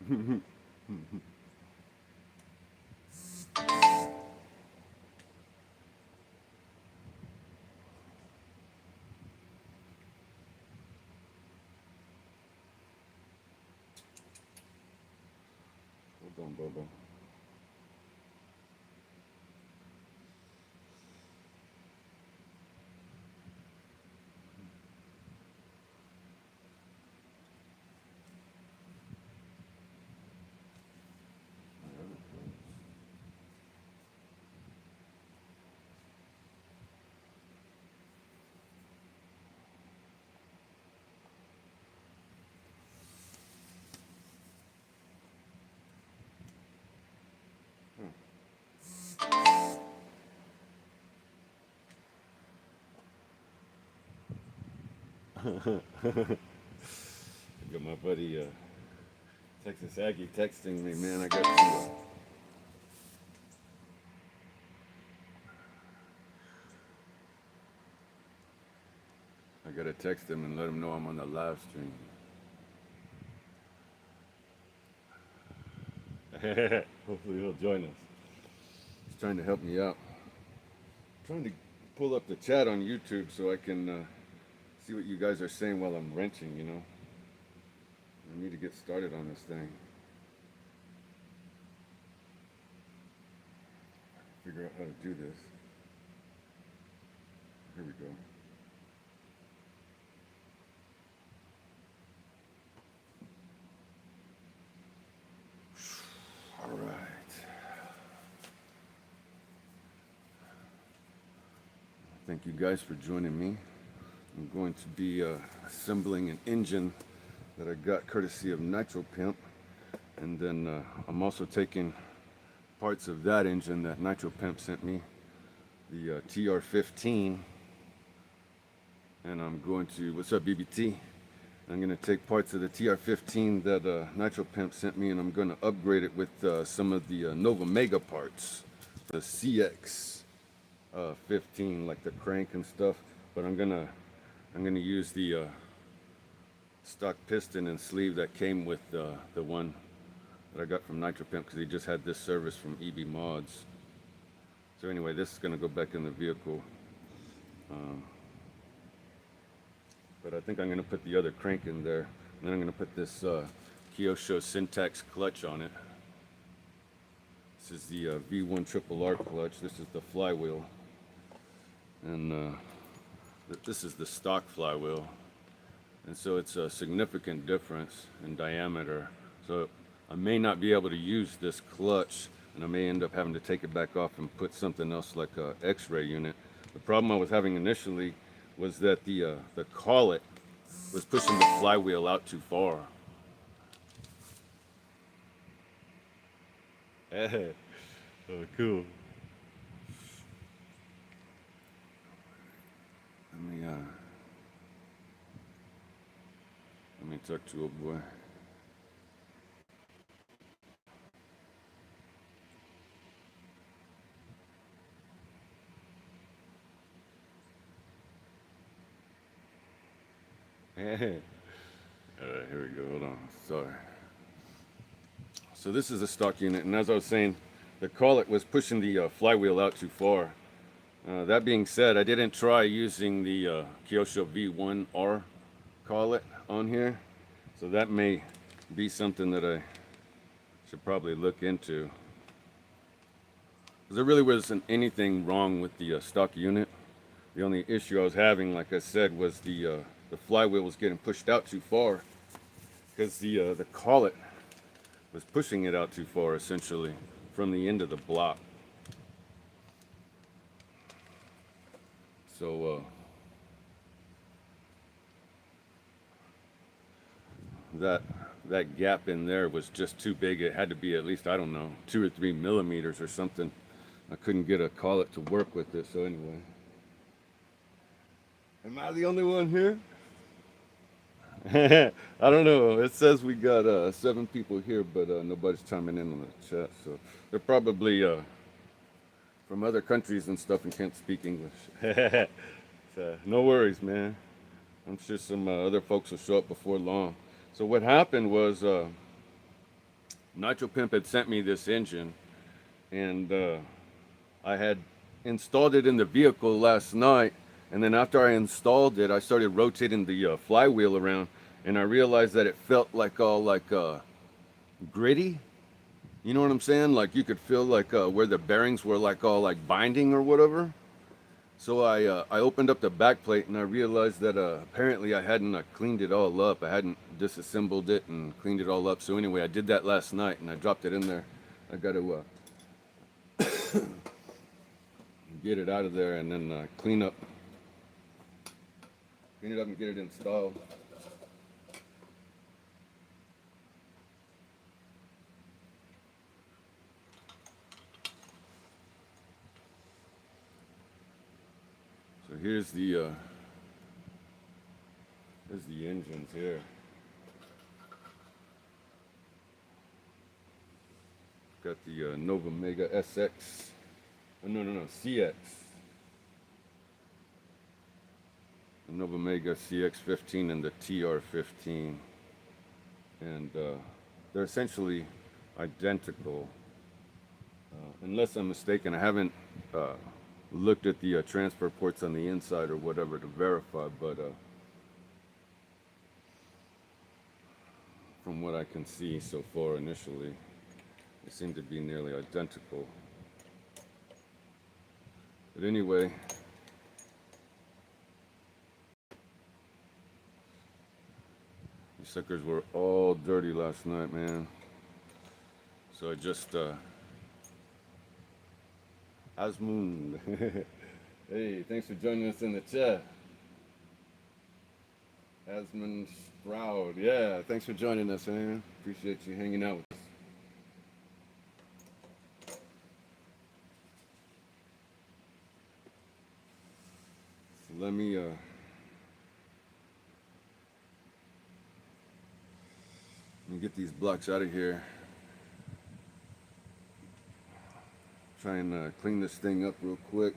Hold on, Bubba. I got my buddy Texas Aggie texting me, man. I gotta text him and let him know I'm on the live stream. Hopefully he'll join us. He's trying to help me out. I'm trying to pull up the chat on YouTube so I can see what you guys are saying while I'm wrenching, you know. I need to get started on this thing. Figure out how to do this. Here we go. All right. Thank you guys for joining me. I'm going to be assembling an engine that I got courtesy of NitroPimp, and then I'm also taking parts of that engine that NitroPimp sent me, the TR15, and I'm going to, what's up BBT? I'm going to take parts of the TR15 that NitroPimp sent me, and I'm going to upgrade it with some of the Nova Mega parts, the CX 15, like the crank and stuff. But I'm gonna use the stock piston and sleeve that came with the one that I got from NitroPimp, because he just had this service from EB Mods. So anyway, this is gonna go back in the vehicle. But I think I'm gonna put the other crank in there, and then I'm gonna put this Kyosho Cyntax clutch on it. This is the V1 RRR clutch. This is the flywheel, and this is the stock flywheel. And so it's a significant difference in diameter. So I may not be able to use this clutch, and I may end up having to take it back off and put something else like a X-ray unit. The problem I was having initially was that the collet was pushing the flywheel out too far. Hey, oh, cool. Let me talk to old boy. Hey. All right, here we go. Hold on. Sorry. So this is a stock unit, and as I was saying, the collet was pushing the flywheel out too far. That being said, I didn't try using the Kyosho V1R collet on here, so that may be something that I should probably look into. There really wasn't anything wrong with the stock unit. The only issue I was having, like I said, was the flywheel was getting pushed out too far, because the collet was pushing it out too far, essentially, from the end of the block. So that gap in there was just too big. It had to be at least, I don't know, 2 or 3 millimeters or something. I couldn't get a collet to work with it. So anyway, am I the only one here? I don't know. It says we got 7 people here, but nobody's chiming in on the chat. So they're probably from other countries and stuff and can't speak English. So, no worries, man. I'm sure some other folks will show up before long. So what happened was Nitro Pimp had sent me this engine, and I had installed it in the vehicle last night. And then after I installed it, I started rotating the flywheel around, and I realized that it felt like all like gritty. You know what I'm saying? Like you could feel like where the bearings were like all like binding or whatever. So I opened up the back plate and I realized that apparently I hadn't cleaned it all up. I hadn't disassembled it and cleaned it all up. So anyway, I did that last night and I dropped it in there. I got to get it out of there and then clean it up and get it installed. So here's the engines here. Got the Nova Mega SX. Oh, no, CX. The Nova Mega CX15 and the TR15. And they're essentially identical. Unless I'm mistaken, I haven't looked at the transfer ports on the inside or whatever to verify, but from what I can see so far initially, they seem to be nearly identical. But anyway, these suckers were all dirty last night, man. So I just Asmund. Hey, thanks for joining us in the chat. Asmund Sproud. Yeah, thanks for joining us, man. Appreciate you hanging out with us. So let me get these blocks out of here. Try and clean this thing up real quick.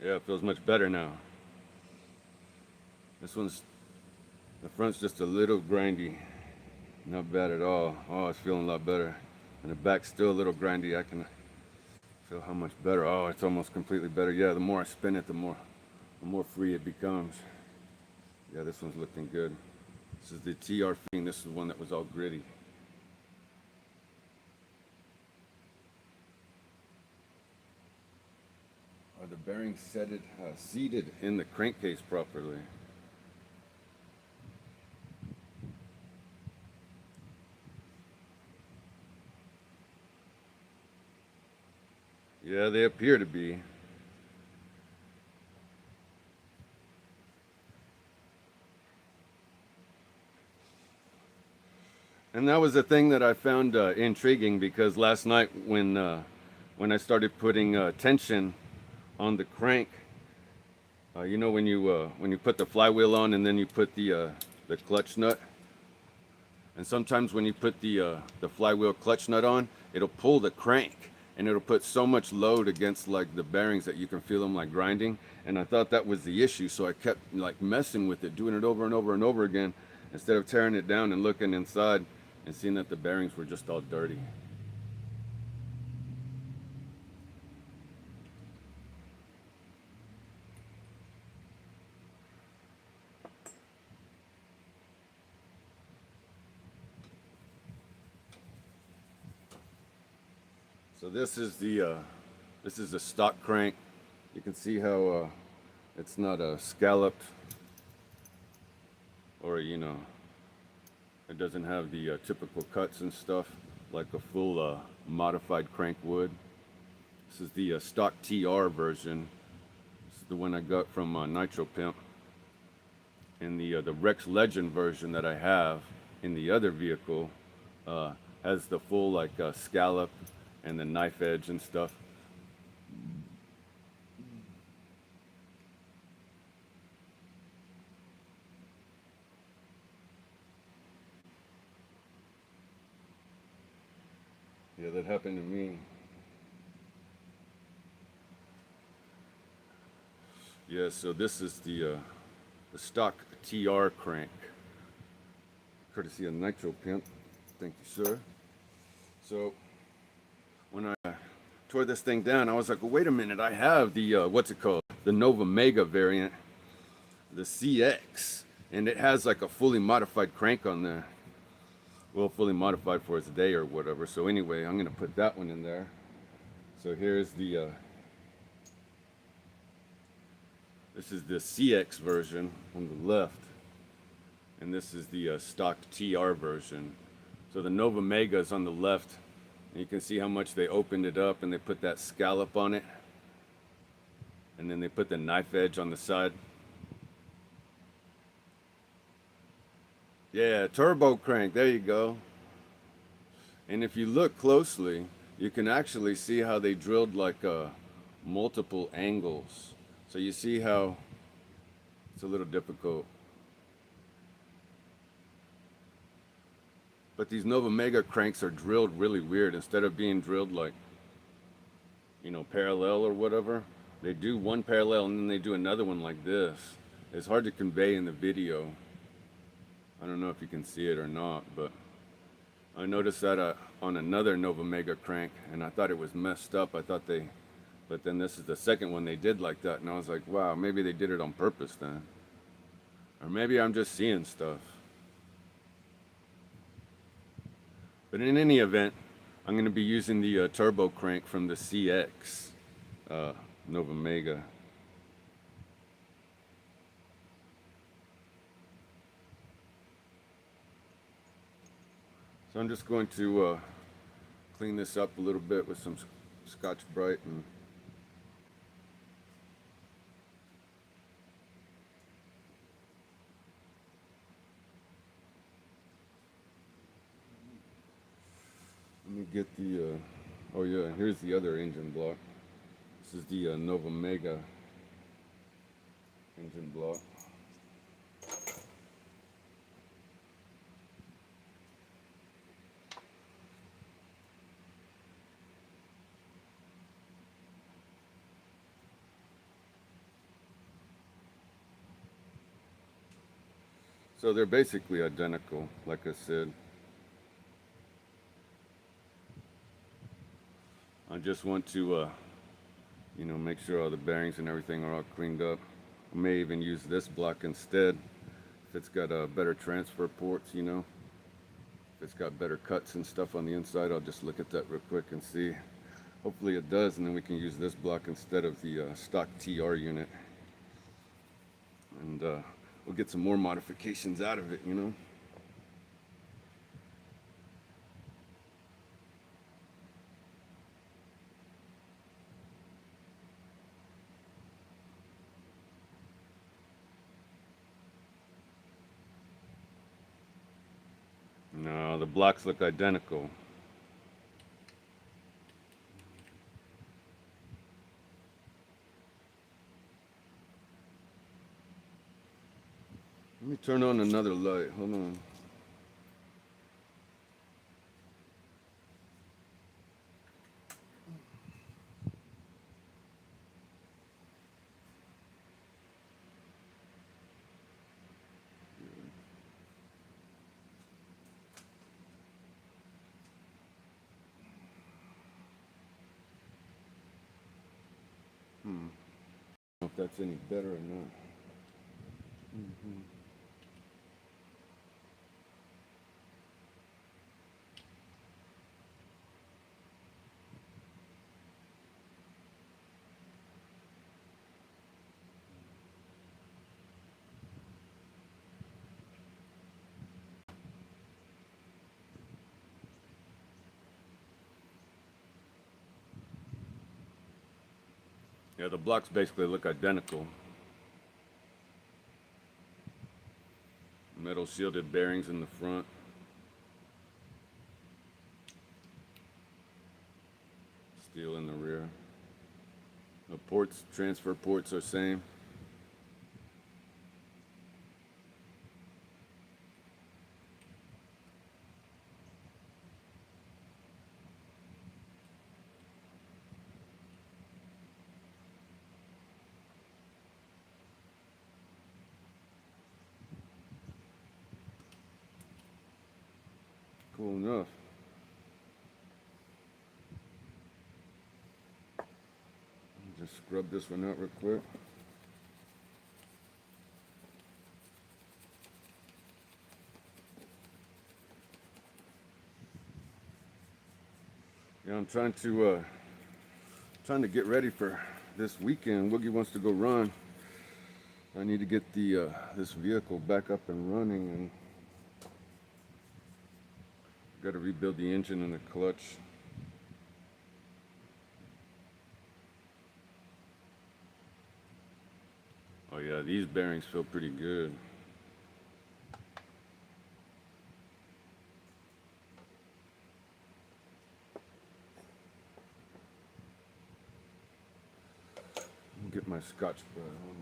Yeah, it feels much better now. This one's, the front's just a little grindy. Not bad at all. Oh, it's feeling a lot better. And the back's still a little grindy. I can feel how much better. Oh, it's almost completely better. Yeah, the more I spin it, the more free it becomes. Yeah, this one's looking good. This is the TR15. This is the one that was all gritty. Are the bearings seated in the crankcase properly? Yeah, they appear to be. And that was the thing that I found intriguing, because last night when I started putting tension on the crank, you know, when you put the flywheel on and then you put the clutch nut, and sometimes when you put the flywheel clutch nut on, it'll pull the crank and it'll put so much load against like the bearings that you can feel them like grinding. And I thought that was the issue, so I kept like messing with it, doing it over and over and over again, instead of tearing it down and looking inside and seeing that the bearings were just all dirty. So this is the stock crank. You can see how it's not scalloped, or you know, it doesn't have the typical cuts and stuff like a full modified crank would. This is the stock TR version. This is the one I got from Nitro Pimp. And the Rex Legend version that I have in the other vehicle has the full like scallop and the knife edge and stuff. Yeah, that happened to me. Yeah, so this is the stock TR crank, courtesy of Nitro Pimp. Thank you, sir. So when I tore this thing down, I was like, well, wait a minute, I have the, what's it called? The Nova Mega variant, the CX, and it has like a fully modified crank on there. Well, fully modified for its day or whatever. So anyway, I'm gonna put that one in there. So here's the, this is the CX version on the left, and this is the stock TR version. So the Nova Mega is on the left, and you can see how much they opened it up and they put that scallop on it, and then they put the knife edge on the side. Yeah, turbo crank, there you go. And if you look closely, you can actually see how they drilled like multiple angles. So you see how it's a little difficult. But these Nova Mega cranks are drilled really weird. Instead of being drilled like, you know, parallel or whatever, they do one parallel and then they do another one like this. It's hard to convey in the video. I don't know if you can see it or not, but I noticed that on another Nova Mega crank, and I thought it was messed up. I thought they, but then this is the second one they did like that, and I was like, wow, maybe they did it on purpose then. Or maybe I'm just seeing stuff. But in any event, I'm going to be using the turbo crank from the CX Nova Mega. So I'm just going to clean this up a little bit with some Scotch-Brite and let me get the, oh yeah, here's the other engine block. This is the Nova Mega engine block. So they're basically identical, like I said. I just want to, you know, make sure all the bearings and everything are all cleaned up. I may even use this block instead if it's got better transfer ports, you know. If it's got better cuts and stuff on the inside, I'll just look at that real quick and see. Hopefully it does, and then we can use this block instead of the stock TR unit. And we'll get some more modifications out of it, you know. No, the blocks look identical. Let me turn on another light. Hold on. I don't know if that's any better or not. Yeah, the blocks basically look identical. Metal shielded bearings in the front. steel in the rear. The ports, transfer ports are same. Cool enough. Just scrub this one out real quick. Yeah, I'm trying to get ready for this weekend. Woogie wants to go run. I need to get the this vehicle back up and running, and got to rebuild the engine and the clutch. Oh yeah, these bearings feel pretty good. Get my Scotch Brite on.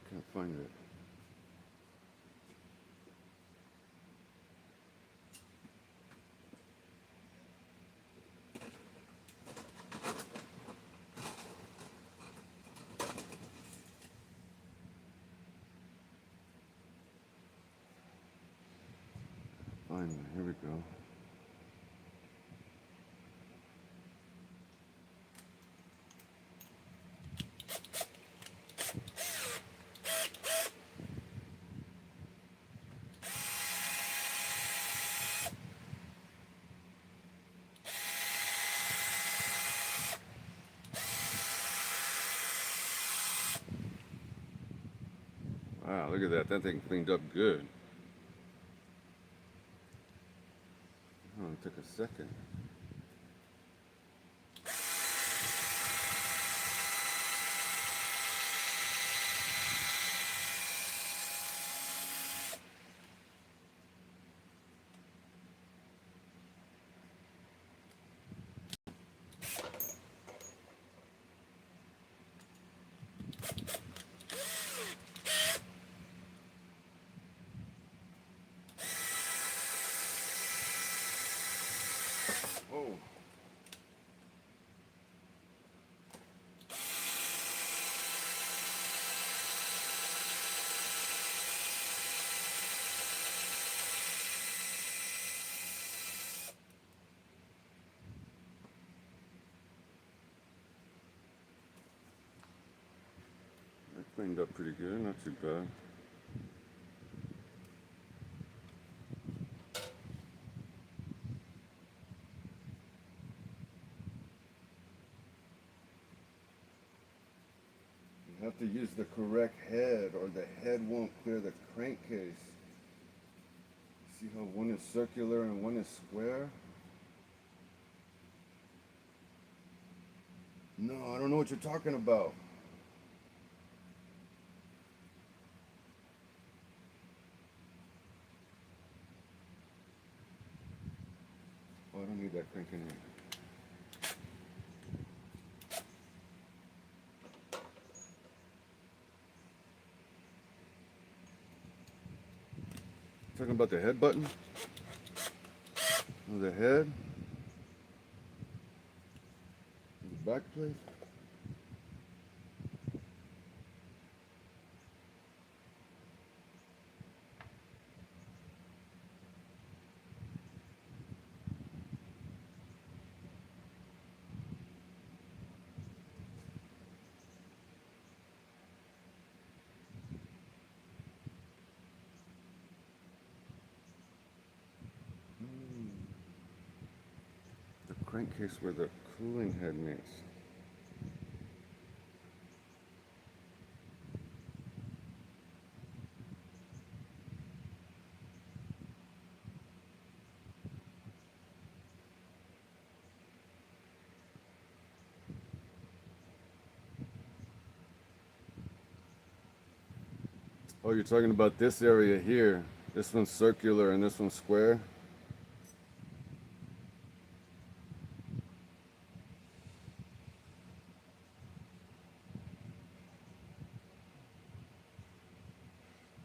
Can't find it. Finally, here we go. Wow, look at that. That thing cleaned up good. Oh, it took a second. Oh. That cleaned up pretty good, not too bad. You have to use the correct head or the head won't clear the crankcase. See how one is circular and one is square? No, I don't know what you're talking about. Oh, I don't need that crank in here. Talking about the head button? Or the head? The back plate? crankcase where the cooling head meets. Oh, you're talking about this area here. This one's circular and this one's square.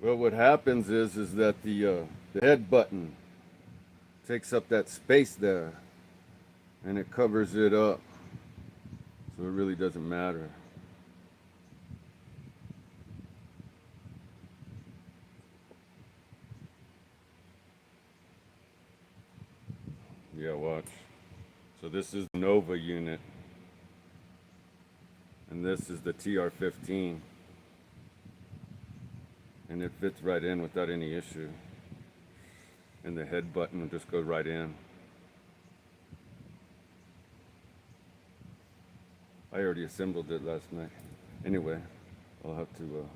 Well, what happens is that the head button takes up that space there and it covers it up. So it really doesn't matter. Yeah, watch. So this is the Nova unit. And this is the TR15. And it fits right in without any issue. And the head button will just go right in. I already assembled it last night. Anyway, I'll have to,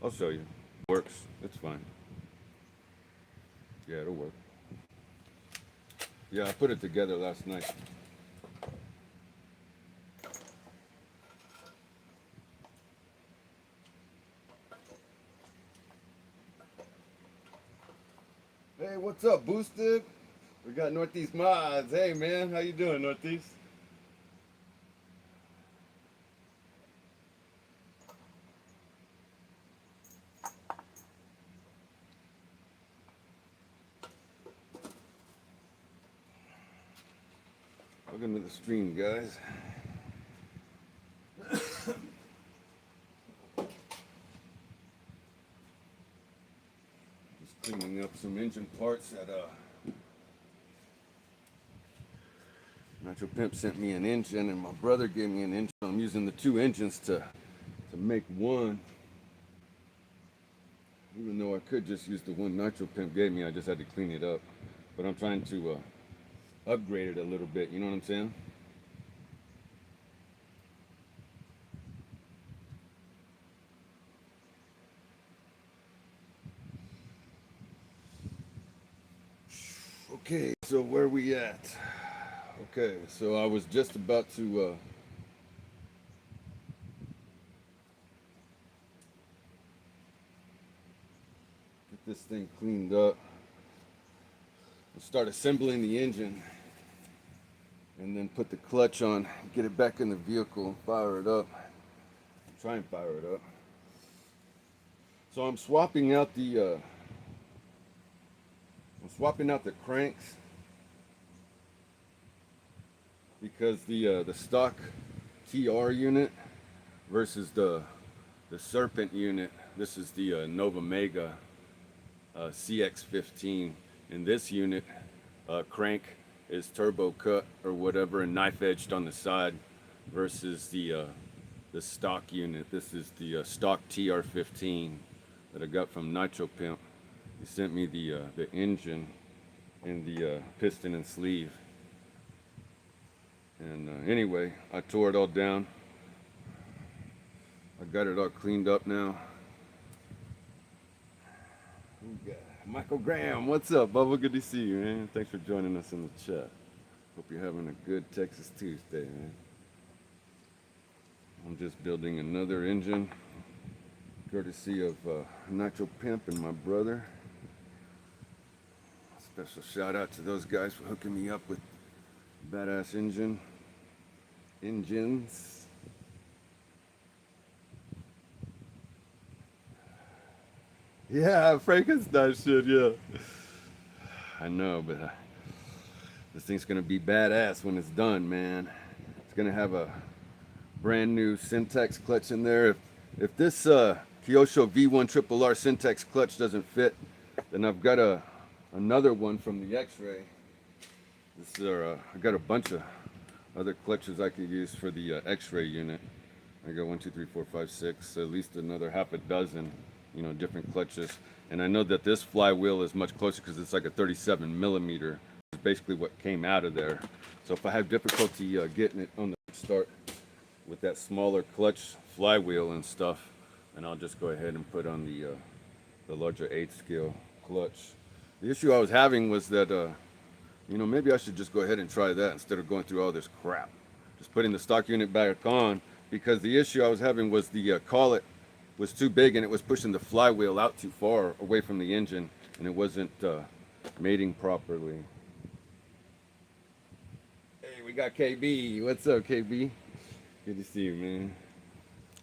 I'll show you. Works, it's fine. Yeah, it'll work. Yeah, I put it together last night. Hey, what's up, Boosted? We got Northeast Mods. Hey, man, how you doing, Northeast? Welcome to the stream, guys. Just cleaning up some engine parts that Nitro Pimp sent me an engine and my brother gave me an engine. I'm using the two engines to make one. Even though I could just use the one Nitro Pimp gave me, I just had to clean it up. But I'm trying to upgrade it a little bit, you know what I'm saying? Okay, so where we at? Okay, so I was just about to get this thing cleaned up and start assembling the engine and then put the clutch on, get it back in the vehicle, fire it up, try and fire it up. So I'm swapping out the cranks because the stock TR unit versus the Serpent unit. This is the Nova Mega CX15. In this unit, crank is turbo cut or whatever and knife edged on the side versus the stock unit. This is the stock TR15 that I got from Nitro Pimp. He sent me the engine and the piston and sleeve. And anyway, I tore it all down. I got it all cleaned up now. Michael Graham, what's up, Bubba? Good to see you, man. Thanks for joining us in the chat. Hope you're having a good Texas Tuesday, man. I'm just building another engine, courtesy of Nitro Pimp and my brother. Special shout out to those guys for hooking me up with badass engines. Yeah, Frankenstein shit, yeah. I know, but this thing's gonna be badass when it's done, man. It's gonna have a brand new Cyntax clutch in there. If this Kyosho V1 RRR Cyntax clutch doesn't fit, then I've got another one from the X-Ray. I got a bunch of other clutches I could use for the X-Ray unit. I got 1, 2, 3, 4, 5, 6, at least another half a dozen, you know, different clutches. And I know that this flywheel is much closer because it's like a 37 millimeter basically what came out of there. So if I have difficulty getting it on the start with that smaller clutch flywheel and stuff, then I'll just go ahead and put on the larger 8 scale clutch. The issue I was having was that, you know, maybe I should just go ahead and try that instead of going through all this crap. Just putting the stock unit back on, because the issue I was having was the collet was too big and it was pushing the flywheel out too far away from the engine, and it wasn't mating properly. Hey, we got KB. What's up, KB? Good to see you, man.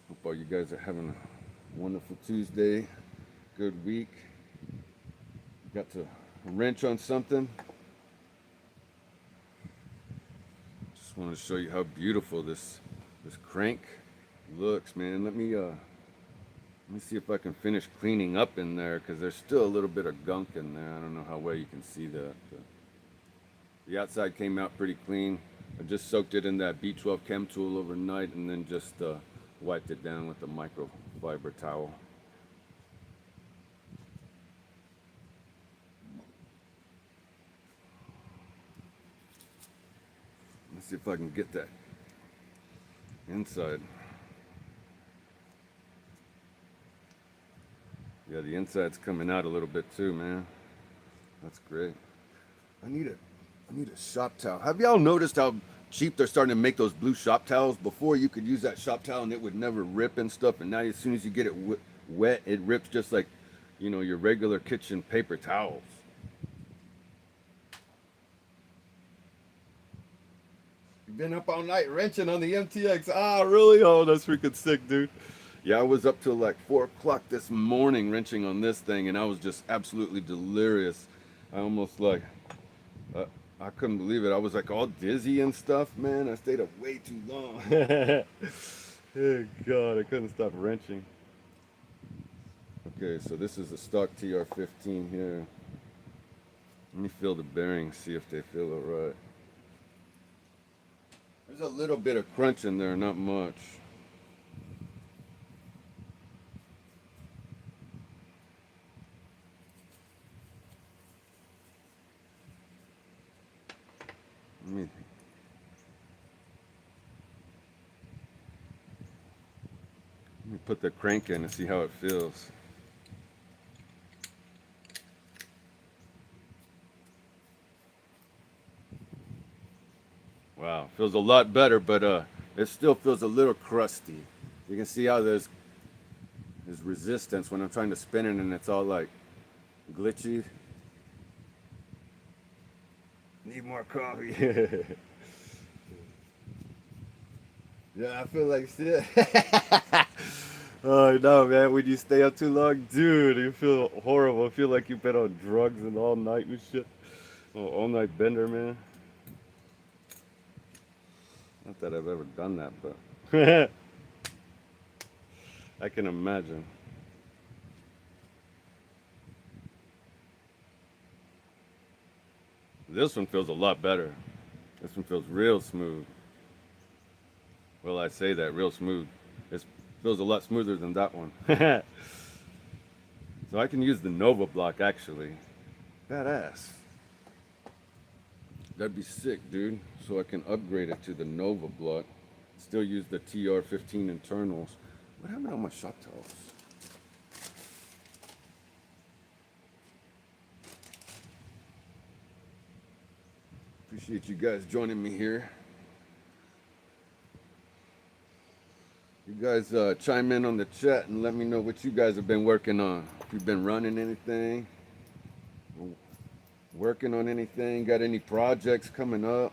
Hope all you guys are having a wonderful Tuesday. Good week. Got to wrench on something. Just wanted to show you how beautiful this crank looks, man. Let me see if I can finish cleaning up in there, because there's still a little bit of gunk in there. I don't know how well you can see that. But the outside came out pretty clean. I just soaked it in that B12 chem tool overnight and then just wiped it down with a microfiber towel. Let's see if I can get that inside. Yeah, the inside's coming out a little bit too, man. That's great. I need a shop towel. Have y'all noticed how cheap they're starting to make those blue shop towels? Before you could use that shop towel and it would never rip and stuff, and now as soon as you get it wet, it rips just like, you know, your regular kitchen paper towels. You've been up all night wrenching on the MTX. Ah, really? Oh, that's freaking sick, dude. Yeah, I was up till like 4 o'clock this morning wrenching on this thing, and I was just absolutely delirious. I almost like, I couldn't believe it. I was like all dizzy and stuff, man. I stayed up way too long. Oh God, I couldn't stop wrenching. Okay, so this is the stock TR15 here. Let me feel the bearings, see if they feel all right. There's a little bit of crunch in there, not much. Let me put the crank in and see how it feels. Wow, feels a lot better, but it still feels a little crusty. You can see how there's resistance when I'm trying to spin it, and it's all like glitchy. Need more coffee. Yeah, I feel like shit. Oh no, man, when you stay up too long, dude, you feel horrible. I feel like you've been on drugs and all night and shit. Oh, all night bender, man. Not that I've ever done that, but I can imagine. This one feels a lot better. This one feels real smooth. Well, I say that, real smooth. It feels a lot smoother than that one. So I can use the Nova block, actually. Badass. That'd be sick, dude. So I can upgrade it to the Nova block. Still use the TR15 internals. What happened on my shop towels? Appreciate you guys joining me here. You guys chime in on the chat and let me know what you guys have been working on. If you've been running anything, working on anything, got any projects coming up.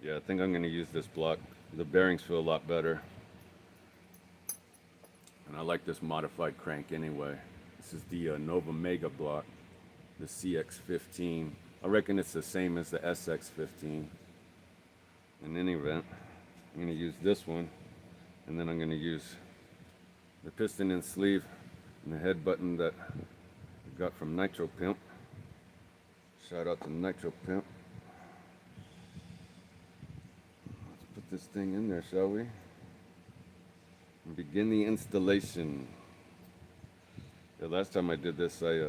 Yeah, I think I'm going to use this block. The bearings feel a lot better. And I like this modified crank anyway. This is the Nova Mega block, the CX15. I reckon it's the same as the SX15. In any event, I'm going to use this one, and then I'm going to use the piston and sleeve and the head button that I got from Nitro Pimp. Shout out to Nitro Pimp. Let's put this thing in there, shall we? And begin the installation. The last time I did this, I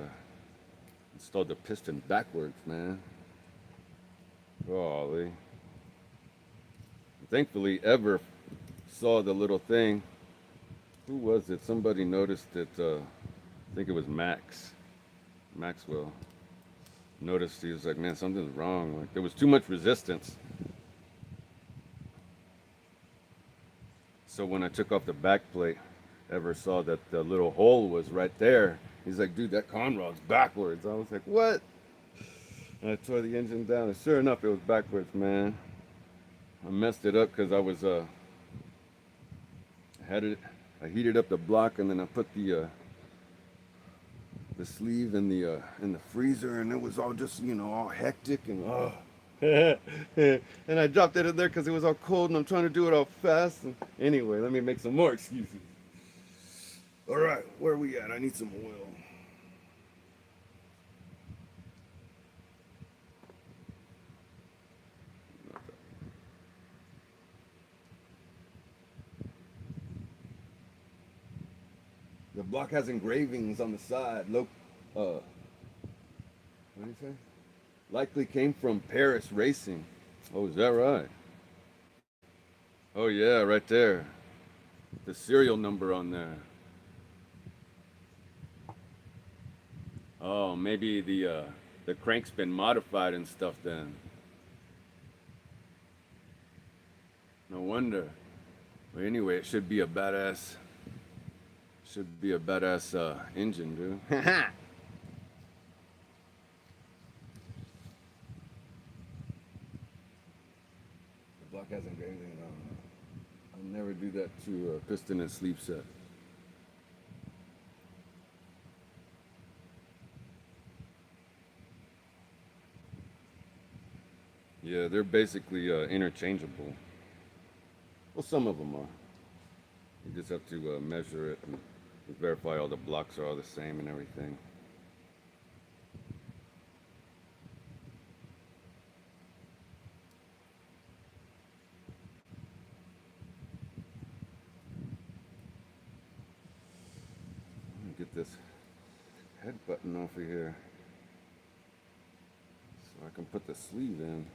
installed the piston backwards, man. Golly. Thankfully, Ever saw the little thing. Who was it? Somebody noticed it. I think it was Maxwell. Noticed, he was like, man, something's wrong. Like, there was too much resistance. So when I took off the back plate, Ever saw that the little hole was right there. He's like, dude, that con rod's backwards. I was like, what? And I tore the engine down, and sure enough, it was backwards, man. I messed it up because I was I heated up the block, and then I put the sleeve in the freezer, and it was all just, you know, all hectic and and I dropped it in there because it was all cold, and I'm trying to do it all fast. And anyway, let me make some more excuses. All right, where are we at? I need some oil. The block has engravings on the side. Look, what do you say? Likely came from Paris Racing. Oh, is that right? Oh yeah, right there. The serial number on there. Oh, maybe the crank's been modified and stuff then. No wonder. Well, anyway, it should be a badass. Should be a badass engine, dude. The block hasn't engraving on. I'll never do that to a piston and sleeve set. Yeah, they're basically interchangeable. Well, some of them are. You just have to measure it and verify all the blocks are all the same and everything. Let me get this head button off of here so I can put the sleeve in.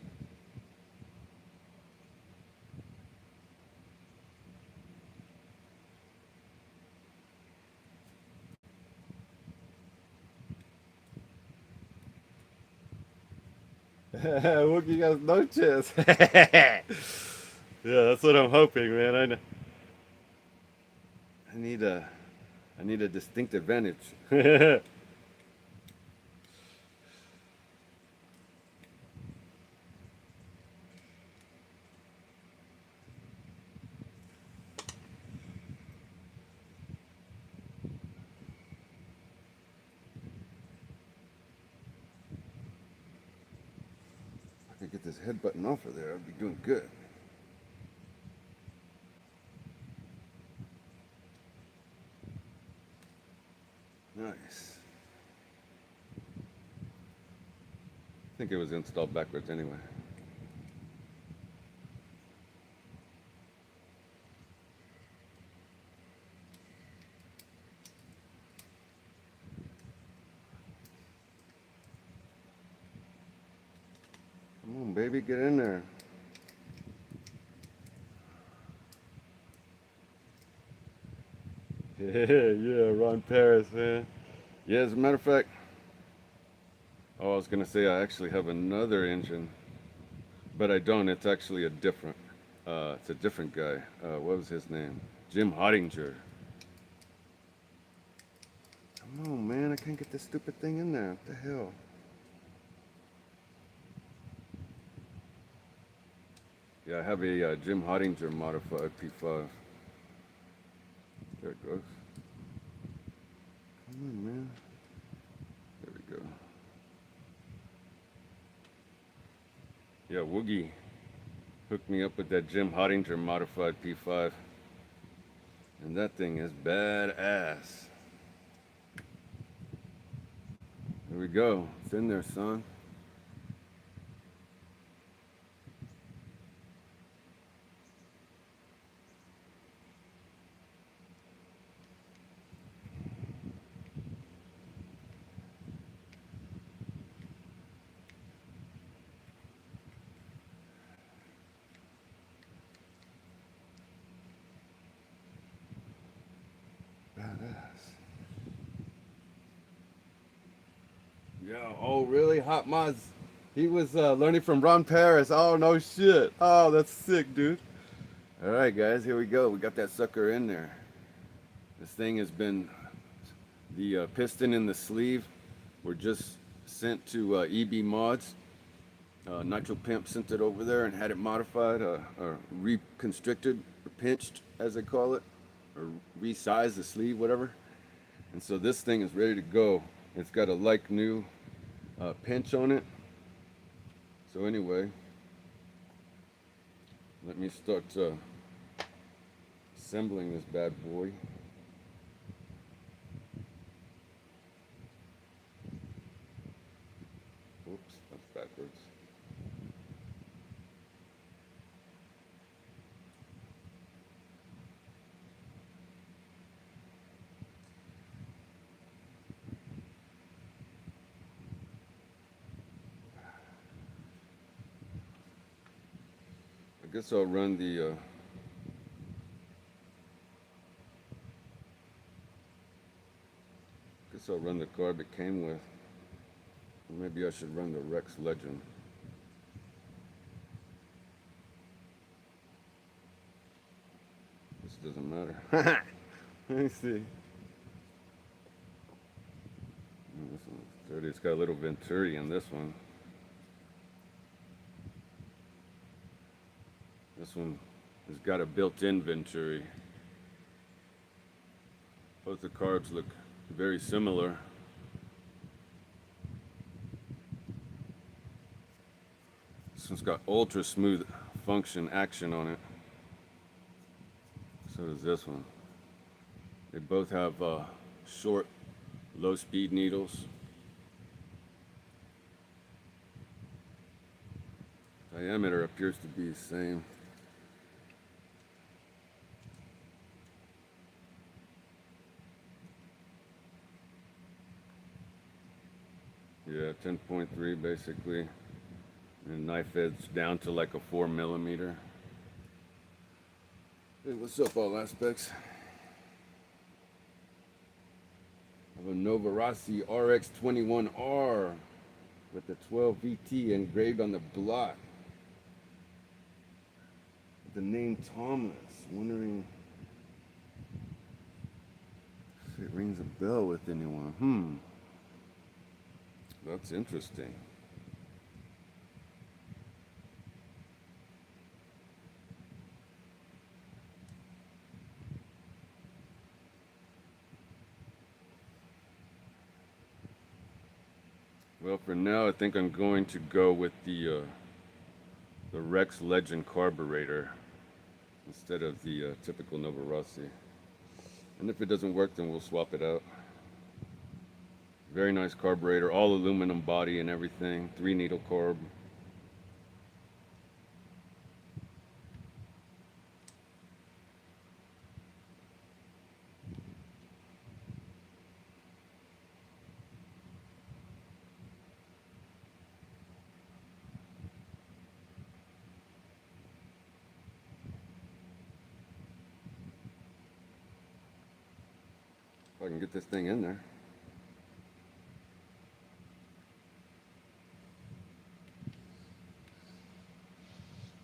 Wookie has no chance. Yeah, that's what I'm hoping, man. I know. I need a distinct advantage. I could get this head button off of there, I'd be doing good. Nice. I think it was installed backwards anyway. Come on, baby, get in there. Yeah, Ron Paris, man. Yeah, as a matter of fact, oh, I was gonna say I actually have another engine, but I don't. It's actually a different. It's a different guy. What was his name? Jim Hottinger. Come on, man! I can't get this stupid thing in there. What the hell? Yeah, I have a Jim Hottinger modified P5. There it goes. Come on, man. There we go. Yeah, Woogie hooked me up with that Jim Hottinger modified P5. And that thing is badass. There we go. It's in there, son. Yeah. Oh, really? Hot Mods. He was learning from Ron Paris. Oh, no shit. Oh, that's sick, dude. All right, guys, here we go. We got that sucker in there. This thing has been, the piston in the sleeve were just sent to EB Mods. Nitro Pimp sent it over there and had it modified, or reconstricted, or pinched, as they call it, or resized the sleeve, whatever. And so this thing is ready to go. It's got a like new pinch on it. So anyway, let me start assembling this bad boy. Oops, that's backwards. I guess I'll run the carb it came with. Maybe I should run the Rex Legend. This doesn't matter. Let me see. This one's dirty. It's got a little Venturi in this one. This one has got a built-in Venturi. Both the carbs look very similar. This one's got ultra smooth function action on it. So does this one. They both have short, low speed needles. Diameter appears to be the same. Yeah, 10.3 basically. And knife edge down to like a 4mm. Hey, what's up, all aspects? Of a Novarossi RX21R with the 12 VT engraved on the block. The name Thomas. Wondering if it rings a bell with anyone. That's interesting. Well, for now, I think I'm going to go with the Rex Legend carburetor instead of the typical Novarossi. And if it doesn't work, then we'll swap it out. Very nice carburetor, all aluminum body and everything, 3-needle carb. If I can get this thing in there.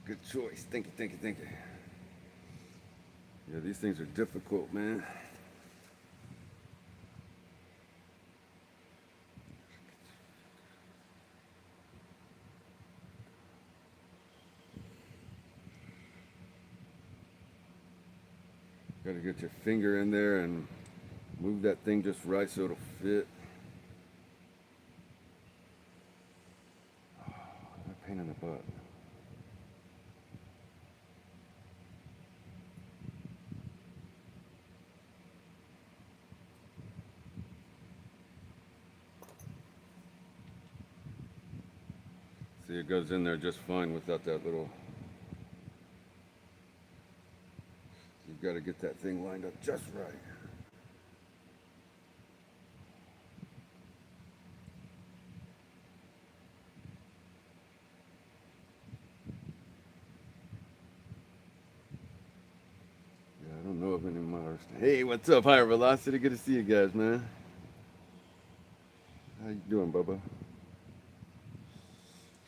Good choice. Thank you, thank you, thank you. Yeah, these things are difficult, man. Gotta get your finger in there and move that thing just right so it'll fit. Oh, a pain in the butt. See, it goes in there just fine without that little... You've got to get that thing lined up just right. Yeah, I don't know of any Mars. Hey, what's up? Higher Velocity. Good to see you guys, man. How you doing, Bubba?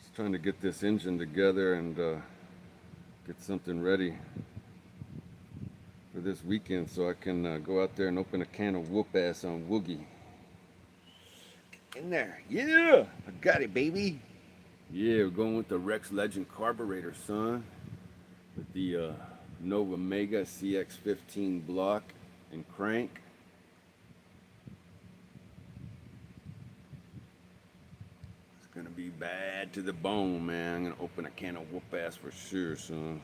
Just trying to get this engine together and get something ready for this weekend so I can go out there and open a can of whoop ass on Woogie. In there. Yeah! I got it, baby. Yeah, we're going with the Rex Legend carburetor, son. With the Nova Mega CX15 block and crank. It's gonna be bad to the bone, man. I'm gonna open a can of whoop ass for sure, son.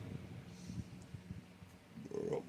Right.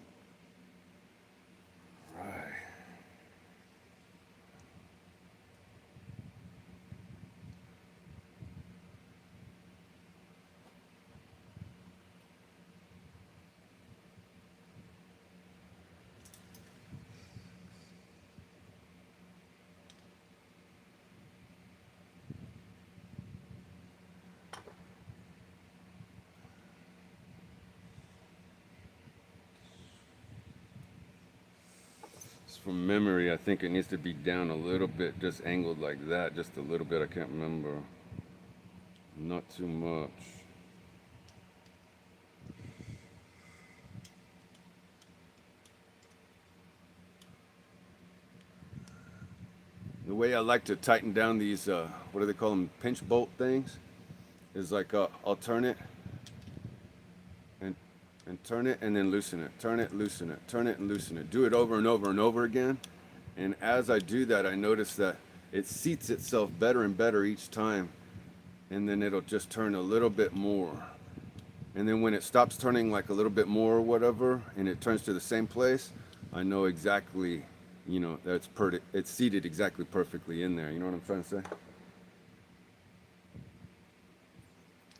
From memory, I think it needs to be down a little bit, just angled like that, just a little bit. I can't remember. Not too much. The way I like to tighten down these, what do they call them, pinch bolt things, is like I'll turn it and turn it and then loosen it, turn it, loosen it, turn it and loosen it. Do it over and over and over again. And as I do that, I notice that it seats itself better and better each time. And then it'll just turn a little bit more. And then when it stops turning like a little bit more or whatever, and it turns to the same place, I know exactly, you know, that it's seated exactly perfectly in there. You know what I'm trying to say?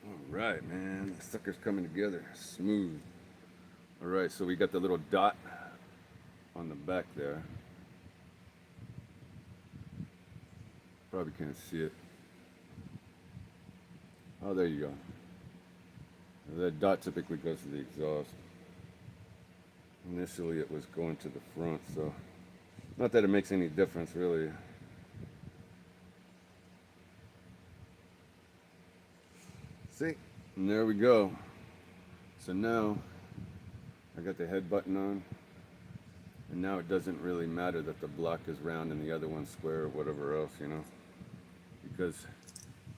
All right, man, the sucker's coming together smooth. All right, so we got the little dot on the back there. Probably can't see it. Oh, there you go. That dot typically goes to the exhaust. Initially it was going to the front, so not that it makes any difference really. See? And there we go. So now I got the head button on, and now it doesn't really matter that the block is round and the other one's square or whatever else, you know, because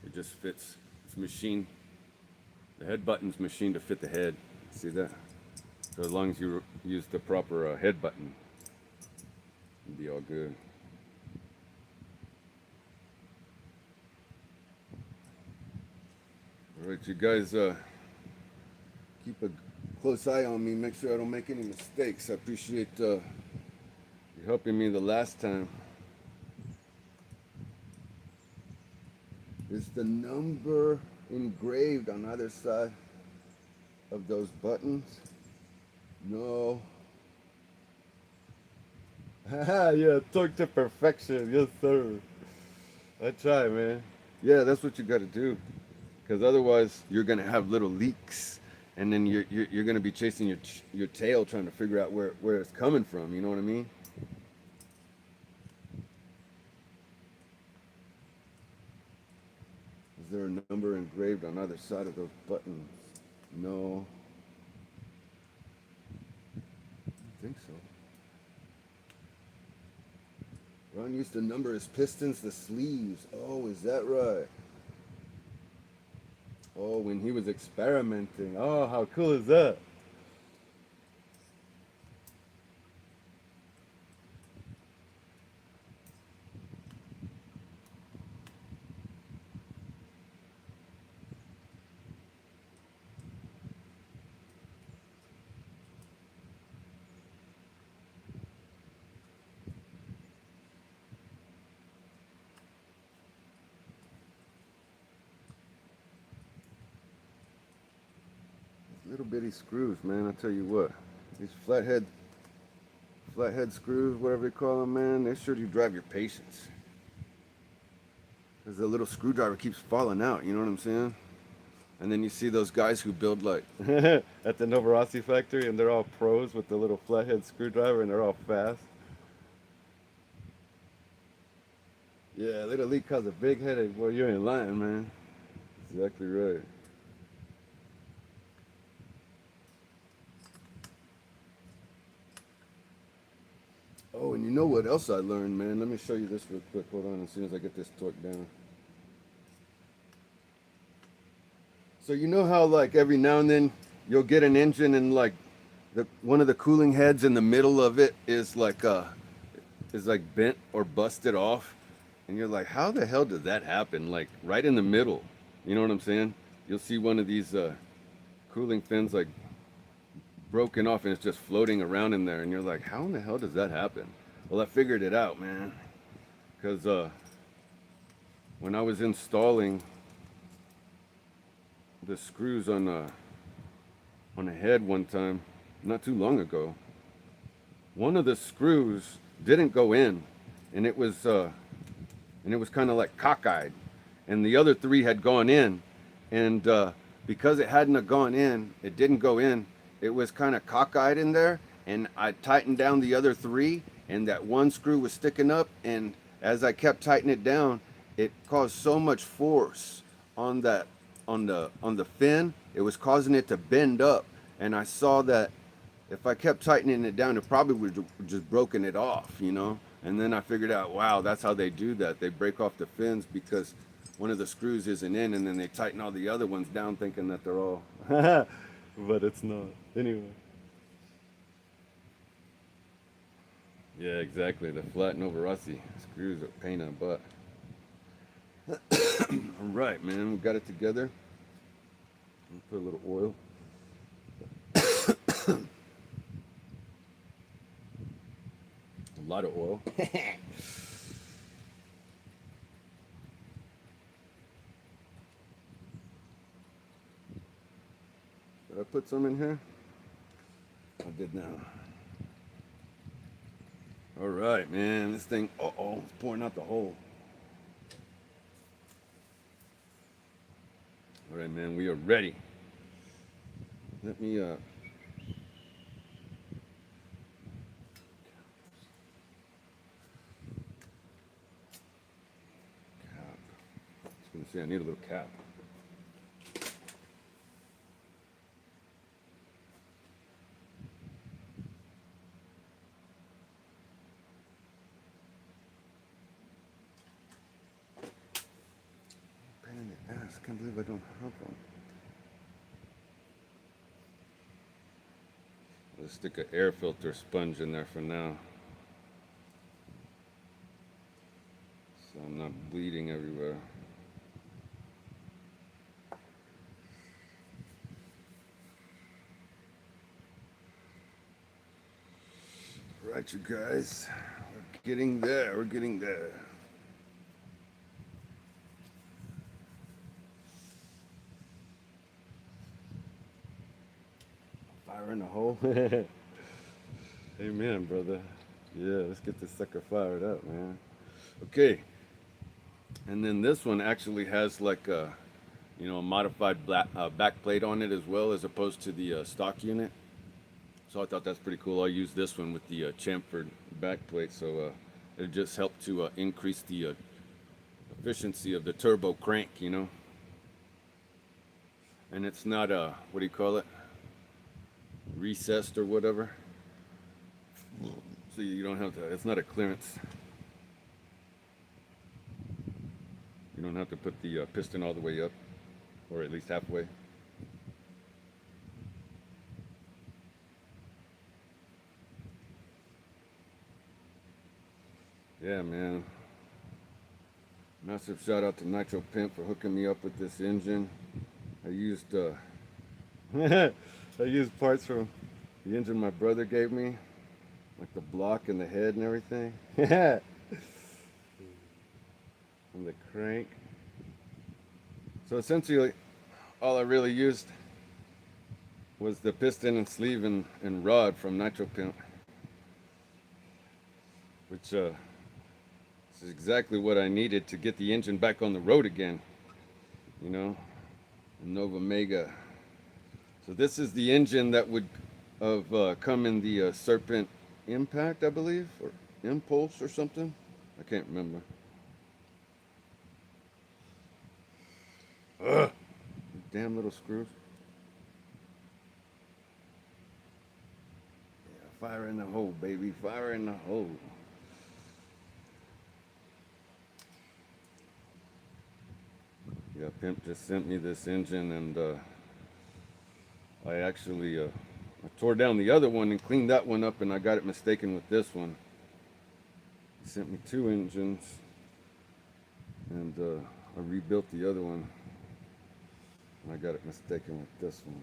it just fits. It's machined. The head button's machined to fit the head. See that? So as long as you use the proper head button, it'll be all good. All right, you guys keep a close eye on me. Make sure I don't make any mistakes. I appreciate you helping me the last time. Is the number engraved on either side of those buttons? No. Haha, yeah, torque to perfection. Yes, sir. I try, man. Yeah, that's what you got to do. Because otherwise, you're going to have little leaks. And then you're going to be chasing your tail trying to figure out where it's coming from. You know what I mean? Is there a number engraved on either side of those buttons? No. I don't think so. Ron used to number his pistons the sleeves. Oh, is that right? Oh, when he was experimenting. Oh, how cool is that? Little bitty screws, man. I tell you what, these flathead screws, whatever they call them, man, they sure do drive your patience. Because the little screwdriver keeps falling out. You know what I'm saying? And then you see those guys who build like at the Novarossi factory, and they're all pros with the little flathead screwdriver, and they're all fast. Yeah, little leak cause a big headache. Boy, you ain't lying, man. Exactly right. Oh, and you know what else I learned, man? Let me show you this real quick. Hold on, as soon as I get this torque down. So you know how like every now and then you'll get an engine and like the one of the cooling heads in the middle of it is like bent or busted off, and you're like, how the hell did that happen? Like right in the middle. You know what I'm saying? You'll see one of these cooling fins like broken off and it's just floating around in there, and you're like, how in the hell does that happen? Well, I figured it out, man, because when I was installing the screws on a head one time, not too long ago, one of the screws didn't go in, and it was kind of like cockeyed, and the other three had gone in, and because it hadn't gone in, it didn't go in. It was kind of cockeyed in there, and I tightened down the other three, and that one screw was sticking up, and as I kept tightening it down, it caused so much force on that on the fin, it was causing it to bend up, and I saw that if I kept tightening it down, it probably would have just broken it off, you know. And then I figured out, wow, that's how they do that. They break off the fins because one of the screws isn't in, and then they tighten all the other ones down, thinking that they're all. But it's not. Anyway. Yeah, exactly. The flat Novarossi screws are a pain in the butt. All right, man, we got it together. Put a little oil. A lot of oil. Did I put some in here? I did now. All right, man. This thing, it's pouring out the hole. All right, man. We are ready. Let me cap. I was gonna say I need a little cap. Pain in the ass. I can't believe I don't have one. Let's stick an air filter sponge in there for now, so I'm not bleeding everywhere. All right, you guys, we're getting there. We're getting there. Fire in the hole. Amen, brother. Yeah, let's get this sucker fired up, man. Okay, and then this one actually has like a, a modified back plate on it as well, as opposed to the stock unit. So I thought that's pretty cool. I'll use this one with the chamfered back plate, so it just helped to increase the efficiency of the turbo crank, And it's not what do you call it? Recessed or whatever. So you don't have to, it's not a clearance. You don't have to put the piston all the way up, or at least halfway. Yeah, man. Massive shout out to Nitro Pimp for hooking me up with this engine. I used I used parts from the engine my brother gave me, like the block and the head and everything. And the crank. So essentially, all I really used was the piston and sleeve and rod from Nitro Pimp, which is exactly what I needed to get the engine back on the road again, Nova Mega. So this is the engine that would have come in the Serpent Impact, I believe, or Impulse or something. I can't remember. Ugh. Damn little screws. Yeah, fire in the hole, baby. Fire in the hole. Yeah, Pimp just sent me this engine, and I actually I tore down the other one and cleaned that one up, and I got it mistaken with this one. He sent me two engines, and I rebuilt the other one, and I got it mistaken with this one.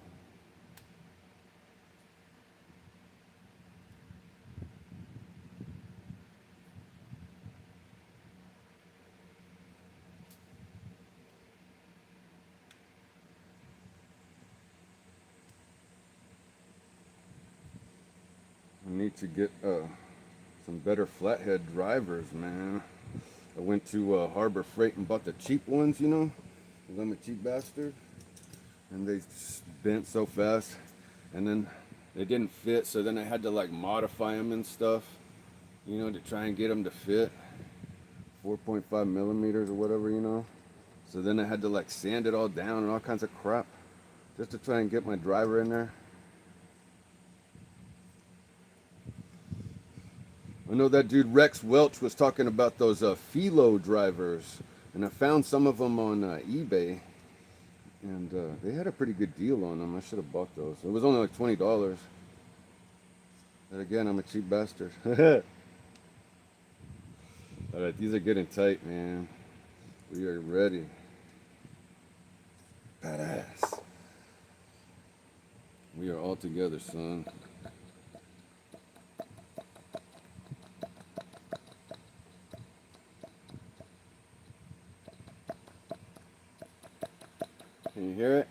I need to get some better flathead drivers, man. I went to Harbor Freight and bought the cheap ones, you know, because I'm a cheap bastard. And they bent so fast, and then they didn't fit, so then I had to like modify them and stuff, you know, to try and get them to fit 4.5 millimeters or whatever, you know. So then I had to like sand it all down and all kinds of crap just to try and get my driver in there. I know that dude Rex Welch was talking about those Philo drivers, and I found some of them on eBay, and they had a pretty good deal on them. I should have bought those. It was only like $20. But again, I'm a cheap bastard. All right, these are getting tight, man. We are ready. Badass. We are all together, son. Can you hear it?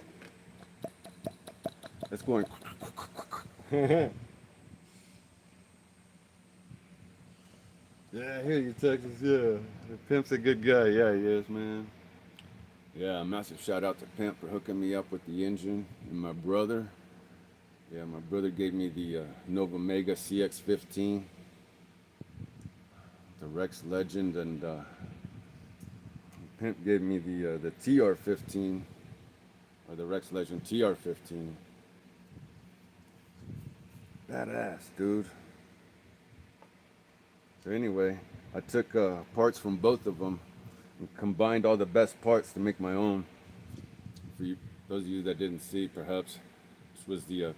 It's going. Yeah, I hear you, Texas. Yeah, Pimp's a good guy. Yeah, he is, man. Yeah, a massive shout out to Pimp for hooking me up with the engine, and my brother. Yeah, my brother gave me the Nova Mega CX-15, the Rex Legend, and Pimp gave me the TR-15, or the Rex Legend TR-15. Badass, dude. So anyway, I took parts from both of them and combined all the best parts to make my own. For you, those of you that didn't see, perhaps, this was the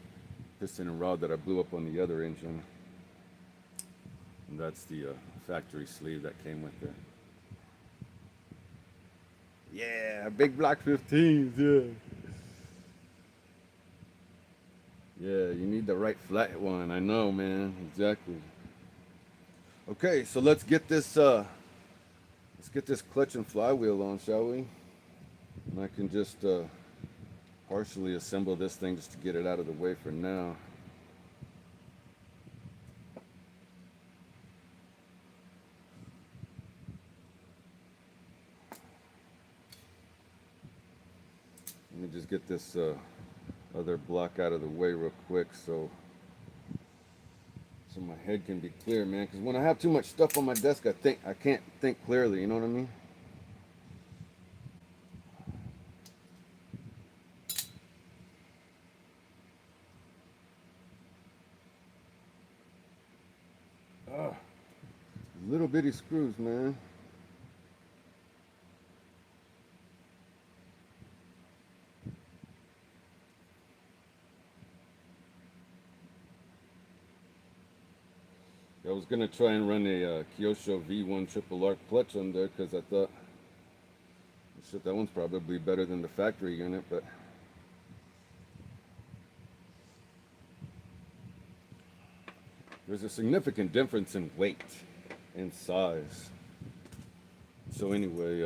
piston and rod that I blew up on the other engine. And that's the factory sleeve that came with it. Yeah, big block 15s, yeah. Yeah, you need the right flat one. I know, man. Exactly. Okay, so let's get this clutch and flywheel on, shall we? And I can just partially assemble this thing just to get it out of the way for now. Let me just get this other block out of the way real quick so my head can be clear, man. Because when I have too much stuff on my desk, I can't think clearly. You know what I mean? Little bitty screws, man. I was gonna try and run a Kyosho V1 triple arc clutch on there because I thought, shit, that one's probably better than the factory unit, but there's a significant difference in weight and size. So anyway,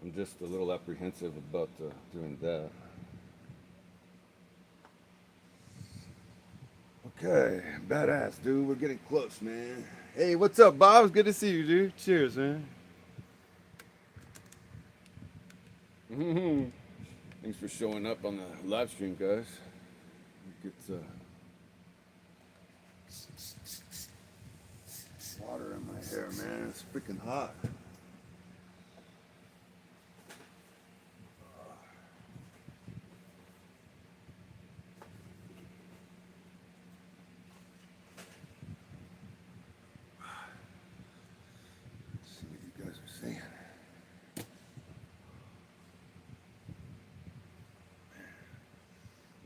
I'm just a little apprehensive about doing that. Okay, badass, dude. We're getting close, man. Hey, what's up, Bob? It's good to see you, dude. Cheers, man. Thanks for showing up on the live stream, guys. Get water in my hair, man. It's freaking hot.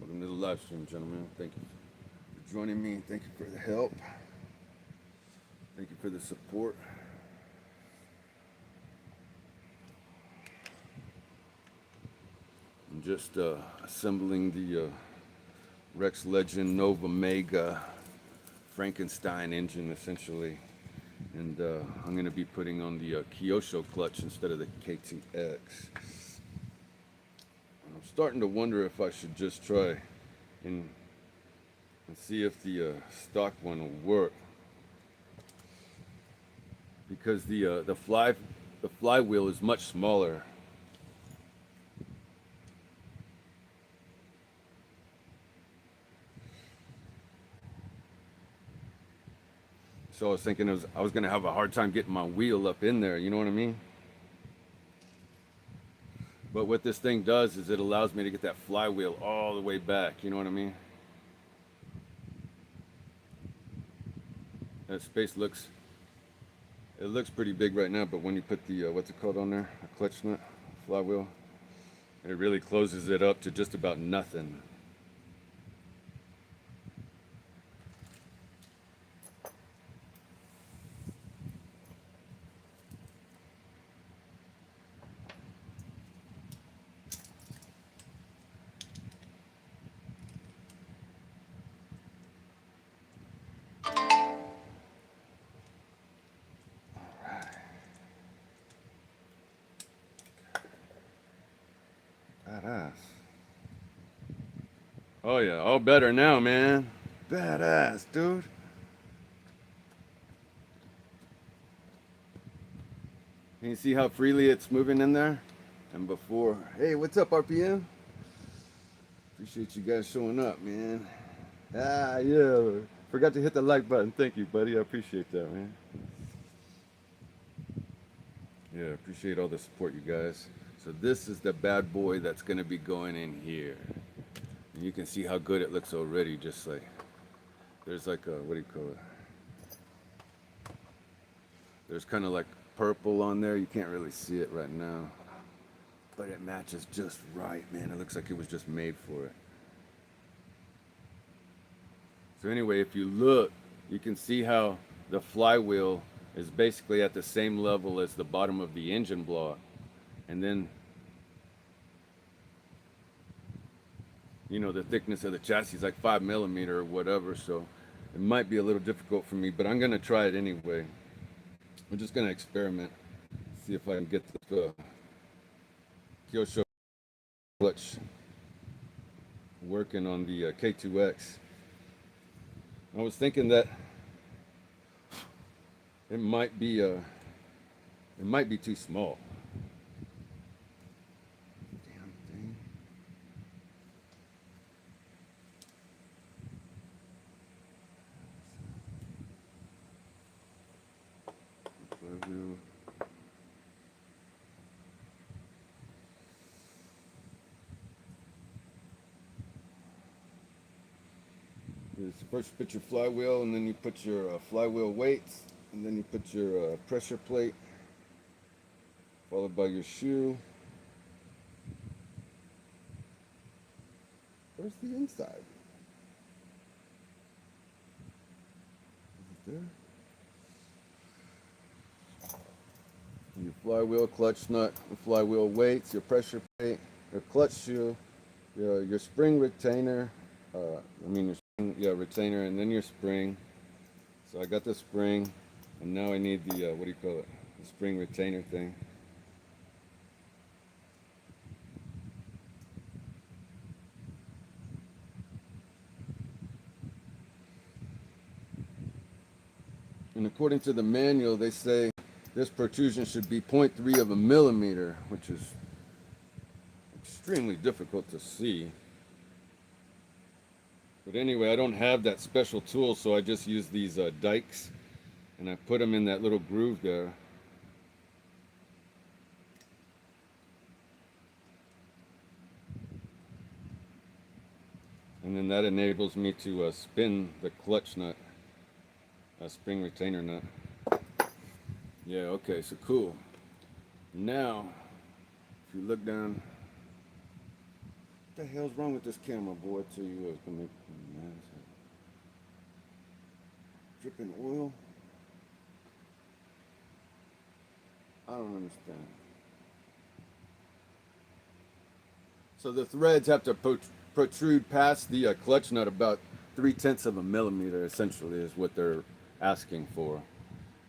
Welcome to the live stream, gentlemen. Thank you for joining me. Thank you for the help. Thank you for the support. I'm just assembling the Rex Legend Nova Mega Frankenstein engine, essentially. And I'm going to be putting on the Kyosho clutch instead of the K2X. I'm starting to wonder if I should just try and see if the stock one will work, because the flywheel is much smaller. So I was thinking I was going to have a hard time getting my wheel up in there, you know what I mean? But what this thing does is it allows me to get that flywheel all the way back, you know what I mean? That space looks pretty big right now, but when you put the, what's it called on there? A clutch nut, flywheel, it really closes it up to just about nothing. Badass. Oh yeah, all better now, man. Badass, dude. Can you see how freely it's moving in there? And before, hey, what's up, RPM? Appreciate you guys showing up, man. Ah, yeah. Forgot to hit the like button. Thank you, buddy. I appreciate that, man. Yeah, appreciate all the support, you guys. So this is the bad boy that's going to be going in here. And you can see how good it looks already, just like, there's like a, what do you call it? There's kind of like purple on there. You can't really see it right now. But it matches just right, man. It looks like it was just made for it. So anyway, if you look, you can see how the flywheel is basically at the same level as the bottom of the engine block. And then, you know, the thickness of the chassis is like 5 millimeter or whatever, so it might be a little difficult for me, but I'm gonna try it anyway. I'm just gonna experiment, see if I can get the Kyosho clutch working on the K2X. I was thinking that it might be too small. Damn thing. Flywheel. First you put your flywheel, and then you put your flywheel weights, and then you put your pressure plate, followed by your shoe. Where's the inside? Is it there? Your flywheel, clutch nut, your flywheel weights, your pressure plate, your clutch shoe, your spring retainer, your retainer, and then your spring. So I got the spring, and now I need the, what do you call it? The spring retainer thing. And according to the manual, they say this protrusion should be 0.3 of a millimeter, which is extremely difficult to see. But anyway, I don't have that special tool, so I just use these dikes, and I put them in that little groove there. And then that enables me to spin the clutch nut, spring retainer nut. Yeah, okay, so cool. Now, if you look down What the hell's wrong with this camera, boy? I tell you, it's gonna make me mad as hell. Dripping oil. I don't understand. So the threads have to protrude past the clutch nut about 3/10 of a millimeter, essentially, is what they're asking for.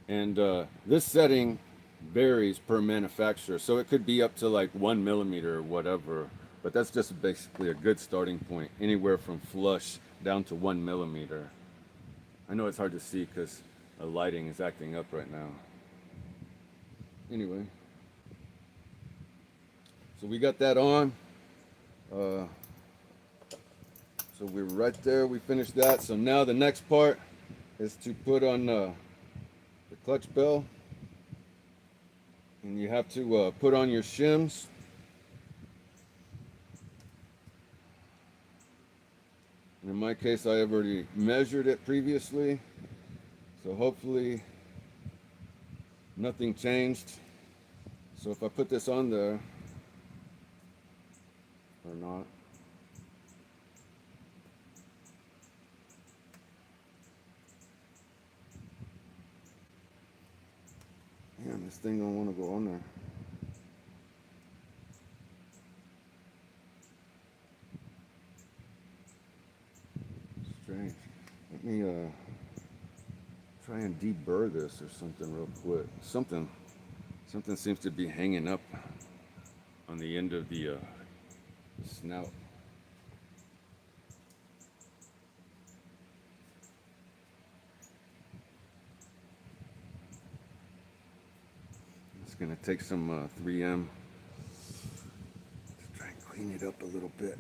And this setting varies per manufacturer, so it could be up to like 1 millimeter or whatever, but that's just basically a good starting point, anywhere from flush down to 1 millimeter. I know it's hard to see because the lighting is acting up right now. Anyway, so we got that on. So we're right there, we finished that. So now the next part is to put on the clutch bell. And you have to put on your shims. And in my case, I have already measured it previously. So hopefully nothing changed. So if I put this on there, or not. Damn, this thing don't want to go on there. Strange. Let me try and deburr this or something real quick. Something seems to be hanging up on the end of the snout. It's gonna take some 3M to try and clean it up a little bit.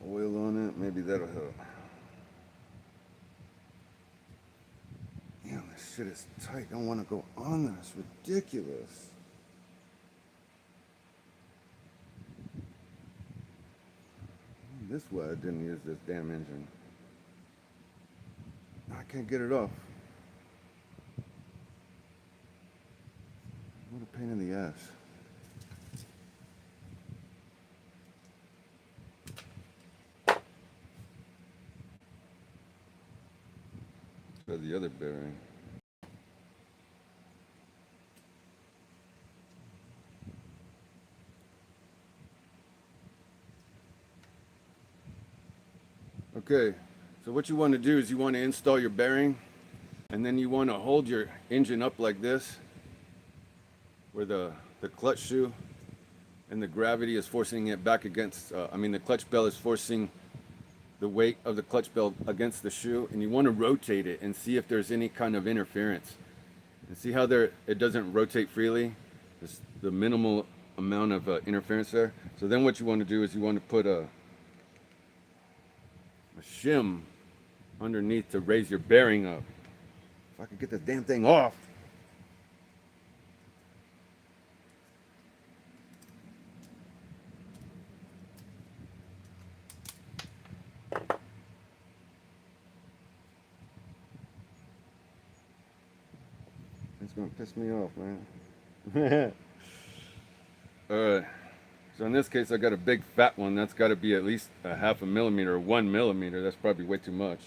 Oil on it, maybe that'll help. Damn, this shit is tight. I don't want to go on there. It's ridiculous. This way I didn't use this damn engine. I can't get it off. What a pain in the ass. The other bearing. Okay, so what you want to do is you want to install your bearing, and then you want to hold your engine up like this, where the clutch shoe and the gravity is forcing it back against, the clutch bell is forcing the weight of the clutch bell against the shoe, and you want to rotate it and see if there's any kind of interference. And see how it doesn't rotate freely? There's the minimal amount of interference there. So then what you want to do is you want to put a shim underneath to raise your bearing up. If I could get this damn thing off. It's gonna piss me off, man. Alright. So in this case I got a big fat one. That's gotta be at least a 0.5 millimeter or 1 millimeter. That's probably way too much.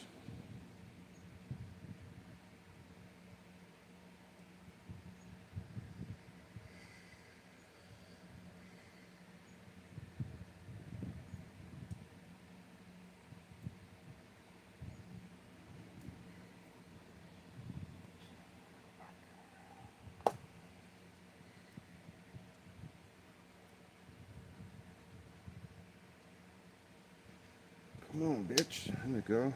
Come on, bitch. There we go.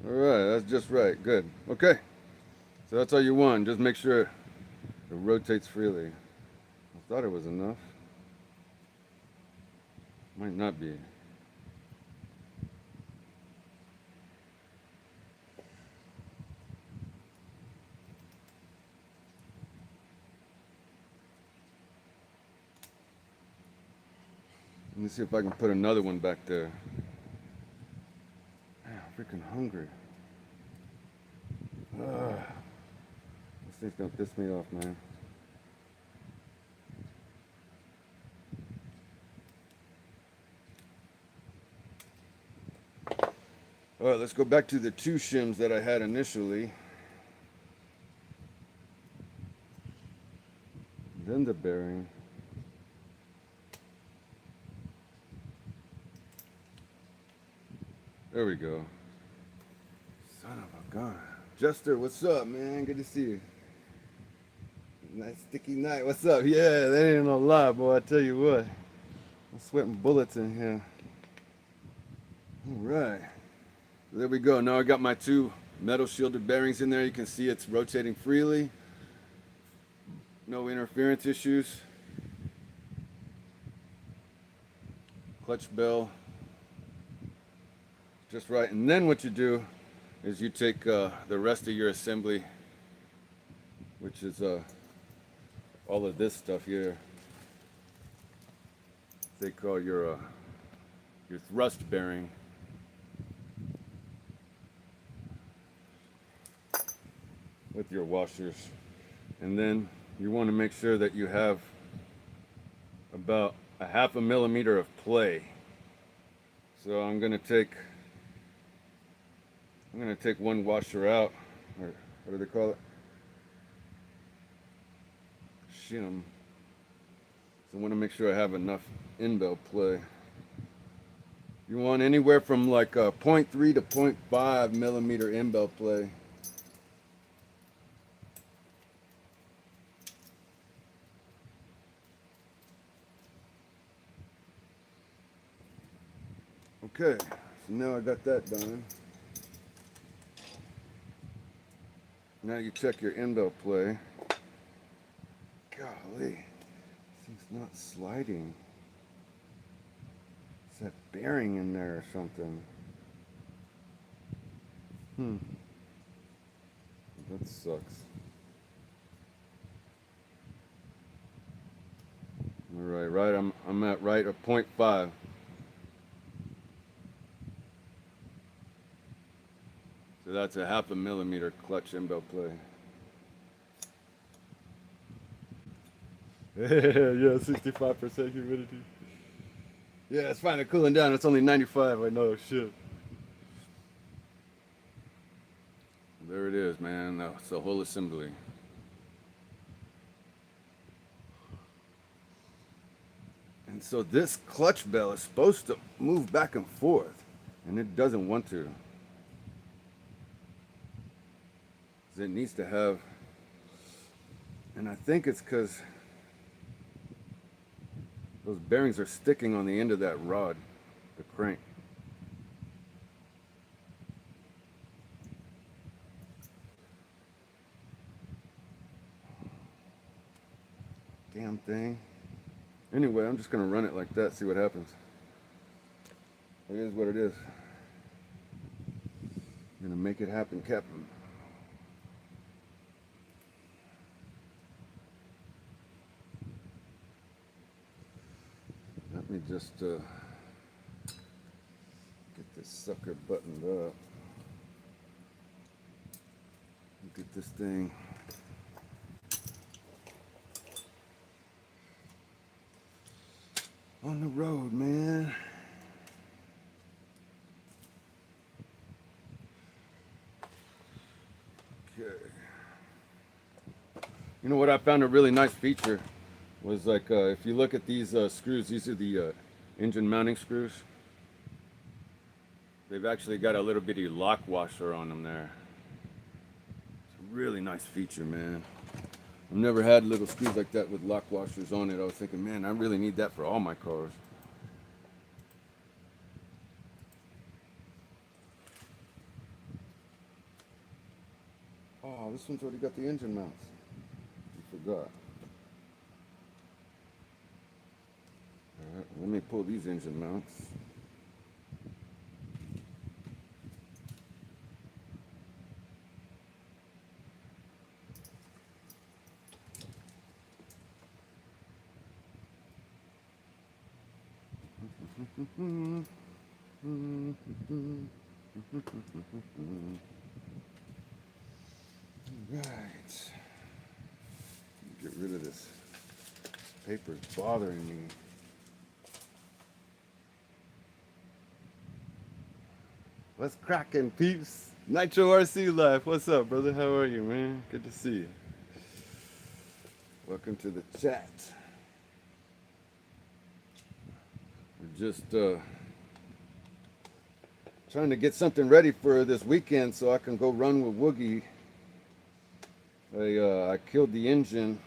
Alright, that's just right. Good. Okay. So that's all you want. Just make sure it rotates freely. I thought it was enough. Might not be. Let me see if I can put another one back there. Man, I'm freaking hungry. This thing's gonna piss me off, man. All right, let's go back to the two shims that I had initially. Then the bearing. There we go. Son of a gun. Jester, what's up, man? Good to see you. Nice sticky night. What's up? Yeah, that ain't no lie, boy. I tell you what. I'm sweating bullets in here. All right. There we go. Now I got my two metal shielded bearings in there. You can see it's rotating freely. No interference issues. Clutch bell. Just right. And then what you do is you take the rest of your assembly, which is all of this stuff here. They call your thrust bearing. With your washers. And then you want to make sure that you have about a 1/2 millimeter of play. So I'm gonna take one washer out, or what do they call it? Shim. So I want to make sure I have enough in-bell play. You want anywhere from like a 0.3 to 0.5 millimeter in-bell play. Okay, so now I got that done. Now you check your in-bell play. Golly, this thing's not sliding. Is that bearing in there or something? That sucks. All right, I'm at right at 0.5. So that's a 1/2 millimeter clutch in-bell play. Yeah, 65% humidity. Yeah, it's finally cooling down. It's only 95. I know, shit. There it is, man. That's the whole assembly. And so this clutch bell is supposed to move back and forth, and it doesn't want to. It needs to have, and I think it's because those bearings are sticking on the end of that rod, the crank. Damn thing. Anyway, I'm just gonna run it like that, see what happens. It is what it is. I'm gonna make it happen, Captain. Let me just get this sucker buttoned up. Get this thing on the road, man. Okay. You know what I found a really nice feature was like if you look at these screws, these are the engine mounting screws. They've actually got a little bitty lock washer on them there. It's a really nice feature, man. I've never had little screws like that with lock washers on it. I was thinking, man, I really need that for all my cars. Oh, this one's already got the engine mounts. I forgot. Alright, let me pull these engine mounts. Right. Get rid of this. Paper's bothering me. What's cracking, peeps? Nitro RC Life. What's up, brother? How are you, man? Good to see you. Welcome to the chat. We're just trying to get something ready for this weekend so I can go run with Woogie. I killed the engine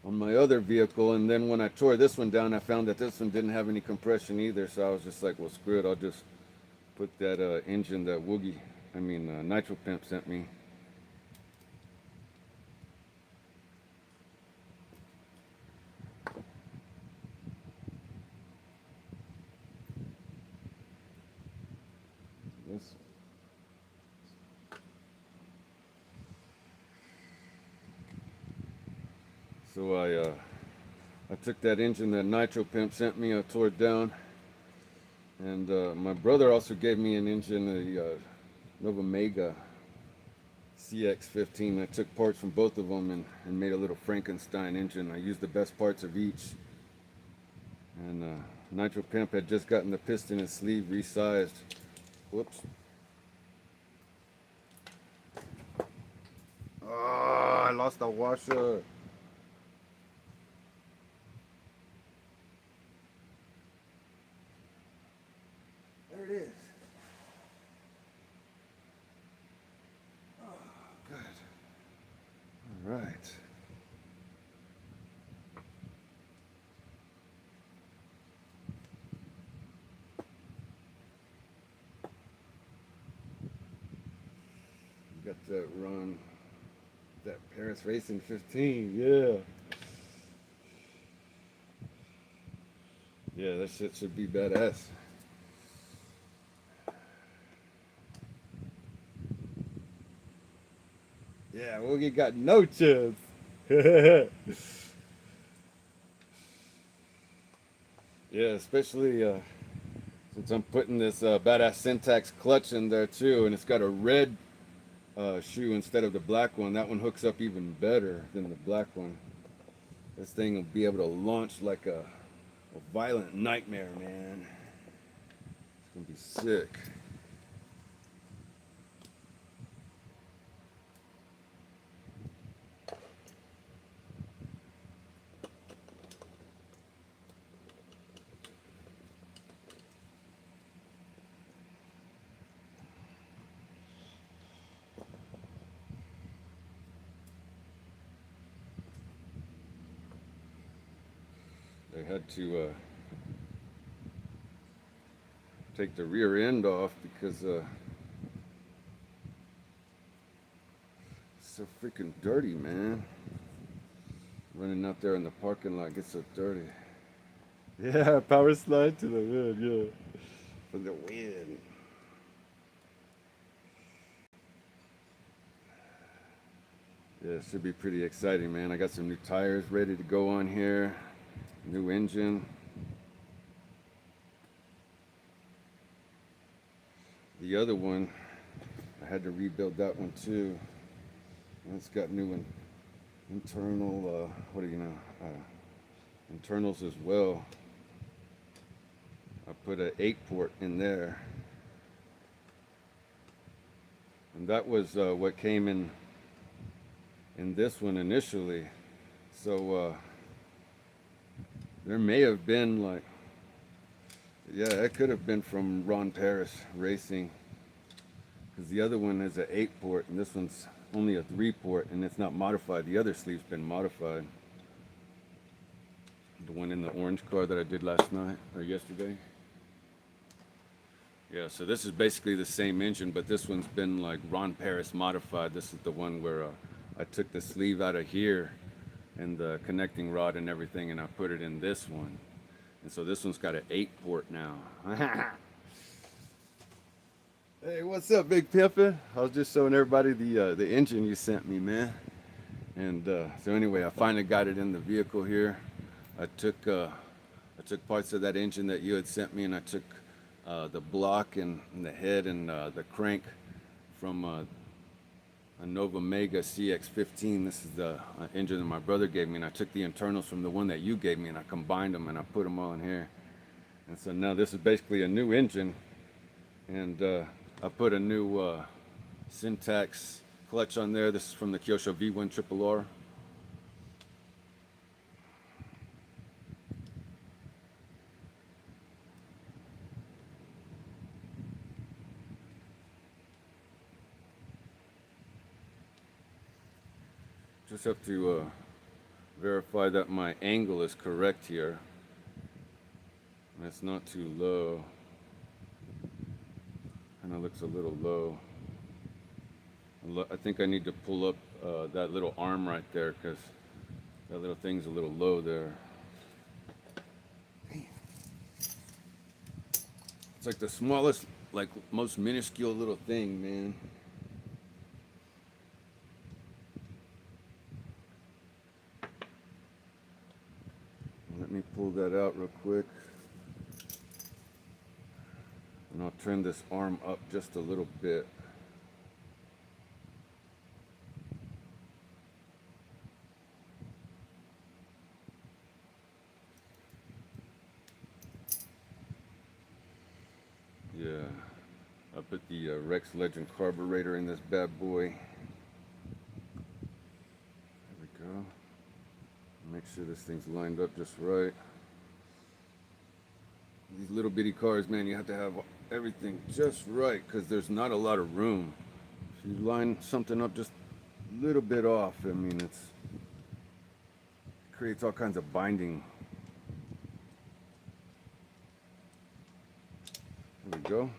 on my other vehicle, and then when I tore this one down, I found that this one didn't have any compression either, so I was just like, well, screw it, I'll just put that engine that Nitro Pimp sent me. So I took that engine that Nitro Pimp sent me, I tore it down, and my brother also gave me an engine, a Nova Mega CX-15. I took parts from both of them and made a little Frankenstein engine. I used the best parts of each, and Nitro Pimp had just gotten the piston and sleeve resized. Whoops. Oh, I lost the washer. There it is. Oh, good. All right. Got that run, that Paris Racing 15, yeah. Yeah, that shit should be badass. Yeah, Woogie got no chance. Yeah, especially since I'm putting this badass Cyntax clutch in there too, and it's got a red shoe instead of the black one. That one hooks up even better than the black one. This thing will be able to launch like a violent nightmare, man. It's gonna be sick. They had to take the rear end off because it's so freaking dirty, man. Running out there in the parking lot gets so dirty. Yeah, power slide to the wind, yeah. For the wind. Yeah, it should be pretty exciting, man. I got some new tires ready to go on here. New engine. The other one, I had to rebuild that one too. And it's got new internal, internals as well. I put an 8-port in there. And that was what came in this one initially. So there may have been yeah, it could have been from Ron Paris Racing, because the other one is an 8-port and this one's only a 3-port and it's not modified. The other sleeve's been modified. The one in the orange car that I did last night or yesterday. Yeah, so this is basically the same engine, but this one's been like Ron Paris modified. This is the one where I took the sleeve out of here and the connecting rod and everything, and I put it in this one. And so this one's got an 8-port now. Hey, what's up, Big Pimpin'? I was just showing everybody the engine you sent me, man. And so anyway, I finally got it in the vehicle here. I took I took parts of that engine that you had sent me, and I took the block and the head and the crank from a Nova Mega CX-15. This is the engine that my brother gave me, and I took the internals from the one that you gave me, and I combined them, and I put them all in here. And so now this is basically a new engine, and I put a new Cyntax clutch on there. This is from the Kyosho V1 Triple R. Just have to verify that my angle is correct here. And it's not too low. Kind of looks a little low. I think I need to pull up that little arm right there, because that little thing's a little low there. It's like the smallest, like most minuscule little thing, man. Let me pull that out real quick. And I'll turn this arm up just a little bit. Yeah, I put the Rex Legend carburetor in this bad boy. There we go. Make sure this thing's lined up just right. These little bitty cars, man, you have to have everything just right, because there's not a lot of room. If you line something up just a little bit off, I mean, it creates all kinds of binding. There we go.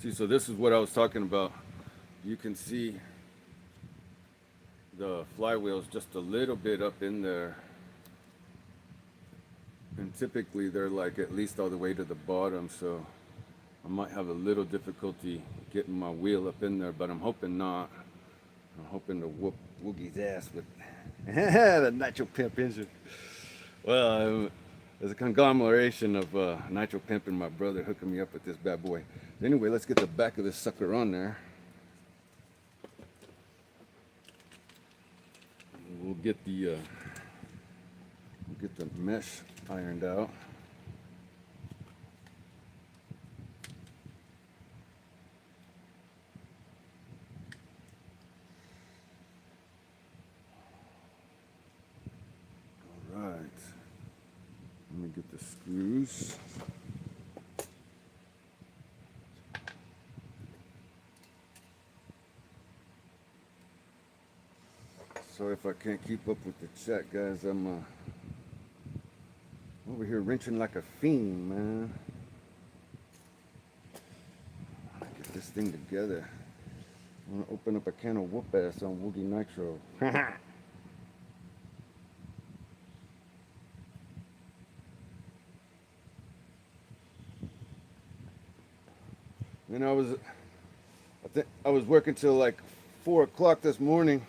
See, so this is what I was talking about. You can see the flywheel's just a little bit up in there. And typically they're like at least all the way to the bottom, so I might have a little difficulty getting my wheel up in there, but I'm hoping not. I'm hoping to whoop Woogie's ass with the Nitro Pimp engine. Well, there's a conglomeration of Nitro Pimp and my brother hooking me up with this bad boy. Anyway, let's get the back of this sucker on there. We'll get the mesh ironed out. All right. Let me get the screws. Sorry if I can't keep up with the chat, guys. I'm over here wrenching like a fiend, man. Get this thing together. I'm gonna open up a can of whoop ass on Woogie Nitro. And I was working till like 4 o'clock this morning.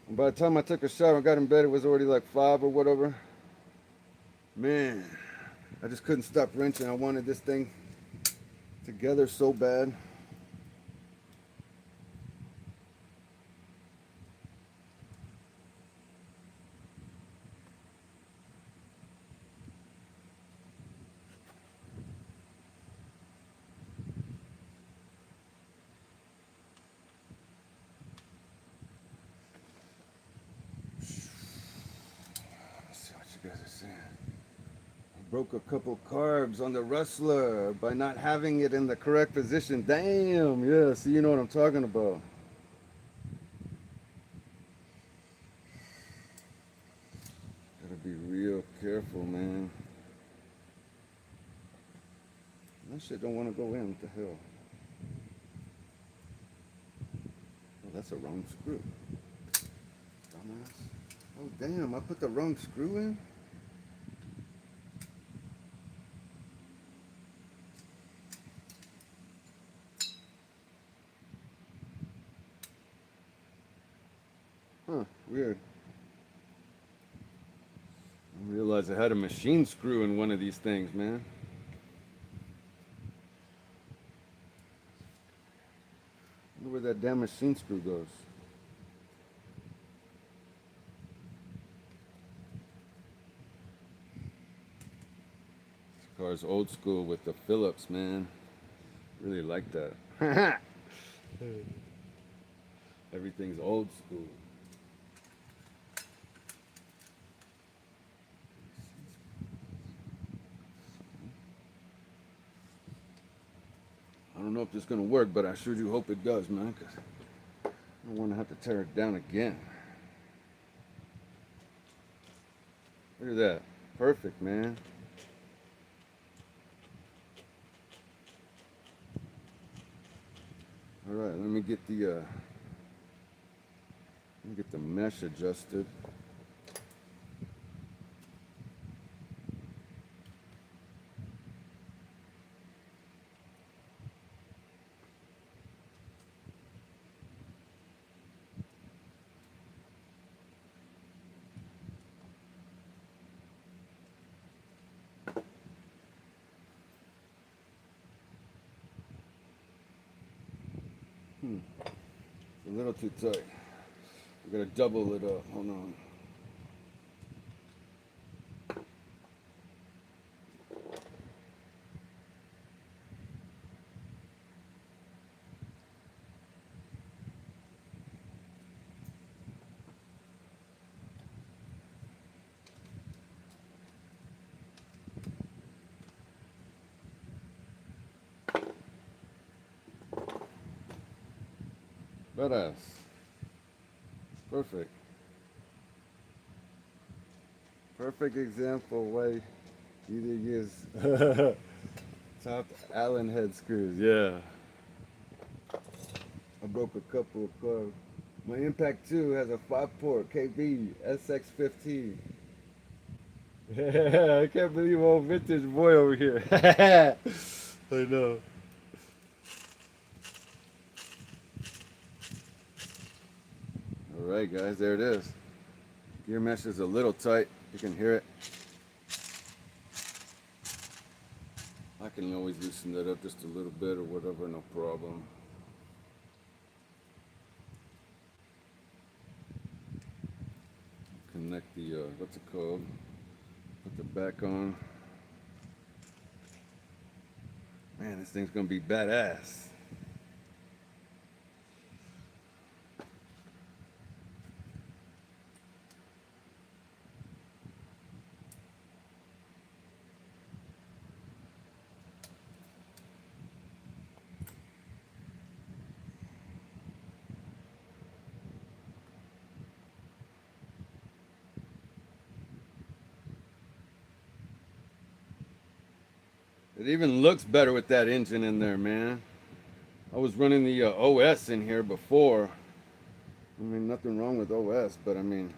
And by the time I took a shower and got in bed, it was already like 5 or whatever. Man, I just couldn't stop wrenching. I wanted this thing together so bad. Broke a couple carbs on the Rustler by not having it in the correct position. Damn, yeah, see, you know what I'm talking about. Gotta be real careful, man. That shit don't want to go in. What the hell? Oh, that's a wrong screw. Dumbass. Oh, damn, I put the wrong screw in? Huh, weird. I realized I had a machine screw in one of these things, man. I wonder where that damn machine screw goes. This car's old school with the Phillips, man. Really like that. Everything's old school. I don't know if this is going to work, but I sure do hope it does, man, because I don't want to have to tear it down again. Look at that. Perfect, man. All right, let me get the mesh adjusted. It's a little too tight. We're gonna double it up. Hold on. Badass. Perfect. Perfect example why you did use top Allen head screws. Yeah. I broke a couple of cars. My Impact 2 has a 5-port KB SX15. I can't believe old vintage boy over here. I know. Alright guys, there it is. Gear mesh is a little tight. You can hear it. I can always loosen that up just a little bit or whatever, no problem. Connect the, what's it called? Put the back on. Man, this thing's gonna be badass. It even looks better with that engine in there, man. I was running the OS in here before. I mean, nothing wrong with OS, but I mean,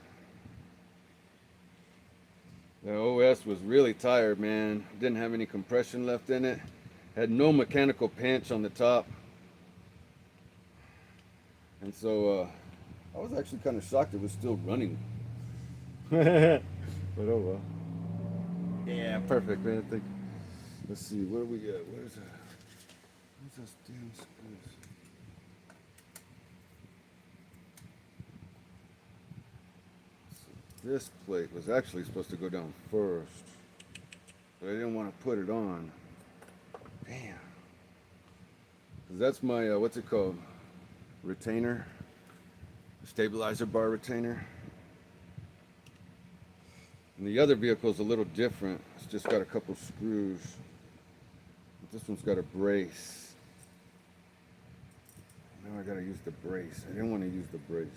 the OS was really tired, man. Didn't have any compression left in it. Had no mechanical pinch on the top. And so I was actually kind of shocked it was still running. But oh well. Yeah, perfect, man. Let's see, what do we got? Where's those damn screws? So this plate was actually supposed to go down first, but I didn't want to put it on. Damn. Because that's my, what's it called? Retainer. Stabilizer bar retainer. And the other vehicle is a little different. It's just got a couple screws. But this one's got a brace. Now I gotta use the brace. I didn't want to use the brace.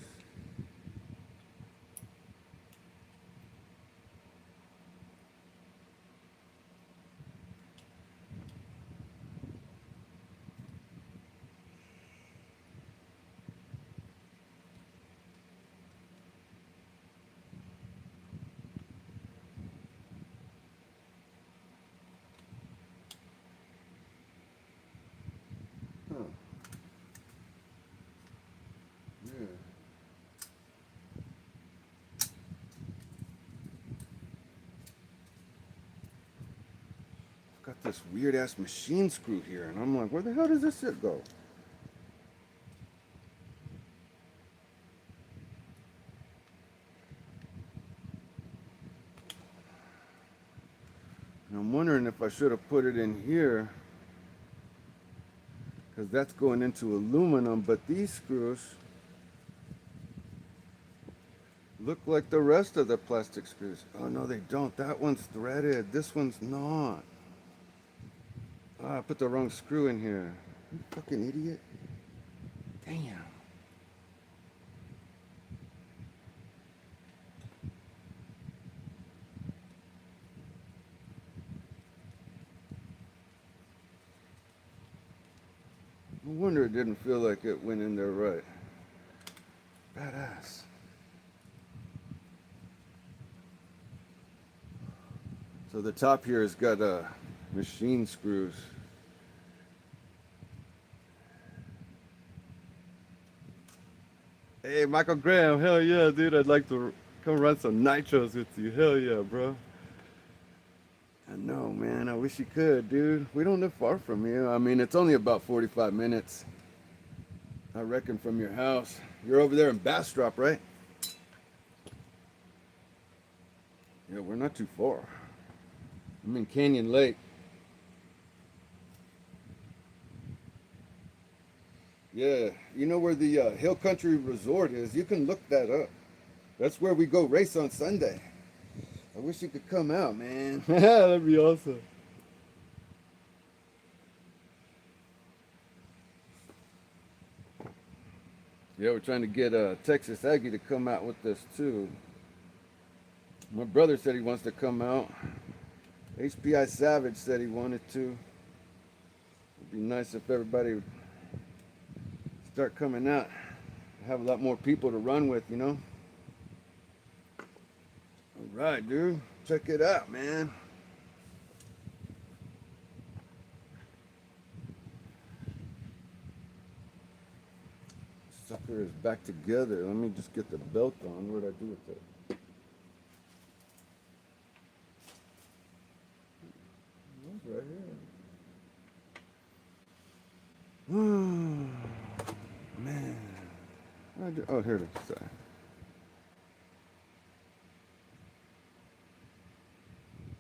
Huh. Yeah. got this weird ass machine screw here, and I'm like, where the hell does this shit go? And I'm wondering if I should have put it in here, because that's going into aluminum, but these screws look like the rest of the plastic screws. Oh no, they don't. That one's threaded. This one's not. Ah, I put the wrong screw in here. You fucking idiot. Damn. No wonder it didn't feel like it went in there right. Badass. So the top here has got machine screws. Hey, Michael Graham, hell yeah, dude. I'd like to come run some nitros with you. Hell yeah, bro. I know, man. I wish you could, dude. We don't live far from you. I mean, it's only about 45 minutes, I reckon, from your house. You're over there in Bastrop, right? Yeah, we're not too far. I'm in Canyon Lake. Yeah, you know where the Hill Country Resort is? You can look that up. That's where we go race on Sunday. I wish you could come out, man. That'd be awesome. Yeah, we're trying to get Texas Aggie to come out with us too. My brother said he wants to come out. HPI Savage said he wanted to. It'd be nice if everybody would start coming out. Have a lot more people to run with, you know? All right, dude. Check it out, man. Sucker is back together. Let me just get the belt on. What did I do with it? Right here. Man. Oh, here it is.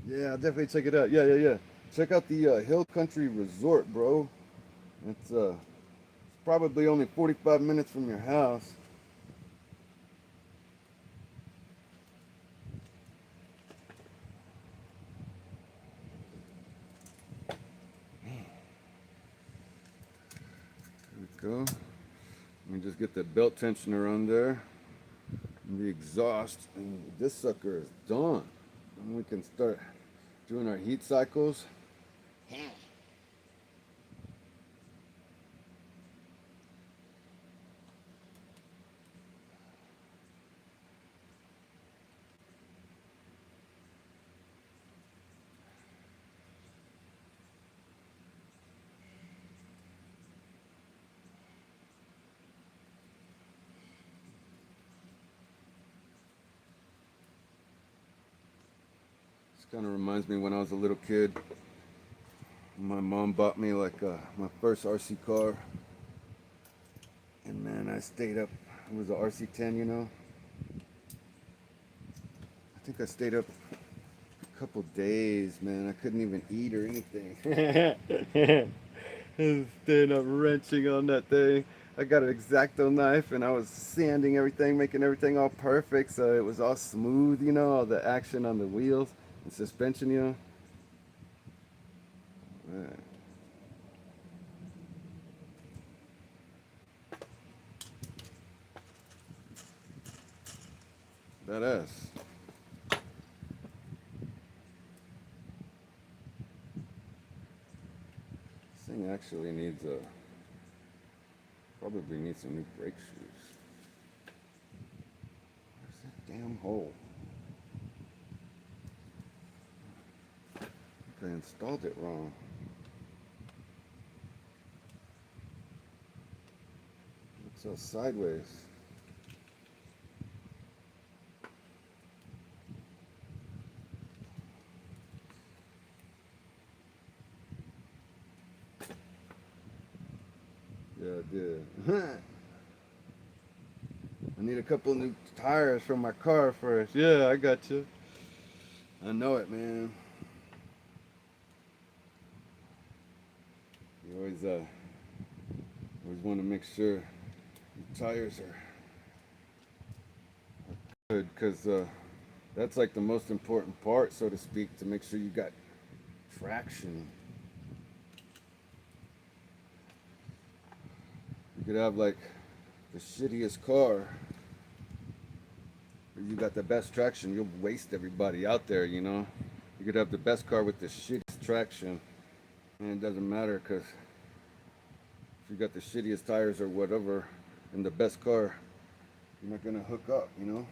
Yeah, I'll definitely check it out. Yeah. Check out the Hill Country Resort, bro. It's probably only 45 minutes from your house. There we go. Let me just get the belt tensioner on there. And the exhaust. And this sucker is done. And we can start doing our heat cycles. Kind of reminds me when I was a little kid. My mom bought me like my first RC car, and man, I stayed up. It was a RC10, you know. I think I stayed up a couple days, man. I couldn't even eat or anything. I was staying up wrenching on that thing. I got an X-Acto knife and I was sanding everything, making everything all perfect, so it was all smooth, you know, all the action on the wheels. Suspension, you know. Man. Badass. This thing actually needs probably needs some new brake shoes. Where's that damn hole? I installed it wrong. It's so sideways. I need a couple new tires for my car first. Yeah, I got you. I know it, man. You always want to make sure your tires are good, because that's like the most important part, so to speak, to make sure you got traction. You could have like the shittiest car, but you got the best traction, you'll waste everybody out there, you know. You could have the best car with the shittiest traction, and it doesn't matter, because if you got the shittiest tires or whatever in the best car, you're not gonna hook up, you know.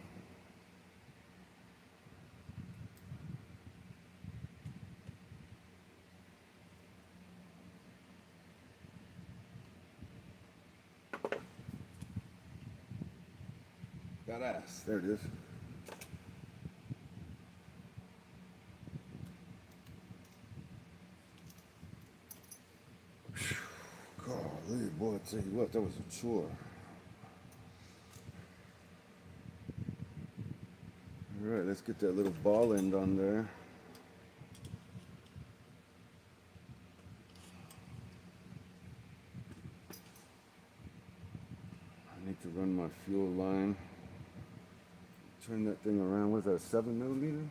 Got ass. There it is. Golly, boy, I tell you what, that was a chore. All right, let's get that little ball end on there. I need to run my fuel line. Turn that thing around. What is that, a 7mm?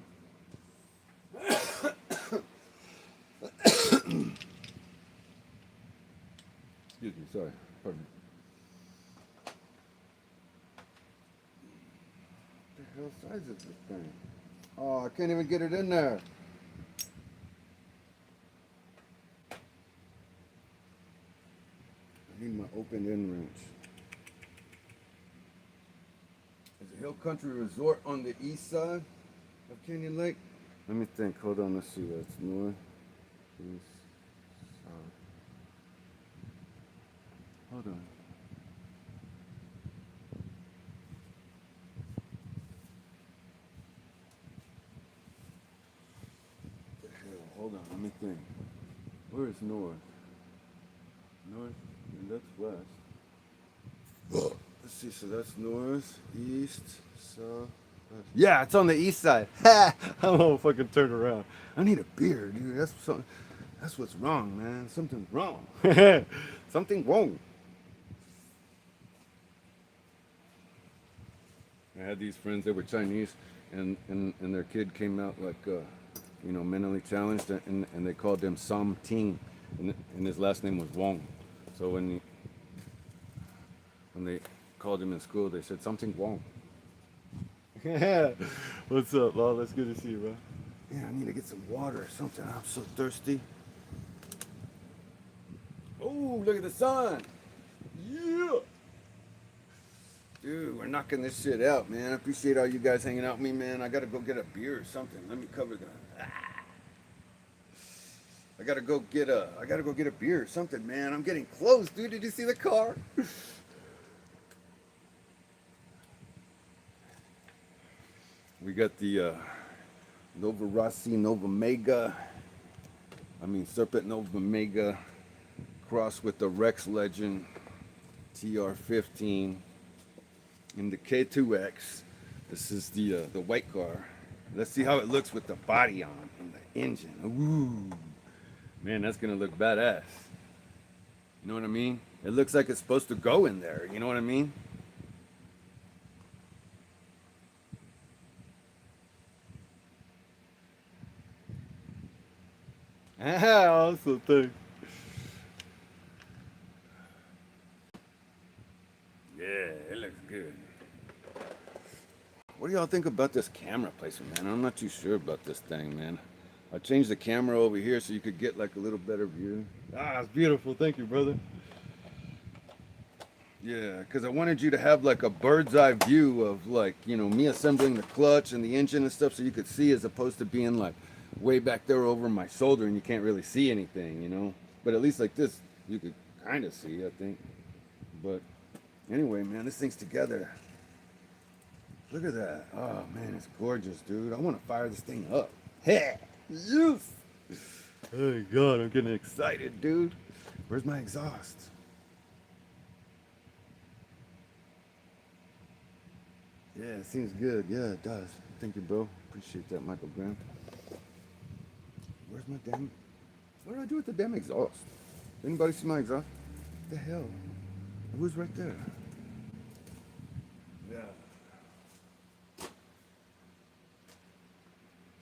Excuse me, sorry. Pardon me. What the hell size is this thing? Oh, I can't even get it in there. I need my open end wrench. There's a hill country resort on the east side of Canyon Lake. Let me think. Hold on. Let's see. That's north, east, south. Hold on. The hell? Hold on. Let me think. Where is north? North, and that's west. Let's see. So that's north, east, south. Yeah, it's on the east side. Ha! I'm gonna fucking turn around. I need a beer, dude. That's what's wrong, man. Something's wrong. Something wrong. I had these friends that were Chinese, and their kid came out like, mentally challenged, and they called him Sam Ting, and his last name was Wong. So when they called him in school, they said something Wong. What's up, Law? That's good to see you, bro. Yeah, I need to get some water or something. I'm so thirsty. Oh, look at the sun. Yeah. Dude, we're knocking this shit out, man. I appreciate all you guys hanging out with me, man. I gotta go get a beer or something. Let me cover that. I gotta go get a beer or something, man. I'm getting close, dude. Did you see the car? We got the Nova Rossi Nova Mega. Serpent Nova Mega crossed with the Rex Legend TR15 in the K2X. This is the white car. Let's see how it looks with the body on and the engine. Ooh, man, that's gonna look badass. You know what I mean? It looks like it's supposed to go in there. You know what I mean? Awesome thing. Yeah, it looks good. What do y'all think about this camera placement, man? I'm not too sure about this thing, man. I changed the camera over here so you could get like a little better view. Ah, it's beautiful. Thank you, brother. Yeah, because I wanted you to have like a bird's eye view of like, me assembling the clutch and the engine and stuff so you could see, as opposed to being like way back there over my shoulder and you can't really see anything, But at least like this, you could kind of see, I think. But anyway, man, this thing's together. Look at that. Oh, man, it's gorgeous, dude. I want to fire this thing up. Hey, yes. Oh, God, I'm getting excited, dude. Where's my exhaust? Yeah, it seems good. Yeah, it does. Thank you, bro. Appreciate that, Michael Graham. Where's my damn... What did I do with the damn exhaust? Anybody see my exhaust? What the hell? It was right there. Yeah.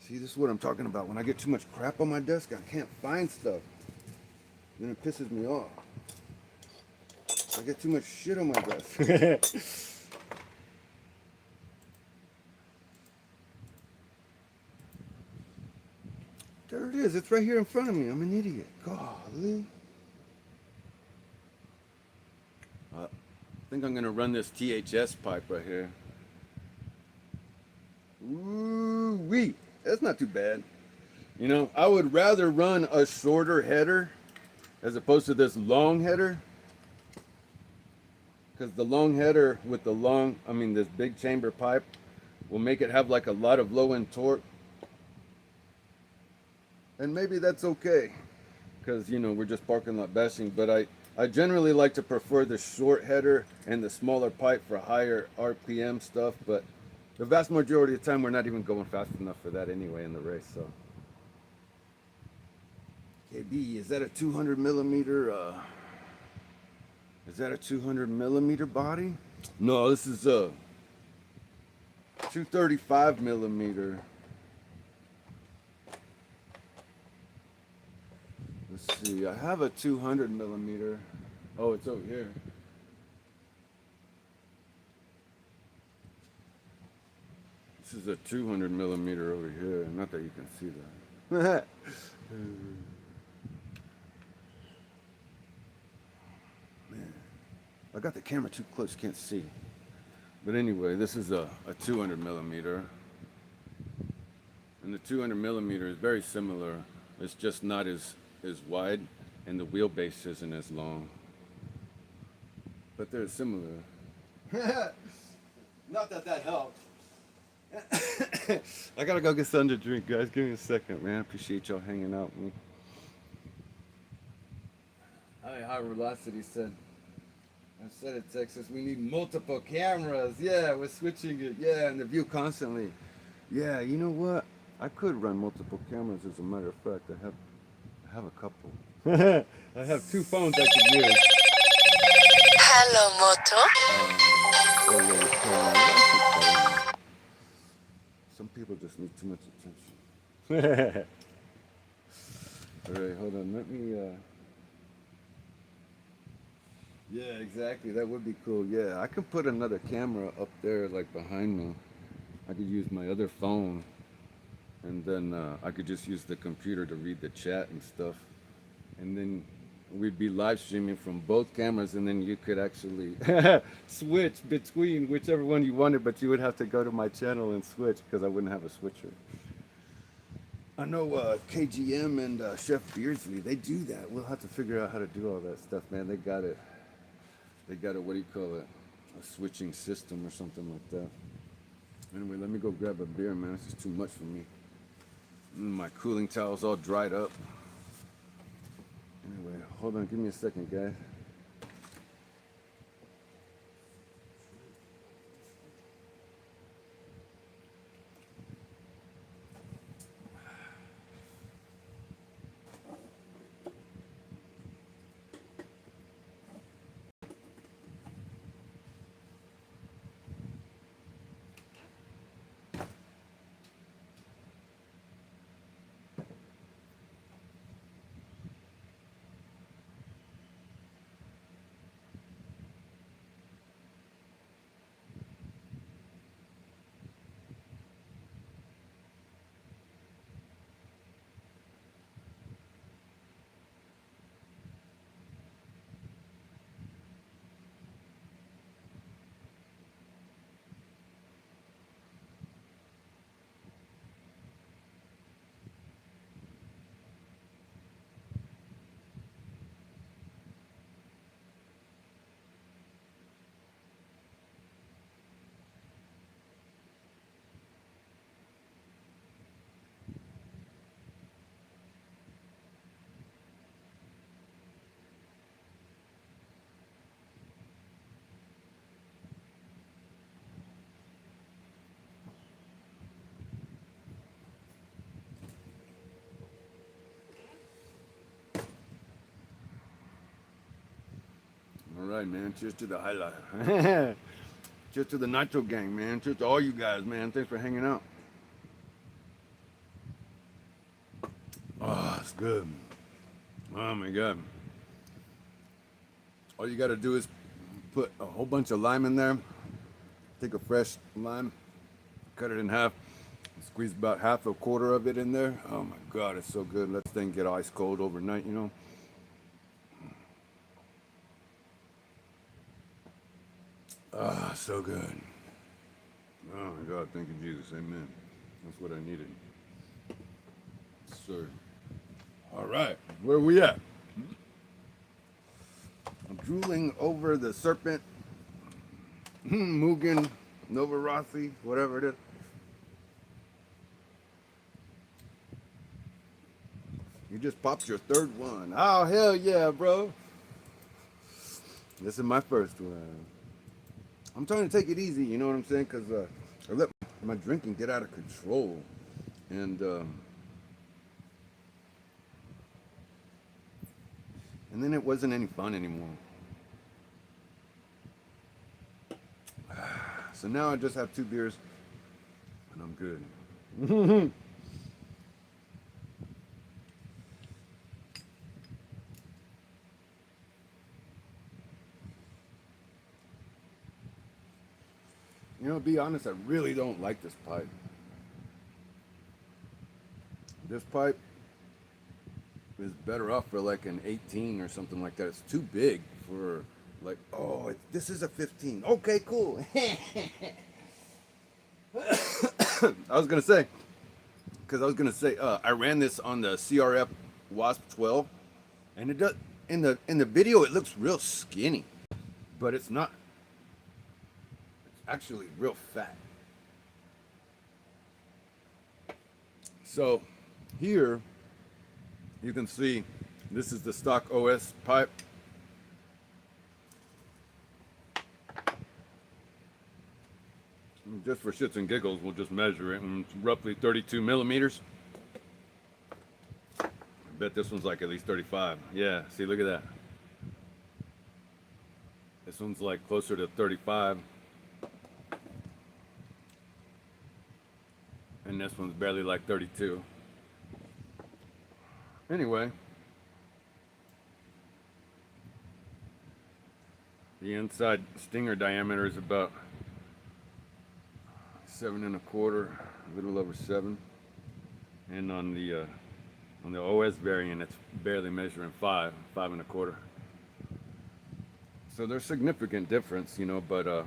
See, this is what I'm talking about. When I get too much crap on my desk, I can't find stuff. Then it pisses me off. I get too much shit on my desk. There it is. It's right here in front of me. I'm an idiot. Golly. I think I'm going to run this THS pipe right here. Ooh-wee. That's not too bad. You know, I would rather run a shorter header as opposed to this long header. Because the long header with the long, this big chamber pipe will make it have like a lot of low end torque. And maybe that's okay. Because, you know, we're just parking lot bashing. But I generally like to prefer the short header and the smaller pipe for higher RPM stuff. But the vast majority of the time, we're not even going fast enough for that anyway in the race. So, KB, is that a 200 millimeter? Is that a 200 millimeter body? No, this is a 235 millimeter. Let's see, I have a 200 millimeter. Oh, it's over here. This is a 200 millimeter over here. Not that you can see that. Man, I got the camera too close, can't see. But anyway, this is a 200 millimeter. And the 200 millimeter is very similar. It's just not as wide, and the wheelbase isn't as long. But they're similar. Not that helps. I gotta go get something to drink, guys. Give me a second, man. I appreciate y'all hanging out with me. High Velocity said, I said it, Texas, we need multiple cameras. Yeah, we're switching it. Yeah, and the view constantly. Yeah, you know what? I could run multiple cameras, as a matter of fact. I have a couple. I have two phones I could use. Hello, Moto. Some people just need too much attention. Alright, hold on. Let me, Yeah, exactly. That would be cool. Yeah, I could put another camera up there, like behind me. I could use my other phone. And then I could just use the computer to read the chat and stuff. And then we'd be live streaming from both cameras, and then you could actually switch between whichever one you wanted, but you would have to go to my channel and switch because I wouldn't have a switcher. I know KGM and Chef Beardsley, they do that. We'll have to figure out how to do all that stuff, man. They got it, what do you call it? A switching system or something like that. Anyway, let me go grab a beer, man. This is too much for me. My cooling towel's all dried up. Anyway, hold on, give me a second, guys. ride, man. Cheers to the highlight. Cheers to the Nitro Gang, man. Cheers to all you guys, man. Thanks for hanging out. Oh, it's good. Oh my God. All you gotta do is put a whole bunch of lime in there. Take a fresh lime, cut it in half, squeeze about half a quarter of it in there. Oh my God, it's so good. Let this thing get ice cold overnight, you know. Ah, so good. Oh my God, thank you, Jesus. Amen. That's what I needed. Sir. All right, where are we at? I'm drooling over the serpent, Mugen, Nova Rossi, whatever it is. You just popped your third one. Oh, hell yeah, bro. This is my first one. I'm trying to take it easy, you know what I'm saying? Because I let my drinking get out of control. And then it wasn't any fun anymore. So now I just have 2 beers and I'm good. You know, to be honest, I really don't like this pipe. This pipe is better off for like an 18 or something like that. It's too big for like, oh, this is a 15. Okay, cool. I was gonna say, I ran this on the CRF Wasp 12, and it does in the video it looks real skinny, but it's not. It's actually real fat. So here you can see this is the stock OS pipe. Just for shits and giggles, we'll just measure it. And it's roughly 32 millimeters. I bet this one's like at least 35. Yeah, see, look at that. This one's like closer to 35. And this one's barely like 32. Anyway. The inside stinger diameter is about 7 1/4, a little over 7, and on the OS variant, it's barely measuring 5 1/4. So there's significant difference, you know, but I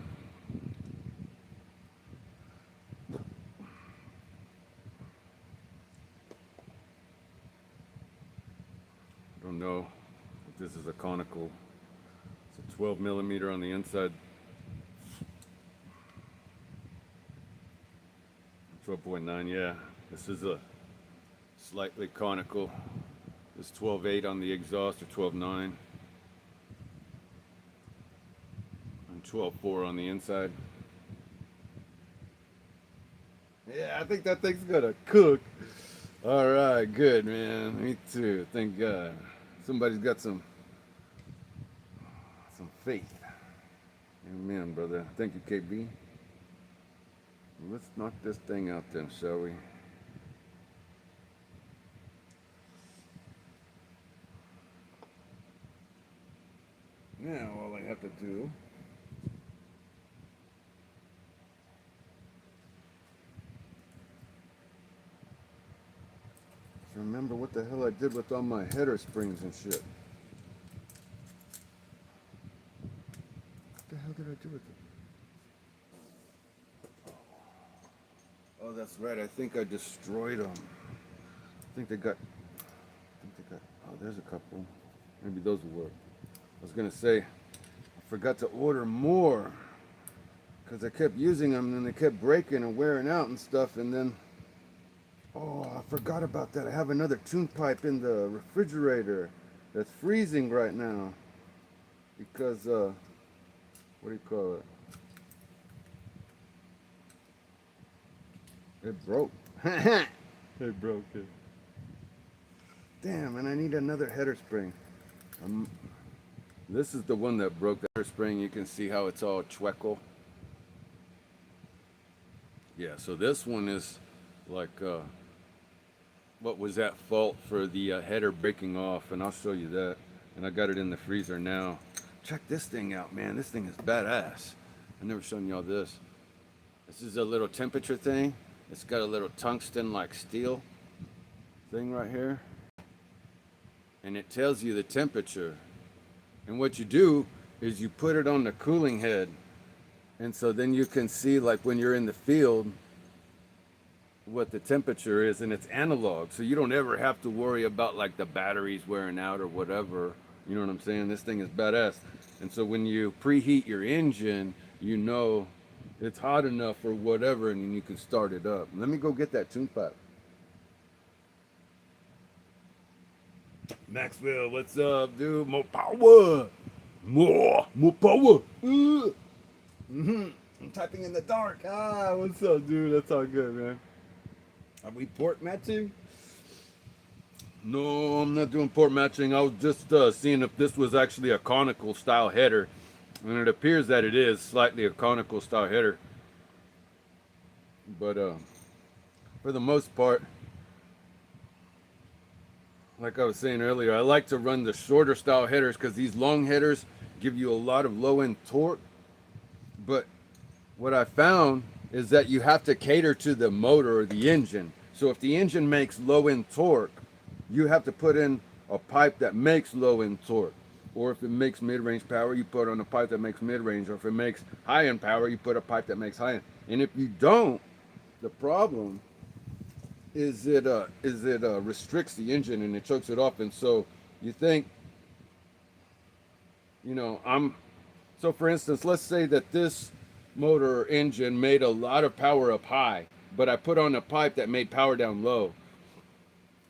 don't know if this is a conical. It's a 12 millimeter on the inside. 12.9, yeah. This is a slightly conical. It's 12.8 on the exhaust, or 12.9. And 12.4 on the inside. Yeah, I think that thing's gonna cook. All right, good, man. Me too. Thank God. Somebody's got some faith. Amen, brother. Thank you, KB. Let's knock this thing out then, shall we? Now all I have to do is remember what the hell I did with all my header springs and shit. What the hell did I do with it? Oh, that's right. I think I destroyed them. I think they got. Oh, there's a couple. Maybe those will work. I was gonna say, I forgot to order more because I kept using them and they kept breaking and wearing out and stuff. And then, oh, I forgot about that. I have another tune pipe in the refrigerator that's freezing right now because what do you call it? It broke. It broke it. Damn, and I need another header spring. This is the one that broke the spring. You can see how it's all chueco. Yeah, so this one is like what was at fault for the header breaking off, and I'll show you that. And I got it in the freezer now. Check this thing out, man. This thing is badass. I've never shown y'all this. This is a little temperature thing. It's got a little tungsten like steel thing right here. And it tells you the temperature. And what you do is you put it on the cooling head. And so then you can see, like when you're in the field, what the temperature is, and it's analog. So you don't ever have to worry about like the batteries wearing out or whatever. You know what I'm saying? This thing is badass. And so when you preheat your engine, you know it's hot enough or whatever, and then you can start it up. Let me go get that tune pipe. Maxwell, what's up, dude? More power. More power. I'm typing in the dark. What's up, dude? That's all good, man. Are we port matching? No, I'm not doing port matching. I was just seeing if this was actually a conical style header. And it appears that it is slightly a conical style header. But for the most part, like I was saying earlier, I like to run the shorter style headers because these long headers give you a lot of low end torque. But what I found is that you have to cater to the motor or the engine. So if the engine makes low end torque, you have to put in a pipe that makes low end torque. Or if it makes mid-range power, you put on a pipe that makes mid-range. Or if it makes high-end power, you put a pipe that makes high-end. And if you don't, the problem is it restricts the engine and it chokes it off. And so you think, so for instance, let's say that this motor or engine made a lot of power up high, but I put on a pipe that made power down low.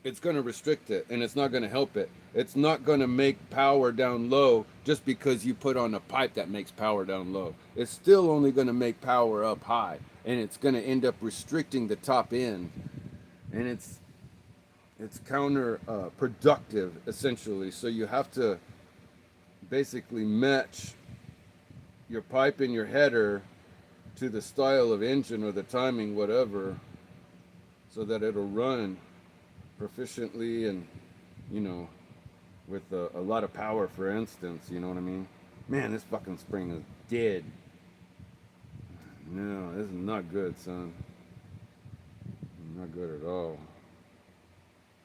It's going to restrict it and it's not going to help it. It's not going to make power down low just because you put on a pipe that makes power down low. It's still only going to make power up high, and it's going to end up restricting the top end, and it's counterproductive essentially. So you have to basically match your pipe and your header to the style of engine or the timing, whatever, so that it'll run proficiently and, with a lot of power, for instance, you know what I mean? Man, this fucking spring is dead. No, this is not good, son. Not good at all.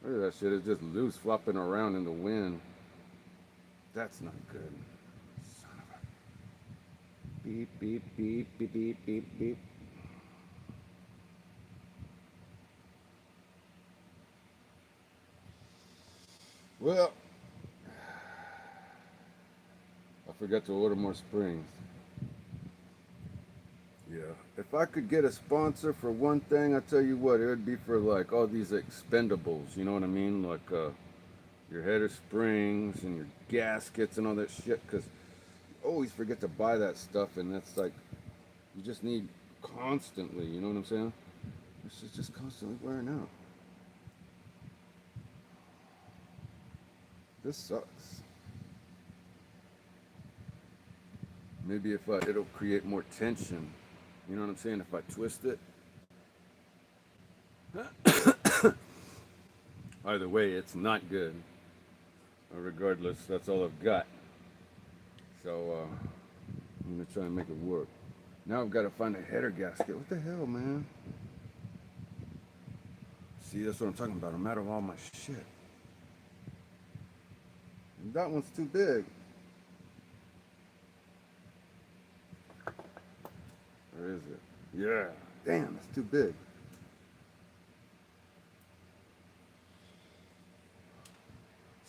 Look at that shit, it's just loose, flopping around in the wind. That's not good. Son of a... Beep, beep, beep, beep, beep, beep, beep. Well, I forgot to order more springs. Yeah, if I could get a sponsor for one thing, I tell you what, it would be for like all these expendables, you know what I mean? Like your header springs and your gaskets and all that shit, because you always forget to buy that stuff, and that's like, you just need constantly, you know what I'm saying? This is just constantly wearing out. This sucks. Maybe if it'll create more tension. You know what I'm saying? If I twist it. Either way, it's not good. Regardless, that's all I've got. So I'm gonna try and make it work. Now I've got to find a header gasket. What the hell, man? See, that's what I'm talking about. I'm out of all my shit. That one's too big. Where is it? Yeah. Damn, it's too big.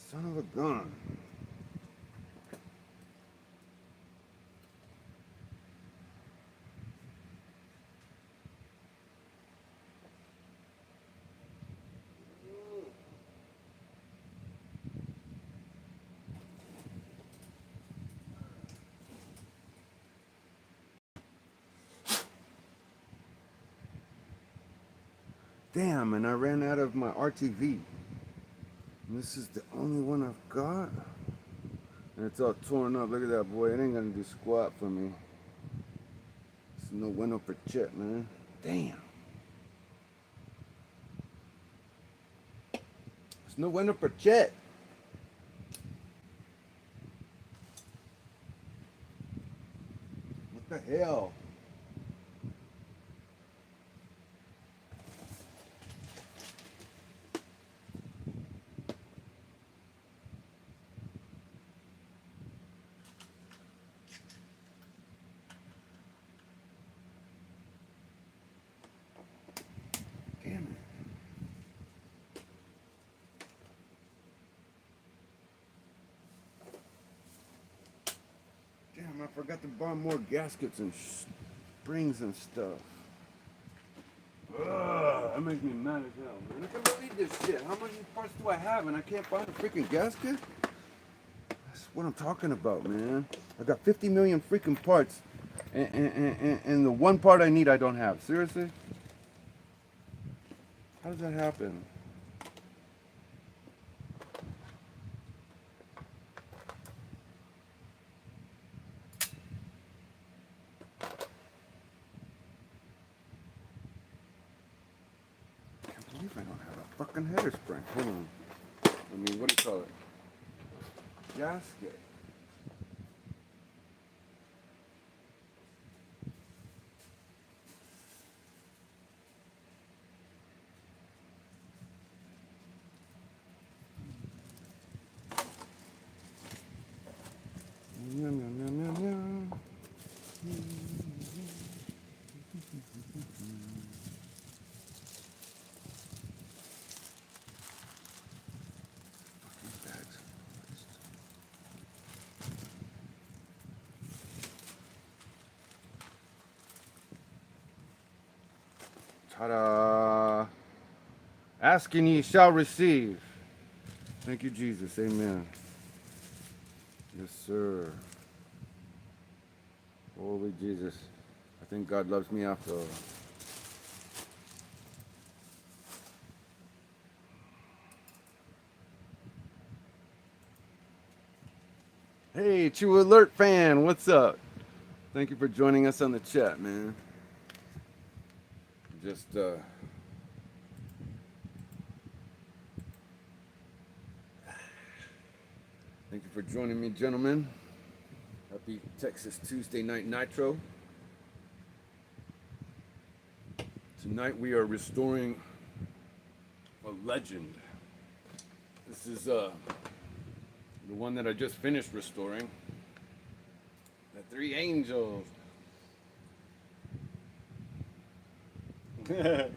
Son of a gun. Damn, and I ran out of my RTV. And this is the only one I've got? And it's all torn up. Look at that, boy. It ain't gonna do squat for me. It's no bueno for chip, man. Damn. It's no bueno for chip. What the hell? Damn it. Damn, I forgot to buy more gaskets and springs and stuff. Ugh, that makes me mad as hell, man. I can't believe this shit. How many parts do I have and I can't find a freaking gasket? That's what I'm talking about, man. I got 50 million freaking parts, and the one part I need I don't have. Seriously? How does that happen? I can't believe I don't have a fucking header spring. Hold on. I mean, what do you call it? Gasket. Yum, yum, yum, yum, yum. Bags. Ta-da! Ask and ye shall receive. Thank you, Jesus. Amen. Yes, sir. Holy Jesus. I think God loves me after all. Hey, True Alert fan, what's up? Thank you for joining us on the chat, man. Just, thank you for joining me, gentlemen. Happy Texas Tuesday Night Nitro. Tonight we are restoring a legend. This is the one that I just finished restoring. The Three Angels. The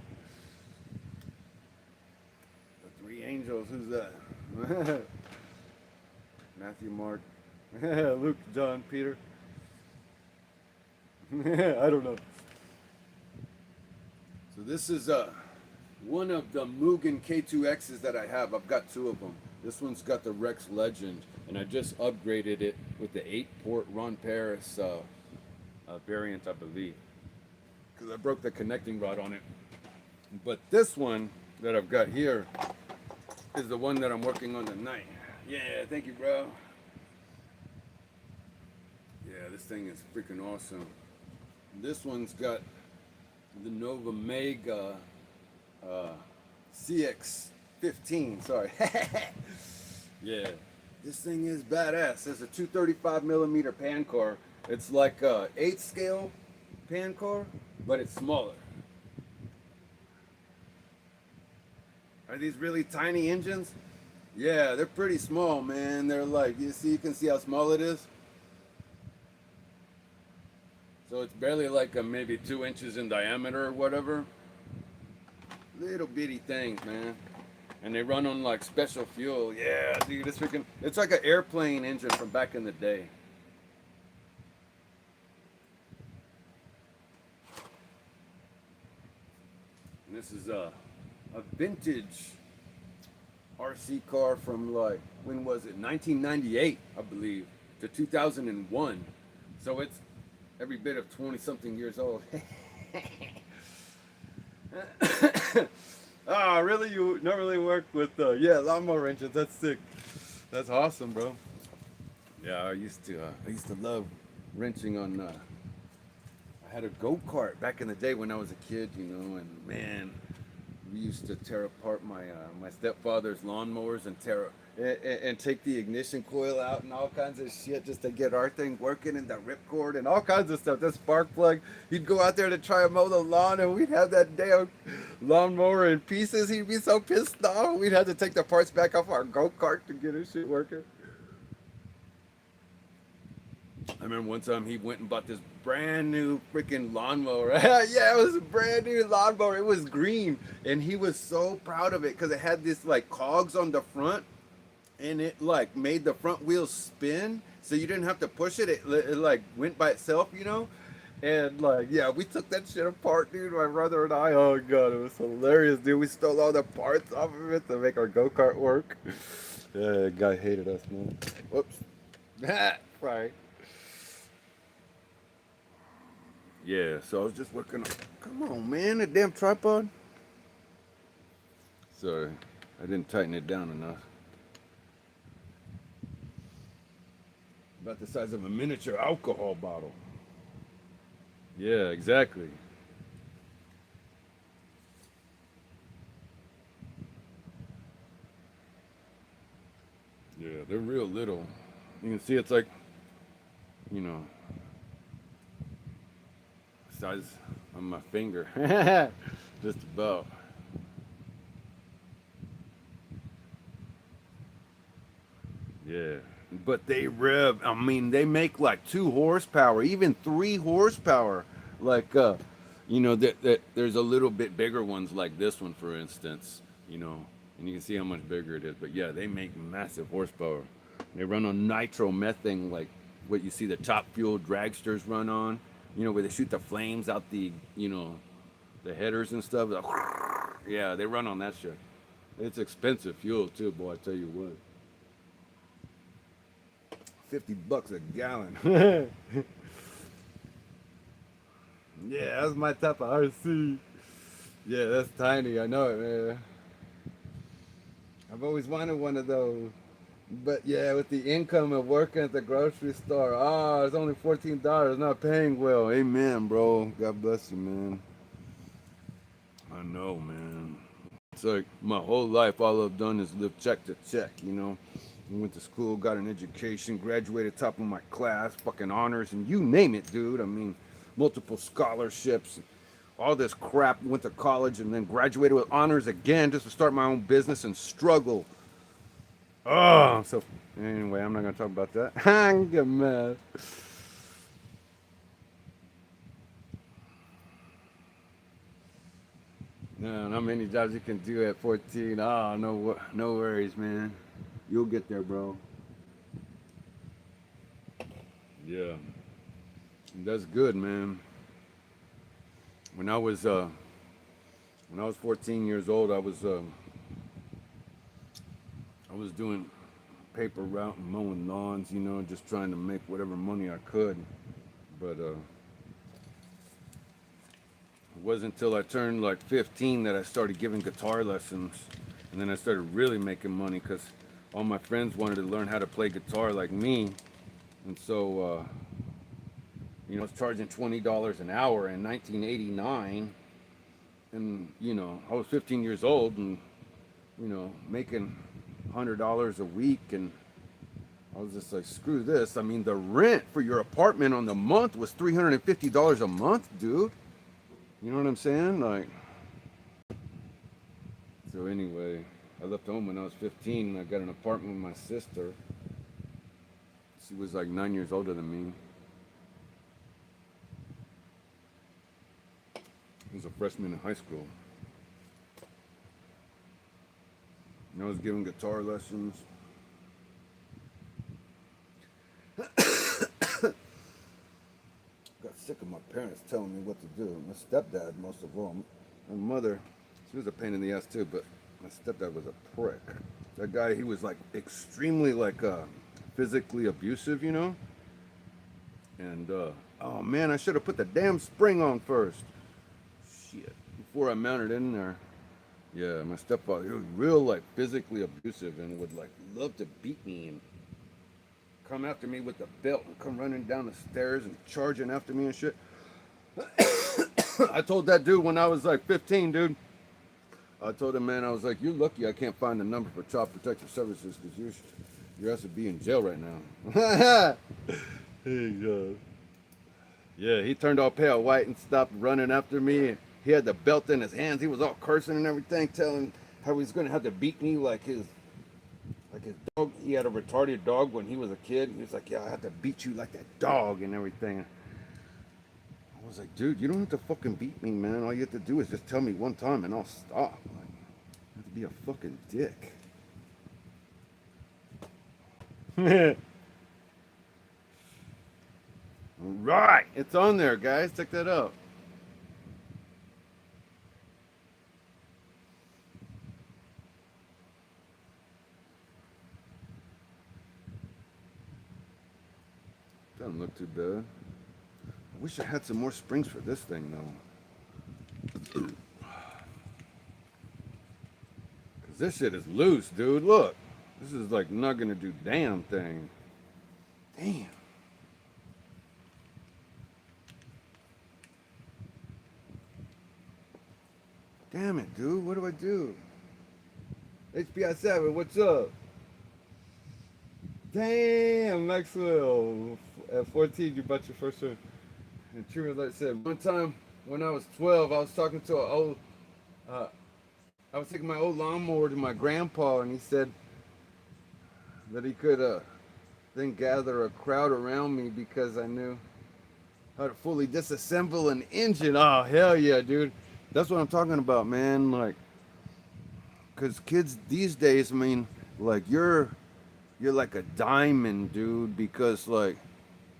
Three Angels, who's that? Matthew, Mark, Luke, John, Peter. I don't know. So this is one of the Mugen K2Xs that I have. I've got two of them. This one's got the Rex Legend, and I just upgraded it with the 8-port Ron Paris variant, I believe, because I broke the connecting rod on it. But this one that I've got here is the one that I'm working on tonight. Yeah, thank you, bro. Yeah, this thing is freaking awesome. This one's got the Nova Mega CX15, sorry. Yeah, this thing is badass. It's a 235 millimeter pan car. It's like a 8 scale pan car, but it's smaller. Are these really tiny engines? Yeah, they're pretty small, man. They're like, you can see how small it is? So it's barely like maybe 2 inches in diameter or whatever. Little bitty things, man. And they run on like special fuel. Yeah, dude, it's freaking, it's like an airplane engine from back in the day. And this is a vintage RC car from like, when was it? 1998, I believe, to 2001. So it's every bit of 20 something years old. Ah, really? You normally work with, yeah, lawnmower engines. That's sick. That's awesome, bro. Yeah, I used to love wrenching on. I had a go-kart back in the day when I was a kid, and man, we used to tear apart my stepfather's lawnmowers and and take the ignition coil out and all kinds of shit just to get our thing working, and the ripcord and all kinds of stuff. The spark plug. He'd go out there to try and mow the lawn, and we'd have that damn lawnmower in pieces. He'd be so pissed off. We'd have to take the parts back off our go-kart to get his shit working. I remember one time he went and bought this brand new freaking lawnmower. Yeah, it was a brand new lawnmower. It was green, and he was so proud of it because it had this like cogs on the front, and it like made the front wheels spin, so you didn't have to push it. It like went by itself. And like, yeah, we took that shit apart, dude. My brother and I. Oh god, it was hilarious, dude. We stole all the parts off of it to make our go-kart work. Yeah, the guy hated us, man. Whoops. Right. Yeah, so I was just working on. Come on, man, that damn tripod. Sorry, I didn't tighten it down enough. About the size of a miniature alcohol bottle. Yeah, exactly. Yeah, they're real little. You can see it's like, you know, size of my finger. Just about. Yeah. But they rev, I mean, they make like 2 horsepower, even 3 horsepower. Like, there's a little bit bigger ones like this one, for instance, and you can see how much bigger it is. But yeah, they make massive horsepower. They run on nitromethane, like what you see the top fuel dragsters run on, where they shoot the flames out the headers and stuff. Yeah, they run on that shit. It's expensive fuel too, boy, I tell you what. $50 a gallon. Yeah, that's my type of RC. Yeah, that's tiny. I know it, man. I've always wanted one of those. But yeah, with the income of working at the grocery store, it's only $14. Not paying well. Amen, bro. God bless you, man. I know, man. It's like my whole life, all I've done is live check to check. I went to school, got an education, graduated top of my class, fucking honors, and you name it, dude. I mean, multiple scholarships, all this crap. Went to college and then graduated with honors again just to start my own business and struggle. Oh, so anyway, I'm not gonna talk about that. I'm getting mad. No, not many jobs you can do at 14. Oh, no worries, man. You'll get there, bro. Yeah, that's good, man. When I was 14 years old, I was doing paper route and mowing lawns, just trying to make whatever money I could. But it wasn't until I turned like 15 that I started giving guitar lessons, and then I started really making money because all my friends wanted to learn how to play guitar like me, and so I was charging $20 an hour in 1989, and I was 15 years old, and making $100 a week, and I was just like, screw this. I mean, the rent for your apartment on the month was $350 a month, dude. You know what I'm saying? Like, so anyway, I left home when I was 15, and I got an apartment with my sister. She was like 9 years older than me. I was a freshman in high school. And I was giving guitar lessons. Got sick of my parents telling me what to do. My stepdad, most of all. My mother, she was a pain in the ass too, but my stepdad was a prick. That guy, he was like extremely like physically abusive, And oh man, I should have put the damn spring on first. Shit, before I mounted in there. Yeah, my stepfather, he was real like physically abusive and would like love to beat me and come after me with the belt and come running down the stairs and charging after me and shit. I told that dude when I was like 15, dude. I told him, man, I was like, you're lucky I can't find the number for Child Protective Services because your ass would be in jail right now. Hey, God. Yeah, he turned all pale white and stopped running after me. And he had the belt in his hands. He was all cursing and everything, telling how he was going to have to beat me like his dog. He had a retarded dog when he was a kid. He was like, yeah, I have to beat you like that dog and everything. I was like, dude, you don't have to fucking beat me, man. All you have to do is just tell me one time and I'll stop. Like, you have to be a fucking dick. All right, it's on there, guys. Check that out. Doesn't look too bad. I wish I had some more springs for this thing, though. Because this shit is loose, dude. Look. This is like not going to do damn thing. Damn. Damn it, dude. What do I do? HPI 7, what's up? Damn, Maxwell. At 14, you bought your first one. And True Alert said, one time when I was 12, I was talking to an old, I was taking my old lawnmower to my grandpa, and he said that he could then gather a crowd around me because I knew how to fully disassemble an engine. Oh, hell yeah, dude. That's what I'm talking about, man. Like, because kids these days, I mean, like, you're like a diamond, dude, because, like,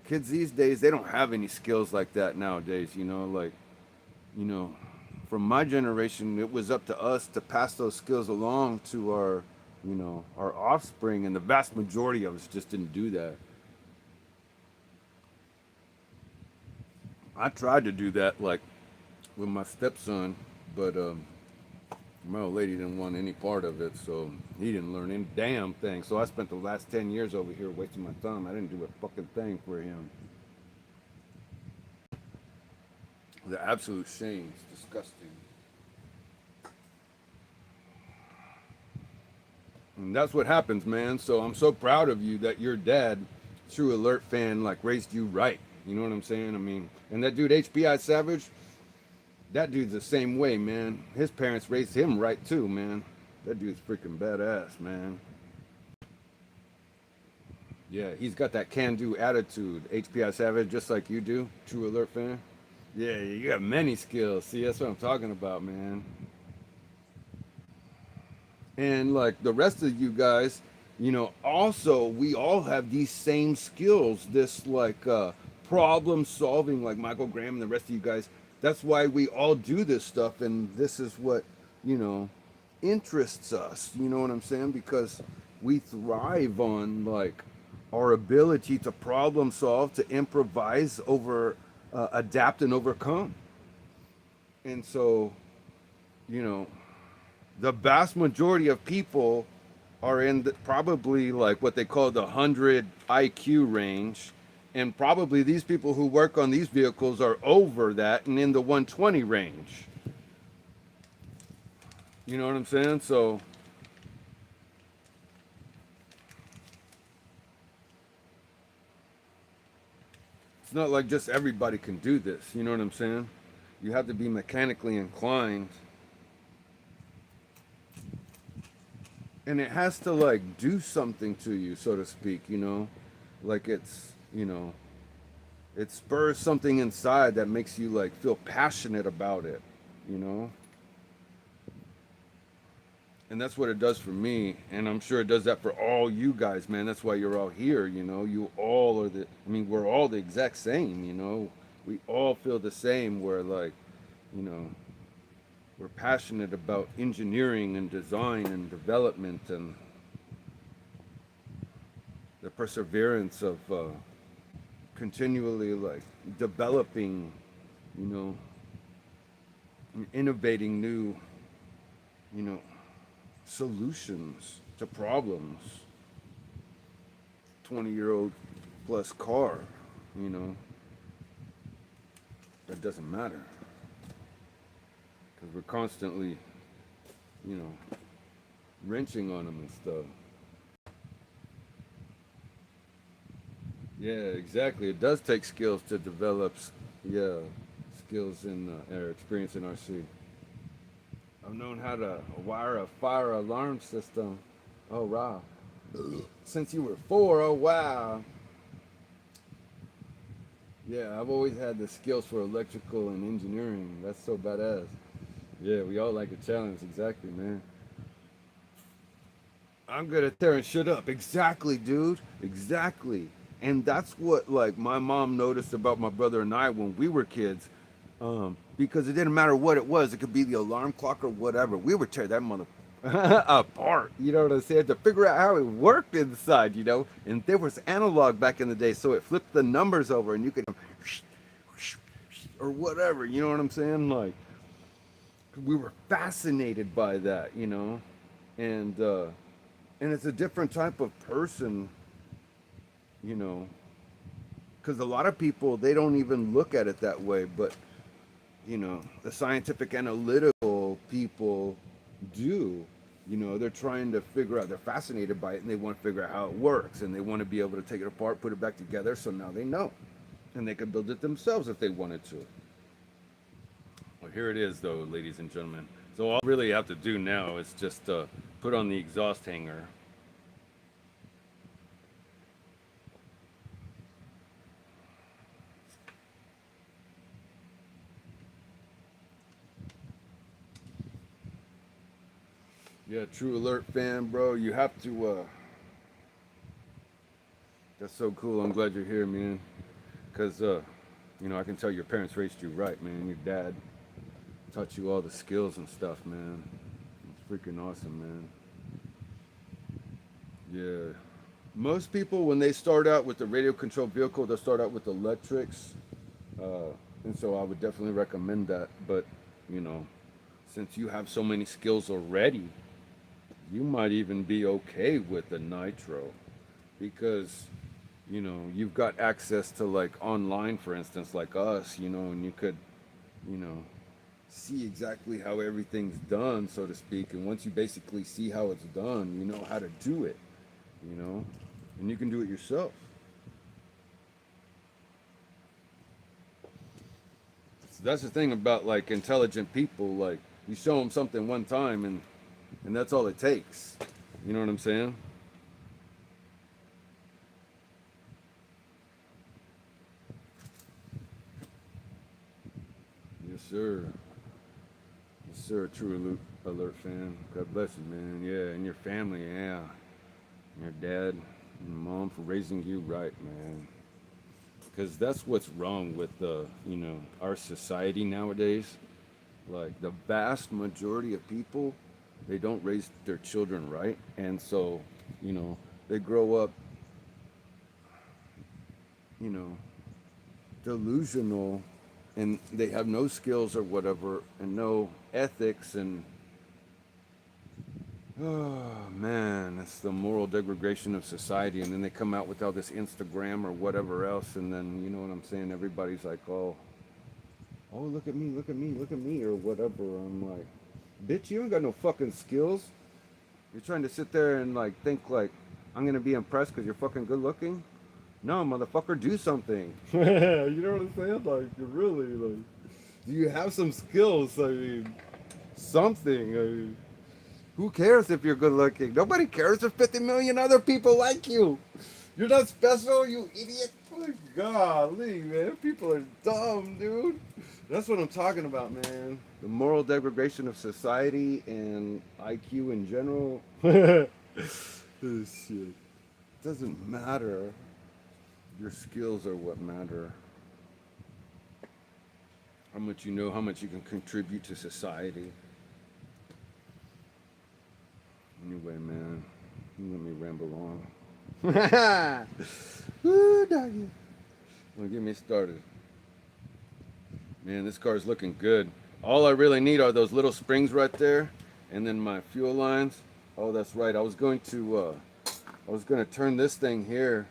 kids these days, they don't have any skills like that nowadays, you know, like, you know, from my generation, it was up to us to pass those skills along to our, you know, our offspring, and the vast majority of us just didn't do that. I tried to do that, like, with my stepson, but my old lady didn't want any part of it, so he didn't learn any damn thing. So I spent the last 10 years over here wasting my time. I didn't do a fucking thing for him. The absolute shame. It's disgusting. And that's what happens, man. So I'm so proud of you that your dad, True Alert fan, like, raised you right. You know what I'm saying? I mean, and that dude HBI Savage, that dude's the same way, man. His parents raised him right too, man. That dude's freaking badass, man. Yeah, he's got that can-do attitude. HPI Savage, just like you do. True Alert fan. Yeah, you got many skills. See, that's what I'm talking about, man. And like the rest of you guys, you know, also we all have these same skills. This like problem solving, like Michael Graham and the rest of you guys. That's why we all do this stuff, and this is what, you know, interests us. You know what I'm saying? Because we thrive on like our ability to problem solve, to improvise, adapt and overcome. And so, you know, the vast majority of people are in probably like what they call the 100 IQ range. And probably these people who work on these vehicles are over that and in the 120 range. You know what I'm saying? So it's not like just everybody can do this. You know what I'm saying? You have to be mechanically inclined. And it has to like do something to you, so to speak, you know? Like it's, you know, it spurs something inside that makes you like feel passionate about it, you know? And that's what it does for me, and I'm sure it does that for all you guys, man. That's why you're all here, you know. You all are I mean, we're all the exact same, you know. We all feel the same. We're like, you know, we're passionate about engineering and design and development and the perseverance of continually like developing, you know, and innovating new, you know, solutions to problems. 20-year-old plus car, you know. That doesn't matter. Because we're constantly, you know, wrenching on them and stuff. Yeah, exactly. It does take skills to develop, skills in or experience in RC. I've known how to wire a fire alarm system. Oh wow! Since you were 4. Oh wow! Yeah, I've always had the skills for electrical and engineering. That's so badass. Yeah, we all like a challenge. Exactly, man. I'm good at tearing shit up. Exactly, dude. Exactly. And that's what like my mom noticed about my brother and I when we were kids. Because it didn't matter what it was. It could be the alarm clock or whatever. We would tear that mother apart. You know what I'm saying? To figure out how it worked inside, you know? And there was analog back in the day, so it flipped the numbers over and you could or whatever, you know what I'm saying? Like we were fascinated by that, you know? And it's a different type of person, you know, because a lot of people, they don't even look at it that way, but you know, the scientific analytical people do. You know, they're trying to figure out, they're fascinated by it and they want to figure out how it works and they want to be able to take it apart, put it back together, so now they know and they can build it themselves if they wanted to. Well, here it is though, ladies and gentlemen. So all I really have to do now is just put on the exhaust hanger. Yeah, True Alert fan, bro. You have to, that's so cool. I'm glad you're here, man. Because, you know, I can tell your parents raised you right, man. Your dad taught you all the skills and stuff, man. It's freaking awesome, man. Yeah. Most people, when they start out with the radio controlled vehicle, they'll start out with electrics. And so I would definitely recommend that. But, you know, since you have so many skills already, you might even be okay with the nitro because, you know, you've got access to like online, for instance, like us, you know, and you could, you know, see exactly how everything's done, so to speak. And once you basically see how it's done, you know how to do it, you know, and you can do it yourself. So that's the thing about like intelligent people. Like you show them something one time and that's all it takes. You know what I'm saying? Yes, sir. Yes, sir. True alert fan. God bless you, man. Yeah, and your family, yeah. Your dad and mom for raising you right, man. Because that's what's wrong with you know, our society nowadays. Like the vast majority of people, they don't raise their children right, and so, you know, they grow up, you know, delusional, and they have no skills or whatever, and no ethics, and oh man, it's the moral degradation of society. And then they come out with all this Instagram or whatever else, and then you know what I'm saying. Everybody's like, oh, look at me, look at me, look at me, or whatever. I'm like, bitch, you ain't got no fucking skills. You're trying to sit there and like think like I'm gonna be impressed because you're fucking good looking. No, motherfucker, do something. You know what I'm saying? Like, really, like, do you have some skills? I mean, something. I mean, who cares if you're good looking? Nobody cares if 50 million other people like you. You're not special, you idiot. Oh, golly, man, people are dumb, dude. That's what I'm talking about, man. The moral degradation of society and IQ in general. This shit. Doesn't matter. Your skills are what matter. How much you know, how much you can contribute to society. Anyway, man, let me ramble on. Woo, doggy. Well, get me started. Man, this car's looking good. All I really need are those little springs right there, and then my fuel lines. Oh, that's right. I was going to turn this thing here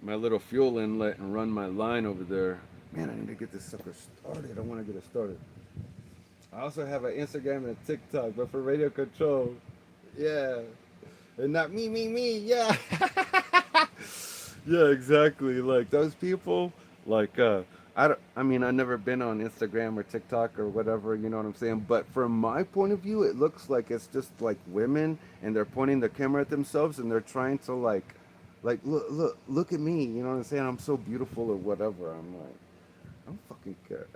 my little fuel inlet and run my line over there. Man, I need to get this sucker started. I want to get it started. I also have an Instagram and a TikTok, but for radio control. Yeah. And not me. Yeah. Yeah, exactly. Like those people, like I mean, I've never been on Instagram or TikTok or whatever, you know what I'm saying? But from my point of view, it looks like it's just like women and they're pointing the camera at themselves and they're trying to like look at me, you know what I'm saying? I'm so beautiful or whatever. I'm like, I don't fucking care.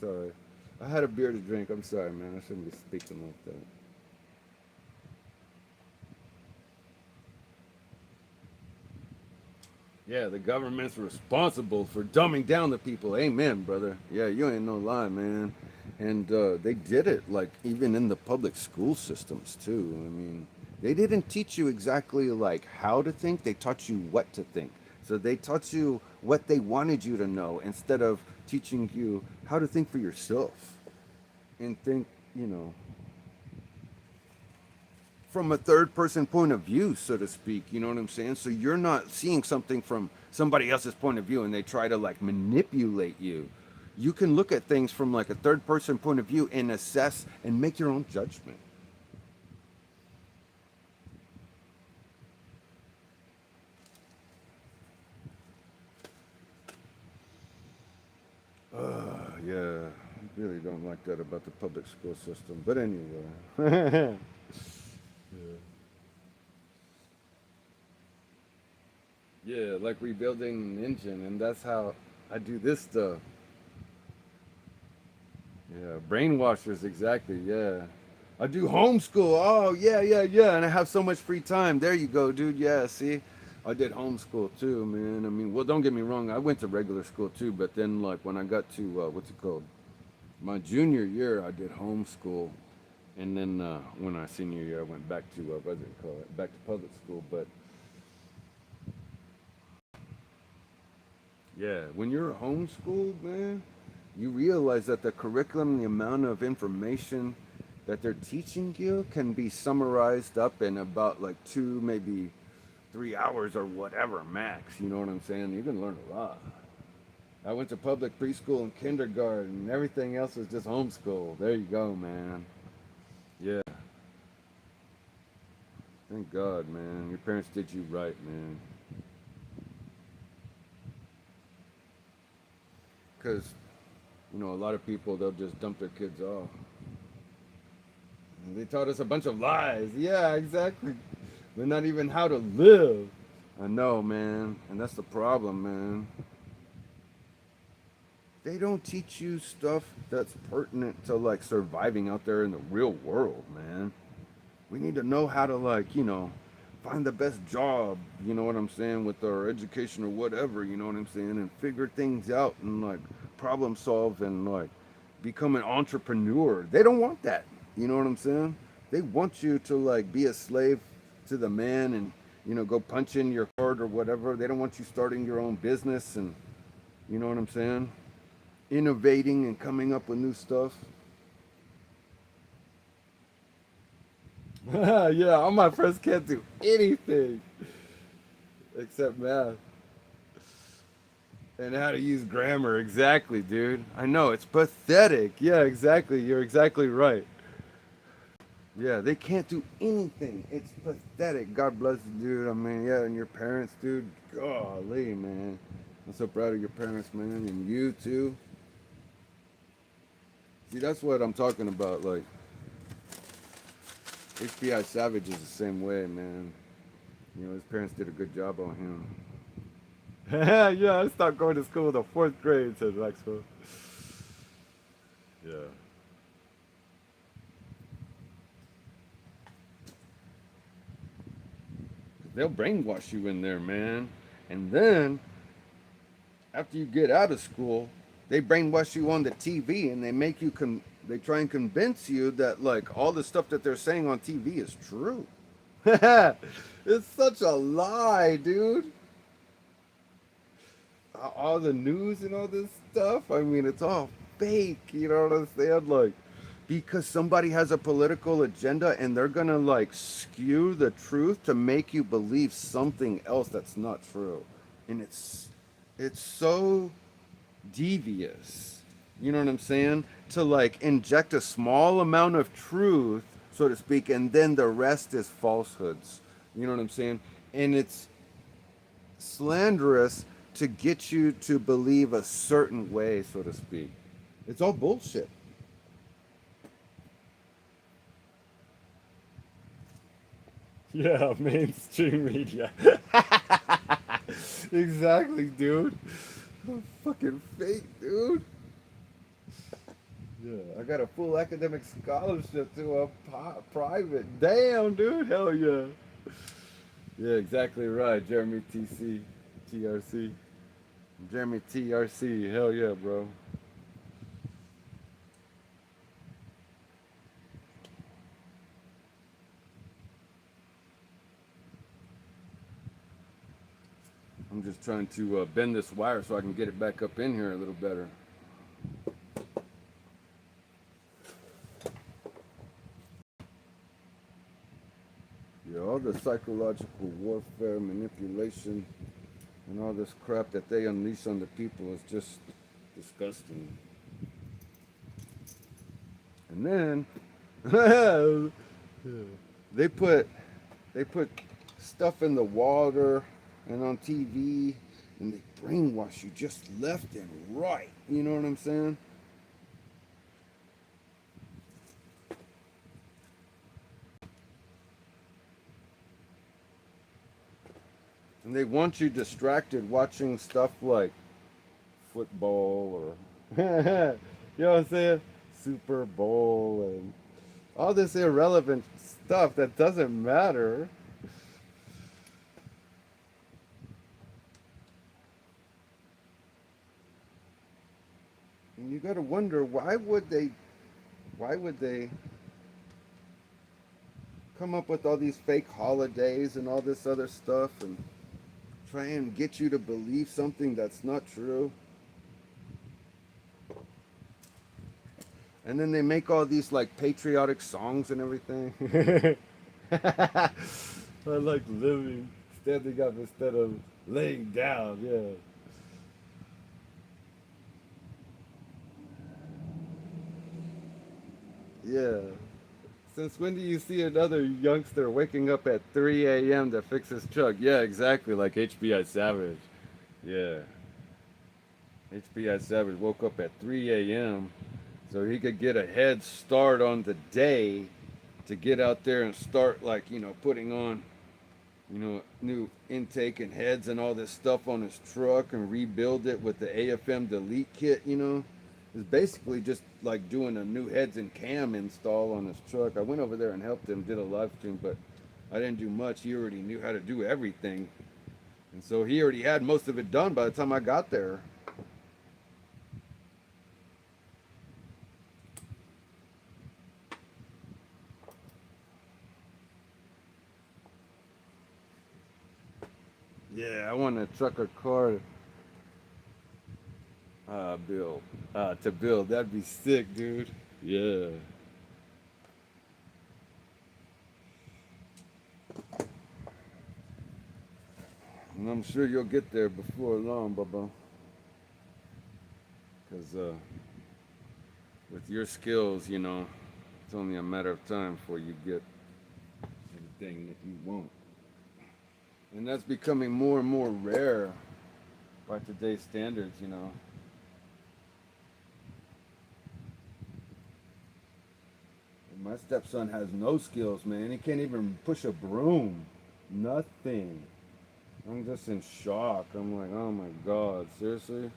Sorry. I had a beer to drink. I'm sorry, man. I shouldn't be speaking like that. Yeah, the government's responsible for dumbing down the people. Amen, brother. Yeah, you ain't no lie, man. And they did it, like, even in the public school systems, too. I mean, they didn't teach you exactly, like, how to think. They taught you what to think. So they taught you what they wanted you to know instead of teaching you how to think for yourself and think, you know, from a third person point of view, so to speak. You know what I'm saying? So you're not seeing something from somebody else's point of view and they try to like manipulate you. You can look at things from like a third person point of view and assess and make your own judgment. Yeah, I really don't like that about the public school system. But anyway. Yeah. Yeah, like rebuilding an engine, and that's how I do this stuff. Yeah, brainwashers, exactly. Yeah, I do homeschool. Oh, yeah, and I have so much free time. There you go, dude. Yeah, see, I did homeschool too, man. I mean, well, don't get me wrong. I went to regular school too, but then like when I got to what's it called, my junior year, I did homeschool, and then when I senior year, I went back to what's it called, back to public school. But yeah, when you're homeschooled, man, you realize that the curriculum, the amount of information that they're teaching you can be summarized up in about like 2, maybe 3 hours or whatever max. You know what I'm saying? You can learn a lot. I went to public preschool and kindergarten, and everything else was just homeschool. There you go, man. Yeah, thank God, man. Your parents did you right, man. Because, you know, a lot of people, they'll just dump their kids off. And they taught us a bunch of lies. Yeah, exactly. But not even how to live. I know, man. And that's the problem, man. They don't teach you stuff that's pertinent to like surviving out there in the real world, man. We need to know how to like, you know, find the best job, you know what I'm saying, with our education or whatever, you know what I'm saying, and figure things out and like problem solve and like become an entrepreneur. They don't want that. You know what I'm saying? They want you to like be a slave to the man and you know go punch in your card or whatever. They don't want you starting your own business and you know what I'm saying? Innovating and coming up with new stuff. Yeah, all my friends can't do anything except math and how to use grammar. Exactly, dude. I know it's pathetic. Yeah, exactly. You're exactly right. Yeah, they can't do anything. It's pathetic. God bless you, dude. I mean, yeah, and your parents, dude. Golly, man. I'm so proud of your parents, man, and you too. See, that's what I'm talking about. Like, HBI Savage is the same way, man. You know, his parents did a good job on him. Yeah, I stopped going to school in the fourth grade, said Maxwell. Yeah. They'll brainwash you in there, man. And then, after you get out of school, they brainwash you on the TV and they make you, they try and convince you that, like, all the stuff that they're saying on TV is true. It's such a lie, dude. All the news and all this stuff, I mean, it's all fake, you know what I'm saying? Like, because somebody has a political agenda and they're gonna like skew the truth to make you believe something else that's not true. And it's so devious. You know what I'm saying? To like inject a small amount of truth, so to speak, and then the rest is falsehoods. You know what I'm saying? And it's slanderous to get you to believe a certain way, so to speak. It's all bullshit. Yeah, mainstream media. Exactly, dude. Fucking fake, dude. Yeah, I got a full academic scholarship to a private. Damn, dude. Hell yeah. Yeah, exactly right. Jeremy TC, TRC. Jeremy TRC. Hell yeah, bro. I'm just trying to bend this wire so I can get it back up in here a little better. Yeah, all the psychological warfare, manipulation, and all this crap that they unleash on the people is just disgusting. And then they put they put stuff in the water and on TV, and they brainwash you just left and right. You know what I'm saying? And they want you distracted watching stuff like football or you know what I'm saying? Super Bowl and all this irrelevant stuff that doesn't matter. And you got to wonder why would they come up with all these fake holidays and all this other stuff and try and get you to believe something that's not true. And then they make all these like patriotic songs and everything. I like living, standing up instead of laying down, yeah. Yeah. Since when do you see another youngster waking up at 3 a.m. to fix his truck? Yeah, exactly, like HBI Savage. Yeah. HBI Savage woke up at 3 a.m. so he could get a head start on the day to get out there and start, like, putting on, new intake and heads and all this stuff on his truck and rebuild it with the AFM delete kit. It's basically just like doing a new heads and cam install on his truck. I went over there and helped him, did a live stream, but I didn't do much. He already knew how to do everything. And so he already had most of it done by the time I got there. Yeah, I want a trucker car to build. That'd be sick, dude. Yeah. And I'm sure you'll get there before long, Bubba. Because with your skills, it's only a matter of time before you get everything that you want. And that's becoming more and more rare by today's standards. My stepson has no skills, man. He can't even push a broom. Nothing. I'm just in shock. I'm like, oh my God, seriously?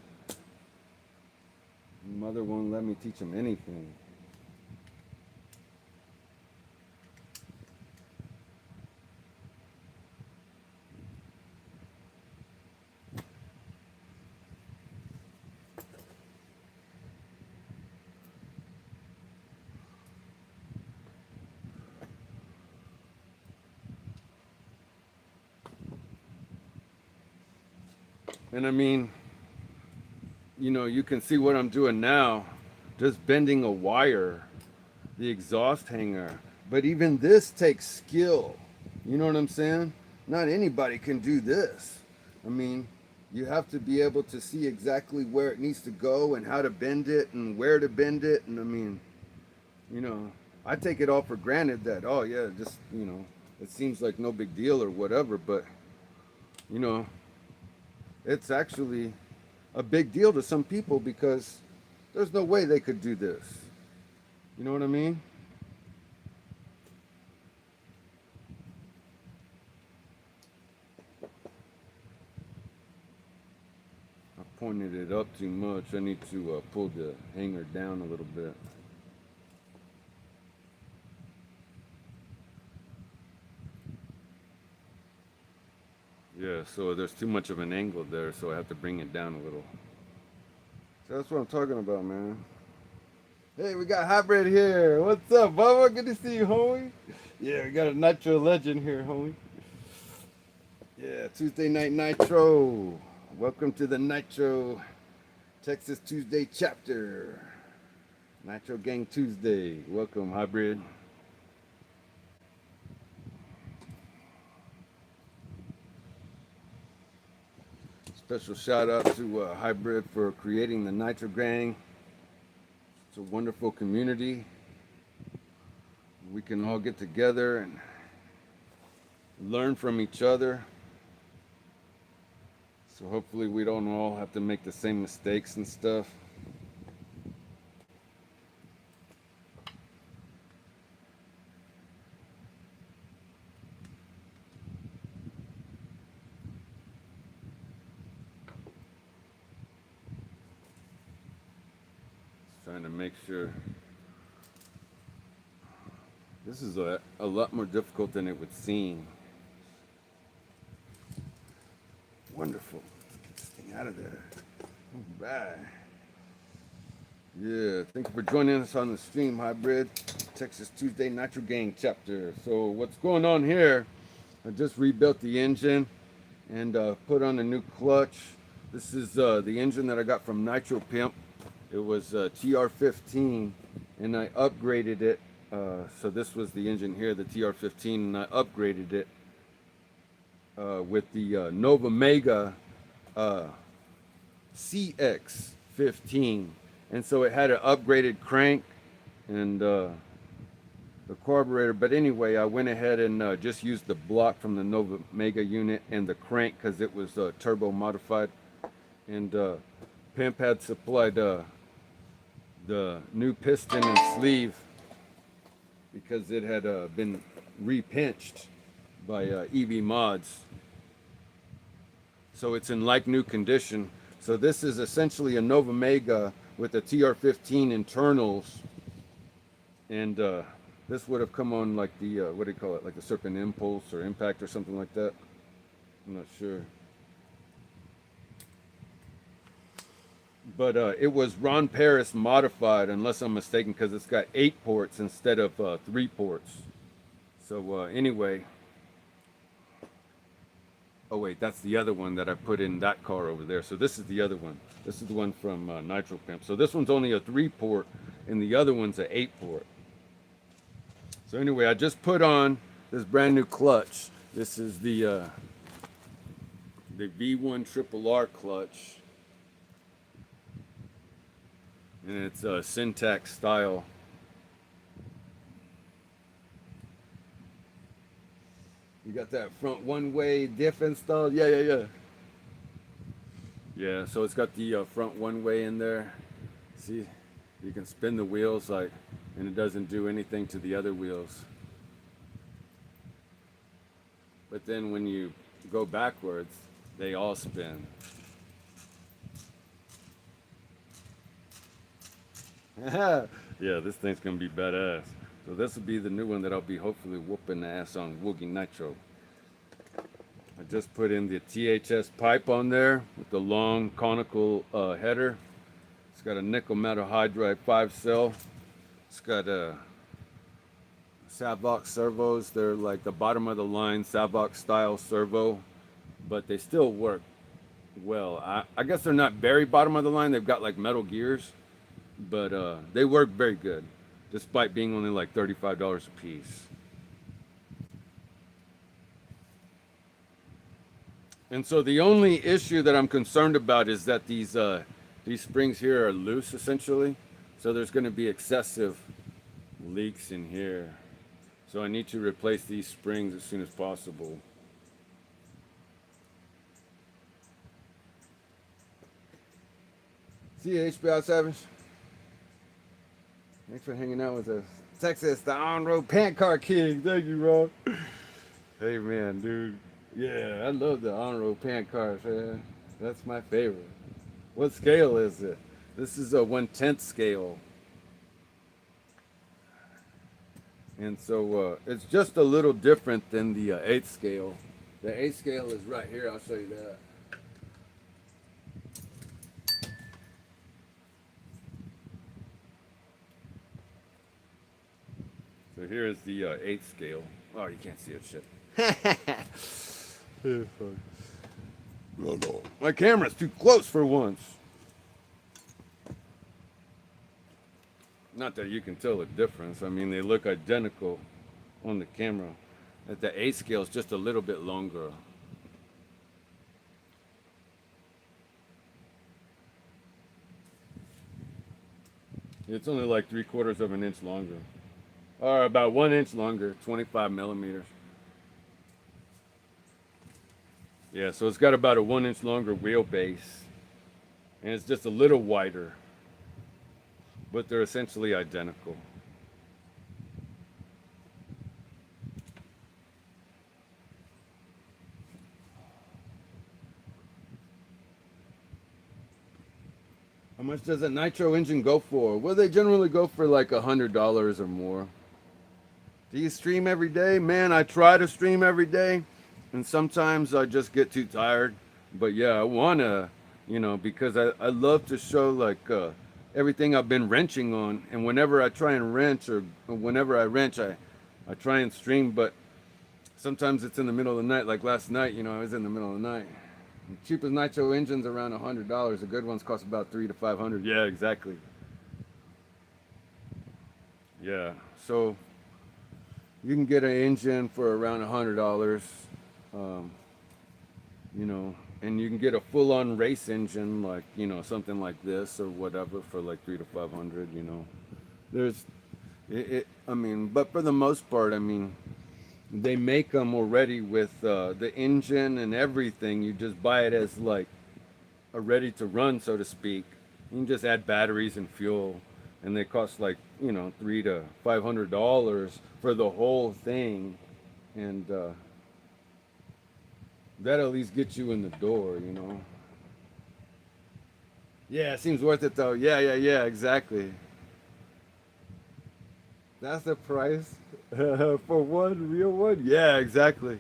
Mother won't let me teach him anything. And I mean, you can see what I'm doing now, just bending a wire the exhaust hanger. But even this takes skill. You know what I'm saying? Not anybody can do this. I mean, you have to be able to see exactly where it needs to go and how to bend it and where to bend it. And I mean, you know, I take it all for granted that, oh yeah, just, you know, it seems like no big deal or whatever. But, you know, it's actually a big deal to some people because there's no way they could do this. You know what I mean? I pointed it up too much. I need to pull the hanger down a little bit. Yeah, so there's too much of an angle there, so I have to bring it down a little. So that's what I'm talking about, man. Hey, we got Hybrid here. What's up, Bubba? Good to see you, homie. Yeah, we got a Nitro legend here, homie. Yeah, Tuesday Night Nitro. Welcome to the Nitro Texas Tuesday chapter. Nitro Gang Tuesday. Welcome, Hybrid. Special shout out to Hybrid for creating the NITROGANG. It's a wonderful community. We can all get together and learn from each other. So hopefully we don't all have to make the same mistakes and stuff. Trying to make sure. This is a lot more difficult than it would seem. Wonderful. Get this thing out of there. All right. Yeah, thank you for joining us on the stream, Hybrid. Texas Tuesday NITROGANG chapter. So what's going on here? I just rebuilt the engine and put on a new clutch. This is the engine that I got from Nitro Pimp. It was TR15 and I upgraded it. So this was the engine here, the TR15, and I upgraded it with the Nova Mega CX15. And so it had an upgraded crank and the carburetor. But anyway, I went ahead and just used the block from the Nova Mega unit and the crank because it was turbo modified. And Pimp had supplied the new piston and sleeve because it had been repinched by EV Mods. So it's in like new condition. So this is essentially a Nova Mega with the TR15 internals. And this would have come on like the, what do you call it? Like the Serpent Impulse or Impact or something like that. I'm not sure. But it was Ron Paris modified, unless I'm mistaken, because it's got 8 ports instead of 3 ports. So anyway. Oh wait, that's the other one that I put in that car over there. So this is the other one. This is the one from Nitro Pimp. So this one's only a 3 port and the other one's an 8 port. So anyway, I just put on this brand new clutch. This is the V1 RRR clutch. And it's a Cyntax style. You got that front one-way diff installed? Yeah. Yeah, so it's got the front one-way in there. See, you can spin the wheels like, and it doesn't do anything to the other wheels. But then when you go backwards, they all spin. Yeah, this thing's gonna be badass. So this will be the new one that I'll be hopefully whooping the ass on Woogie Nitro. I just put in the THS pipe on there with the long conical header. It's got a nickel metal hydride 5-cell. It's got a Savox servos. They're like the bottom of the line Savox style servo, but they still work well. I guess they're not very bottom of the line. They've got like metal gears, but they work very good. despite being only like $35 a piece. And so the only issue that I'm concerned about is that these springs here are loose essentially. So there's going to be excessive leaks in here. So I need to replace these springs as soon as possible. See you, HBO Savage. Thanks for hanging out with us. Texas, the on-road pant car king. Thank you, bro. Hey, man, dude. Yeah, I love the on-road pant cars, man. That's my favorite. What scale is it? This is a 1/10 scale. And so it's just a little different than the 8th scale. The 8th scale is right here. I'll show you that. So here is the 8th scale. Oh, you can't see it, shit. No. My camera's too close for once. Not that you can tell the difference. I mean, they look identical on the camera. At the 8th scale, it's just a little bit longer. It's only like 3/4 of an inch longer. Or about 1 inch longer, 25 millimeters. Yeah, so it's got about a 1 inch longer wheelbase. And it's just a little wider. But they're essentially identical. How much does a nitro engine go for? Well, they generally go for like $100 or more. Do you stream every day? Man, I try to stream every day. And sometimes I just get too tired. But yeah, I want to, because I love to show like everything I've been wrenching on. And whenever I try and wrench or whenever I wrench, I try and stream. But sometimes it's in the middle of the night. Like last night, I was in the middle of the night. The cheapest nitro engine's around $100. The good ones cost about $300 to $500. Yeah, exactly. Yeah, so you can get an engine for around $100, and you can get a full-on race engine like something like this or whatever for like $300 to $500. There's, but for the most part, they make them already with the engine and everything. You just buy it as like a ready to run, so to speak. You can just add batteries and fuel, and they cost like $300 to $500 for the whole thing, and that at least gets you in the door. Yeah, it seems worth it though. Yeah, exactly. That's the price for one real one? Yeah, exactly.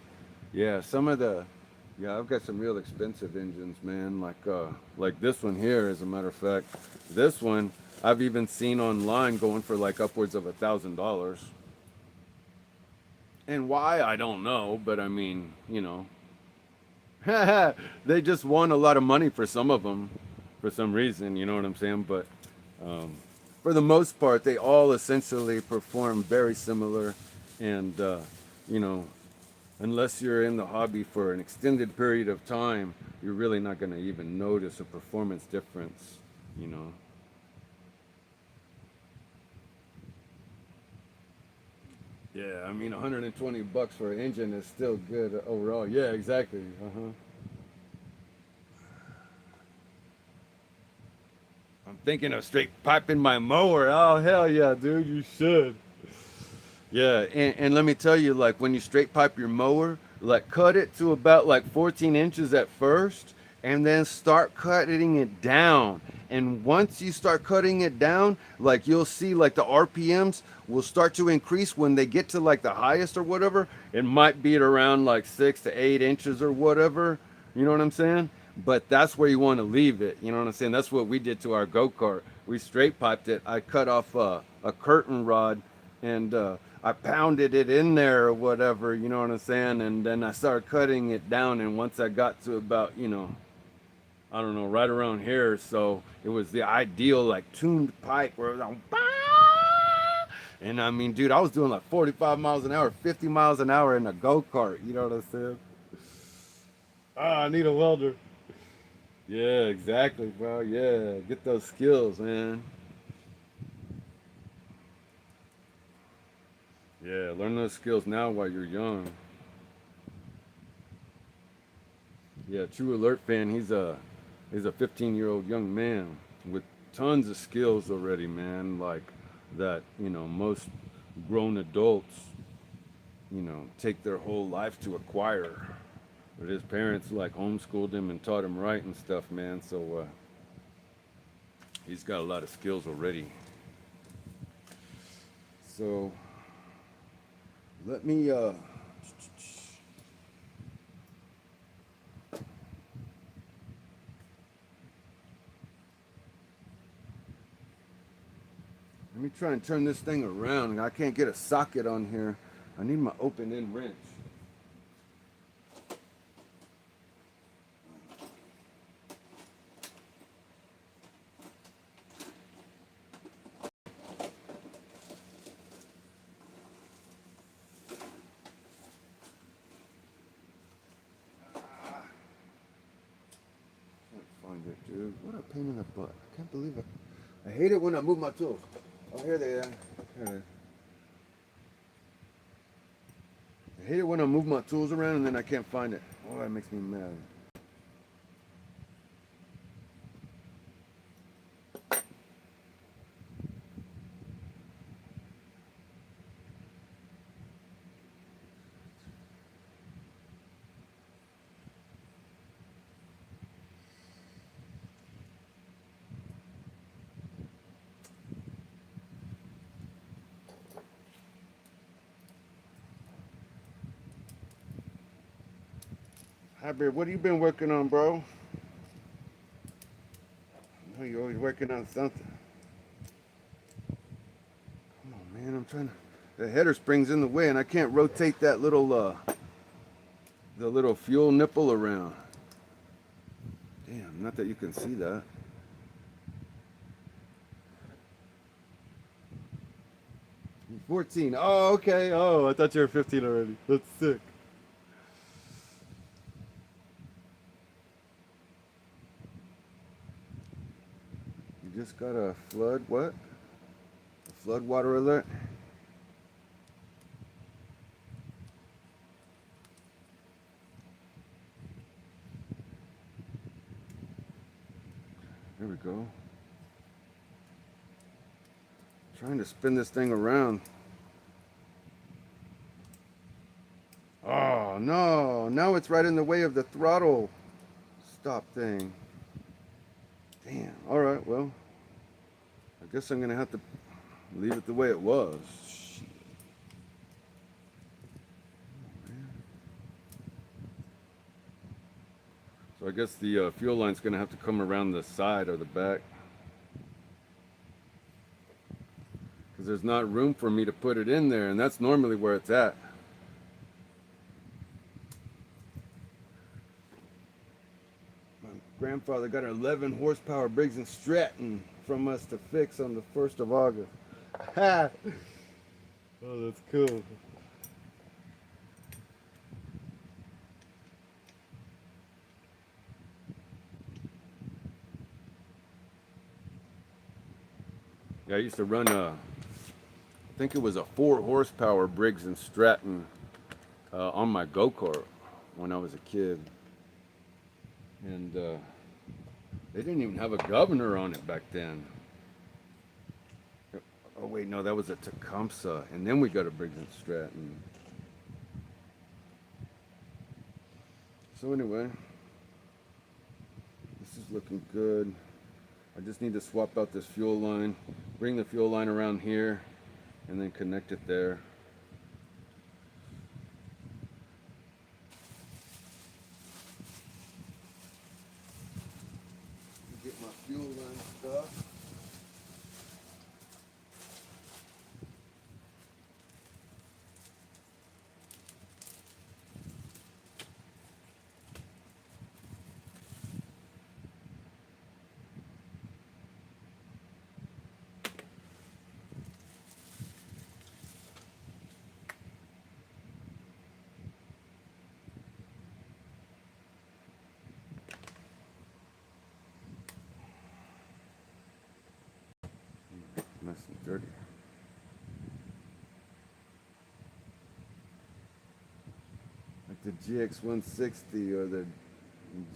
Yeah, I've got some real expensive engines, man. Like this one here, as a matter of fact. This one, I've even seen online going for like upwards of $1,000. And why, I don't know, but they just want a lot of money for some of them, for some reason, you know what I'm saying? But for the most part, they all essentially perform very similar, and unless you're in the hobby for an extended period of time, you're really not going to even notice a performance difference. Yeah, $120 for an engine is still good overall. Yeah, exactly. I'm thinking of straight piping my mower. Oh, hell yeah, dude, you should. Yeah, and let me tell you, like, when you straight pipe your mower, like, cut it to about, like, 14 inches at first, and then start cutting it down. And once you start cutting it down, like, you'll see, like, the RPMs will start to increase when they get to, like, the highest or whatever. It might be at around, like, 6 to 8 inches or whatever. You know what I'm saying? But that's where you want to leave it. You know what I'm saying? That's what we did to our go-kart. We straight piped it. I cut off a curtain rod, and I pounded it in there or whatever, you know what I'm saying? And then I started cutting it down, and once I got to about, I don't know, right around here, so it was the ideal, like, tuned pipe where it was like, And I mean, dude, I was doing like 45 miles an hour, 50 miles an hour in a go-kart. You know what I'm saying? Ah, I need a welder. Yeah, exactly, bro. Yeah, get those skills, man. Yeah, learn those skills now while you're young. Yeah, True Alert fan. He's a 15-year-old young man with tons of skills already, man. Like that, most grown adults, take their whole life to acquire. But his parents like homeschooled him and taught him right and stuff, man. So he's got a lot of skills already. So let me let me try and turn this thing around. I can't get a socket on here. I need my open end wrench. Find it, dude. What a pain in the butt. I can't believe it. I hate it when I move my tools. Oh, here they are. Here they are. I hate it when I move my tools around and then I can't find it. Oh, that makes me mad. Hi, Bear. What have you been working on, bro? I know you're always working on something. Come on, man. I'm trying to... The header spring's in the way and I can't rotate that little, the little fuel nipple around. Damn, not that you can see that. You're 14. Oh, okay. Oh, I thought you were 15 already. That's sick. You just got a flood, what? A flood water alert? There we go. Trying to spin this thing around. Oh, no. Now it's right in the way of the throttle stop thing. Damn. All right, well, I guess I'm going to have to leave it the way it was. Shit. So I guess the fuel line's going to have to come around the side or the back. Because there's not room for me to put it in there, and that's normally where it's at. My grandfather got an 11 horsepower Briggs & Stratton from us to fix on the 1st of August. Oh, that's cool. Yeah, I used to run I think it was a 4 horsepower Briggs & Stratton on my go-kart when I was a kid. And they didn't even have a governor on it back then. Oh wait, no, that was a Tecumseh, and then we got a Briggs & Stratton. So anyway, this is looking good. I just need to swap out this fuel line, bring the fuel line around here, and then connect it there. Get my fuel line stuff. Nice and dirty. Like the GX160 or the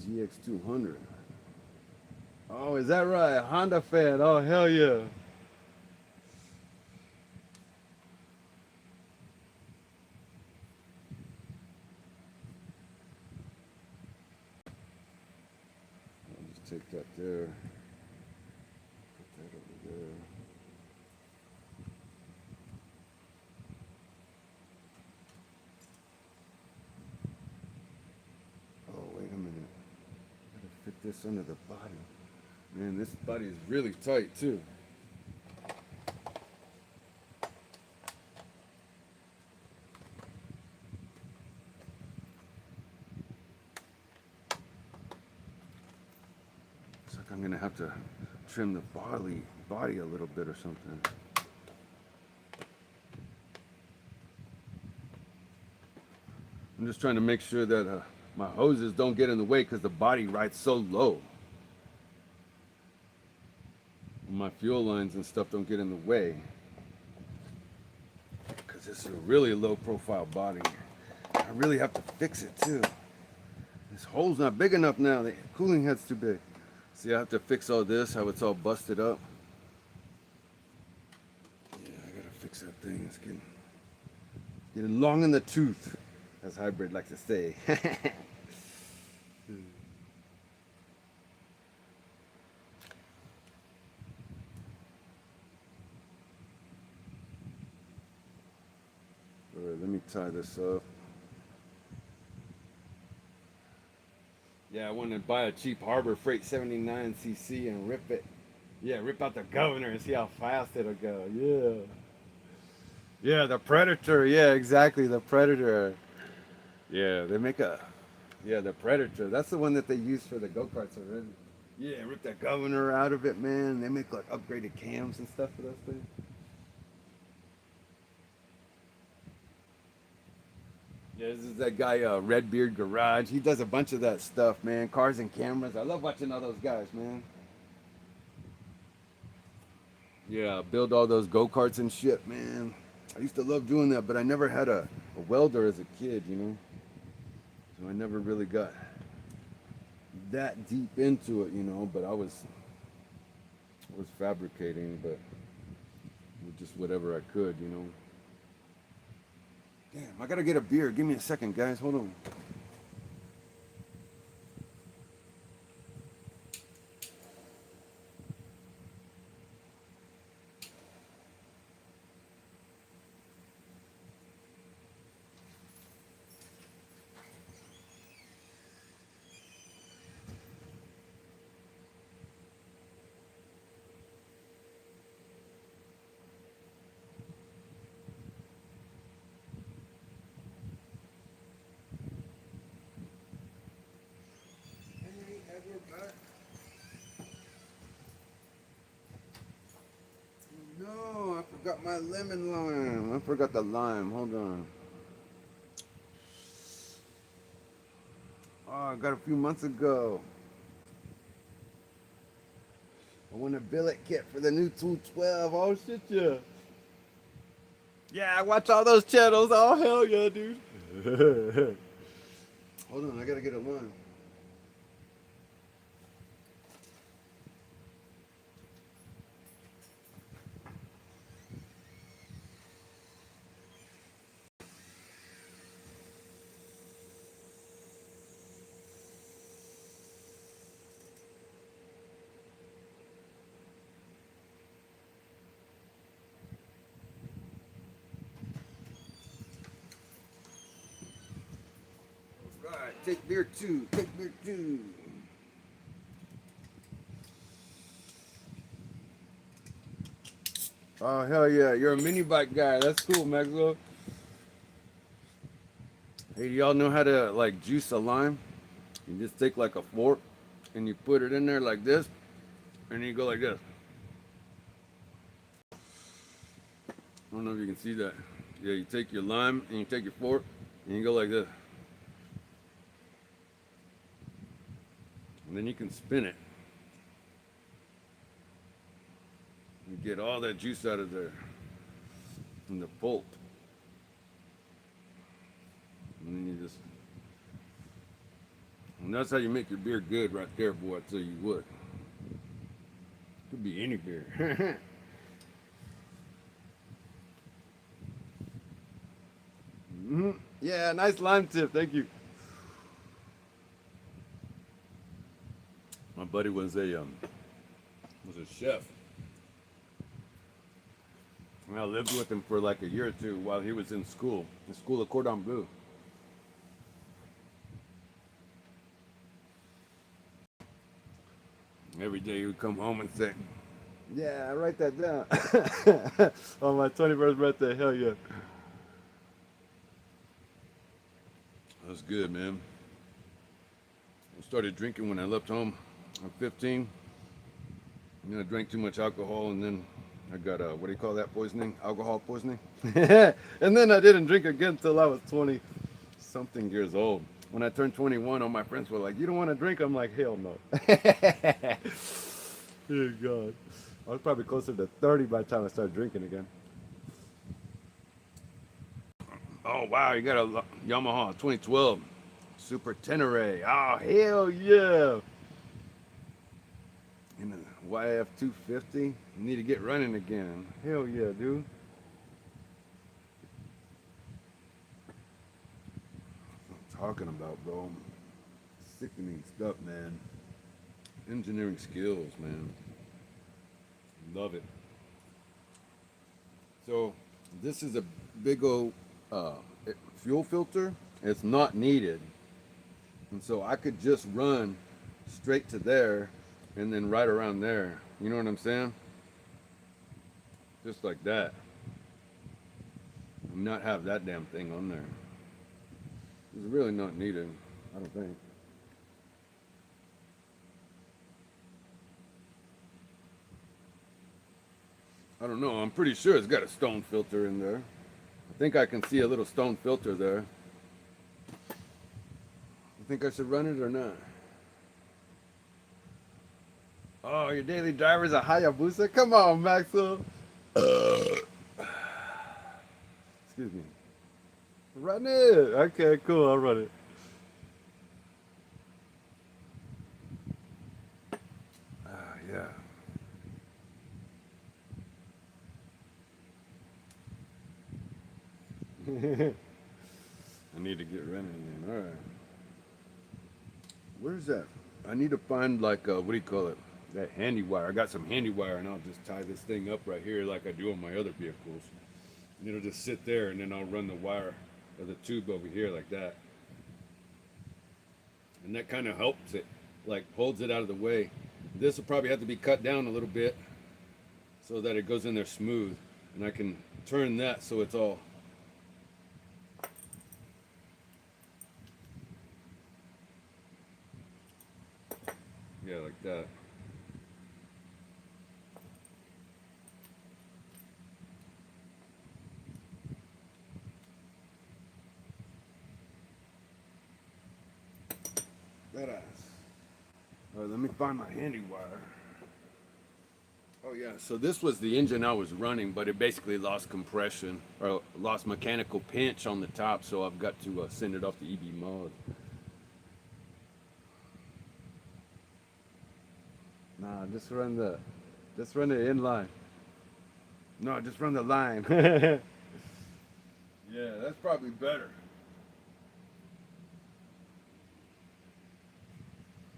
GX200. Oh, is that right? Honda fan. Oh, hell yeah. I'll just take that there. Put that over there. Oh, wait a minute. Gotta fit this under the body. Man, this body is really tight too. Looks like I'm gonna have to trim the body a little bit or something. I'm just trying to make sure that my hoses don't get in the way because the body rides so low. My fuel lines and stuff don't get in the way because it's a really low profile body. I really have to fix it too. This hole's not big enough now. The cooling head's too big. See, I have to fix all this, how it's all busted up. Yeah, I gotta fix that thing. It's getting long in the tooth, as Hybrid likes to say. All right, let me tie this up. Yeah, I want to buy a cheap Harbor Freight 79cc and rip it. Yeah, rip out the governor and see how fast it'll go. Yeah. Yeah, the Predator. Yeah, exactly, the Predator. Yeah, they make yeah, the Predator. That's the one that they use for the go-karts already. Yeah, rip that governor out of it, man. They make like upgraded cams and stuff for those things. Yeah, this is that guy, Redbeard Garage. He does a bunch of that stuff, man. Cars and cameras. I love watching all those guys, man. Yeah, build all those go-karts and shit, man. I used to love doing that, but I never had a welder as a kid, you know? So I never really got that deep into it, you know, but I was fabricating, but just whatever I could, you know? Damn, I gotta get a beer. Give me a second, guys. Hold on. No, I forgot my lemon lime. I forgot the lime. Hold on. Oh, I got a few months ago. I won a billet kit for the new 212. Oh, shit, yeah. Yeah, I watch all those channels. Oh, hell yeah, dude. Hold on, I gotta get a lime. Right, take beer two. Take beer two. Oh, hell yeah. You're a mini bike guy. That's cool, Maxwell. Hey, do y'all know how to, like, juice a lime? You just take, like, a fork and you put it in there like this, and then you go like this. I don't know if you can see that. Yeah, you take your lime and you take your fork and you go like this. And then you can spin it. You Get all that juice out of there and the pulp. And then you just, and that's how you make your beer good right there, boy. I tell you what. Could be any beer. Yeah, nice lime tip. Thank you. My buddy was a chef. And I lived with him for like a year or two while he was in school, the school of Cordon Bleu. Every day he would come home and say, "Yeah, write that down." On my 21st birthday, hell yeah. That was good, man. I started drinking when I left home. I'm 15. And then I drank too much alcohol, and then I got what do you call that poisoning? Alcohol poisoning. And then I didn't drink again until I was 20 something years old. When I turned 21, all my friends were like, "You don't want to drink?" I'm like, "Hell no." Dear God. I was probably closer to 30 by the time I started drinking again. Oh, wow, you got a Yamaha 2012 Super Tenere. Oh, hell yeah. And a YF 250. You need to get running again. Hell yeah, dude. That's what I'm talking about, bro. Sickening stuff, man. Engineering skills, man. Love it. So, this is a big old fuel filter. It's not needed. And so I could just run straight to there and then right around there. You know what I'm saying? Just like that. And not have that damn thing on there. It's really not needed, I don't think. I don't know. I'm pretty sure it's got a stone filter in there. I think I can see a little stone filter there. You think I should run it or not? Oh, your daily driver's a Hayabusa? Come on, Maxwell. Excuse me. Run it. Okay, cool. I'll run it. Yeah. I need to get running again. All right. Where's that? I need to find like what do you call it? That handy wire. I got some handy wire, and I'll just tie this thing up right here like I do on my other vehicles. And it'll just sit there, and then I'll run the wire or the tube over here like that. And that kind of helps it, like holds it out of the way. This will probably have to be cut down a little bit so that it goes in there smooth, and I can turn that so it's all like that. Badass. All right, let me find my handy wire. Oh yeah, so this was the engine I was running, but it basically lost compression or lost mechanical pinch on the top, so I've got to send it off to EB mod. Nah, just run the inline. No, just run the line. Yeah, that's probably better.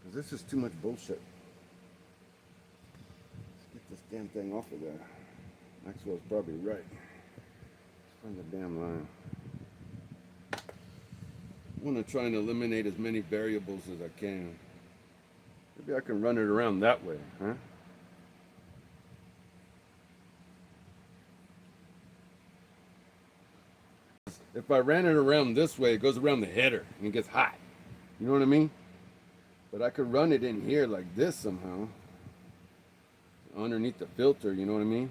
Cause this is too much bullshit. Let's get this damn thing off of there. Maxwell's probably right. Let's run the damn line. I want to try and eliminate as many variables as I can. Maybe I can run it around that way, huh? If I ran it around this way, it goes around the header and it gets hot. You know what I mean? But I could run it in here like this somehow. Underneath the filter, you know what I mean?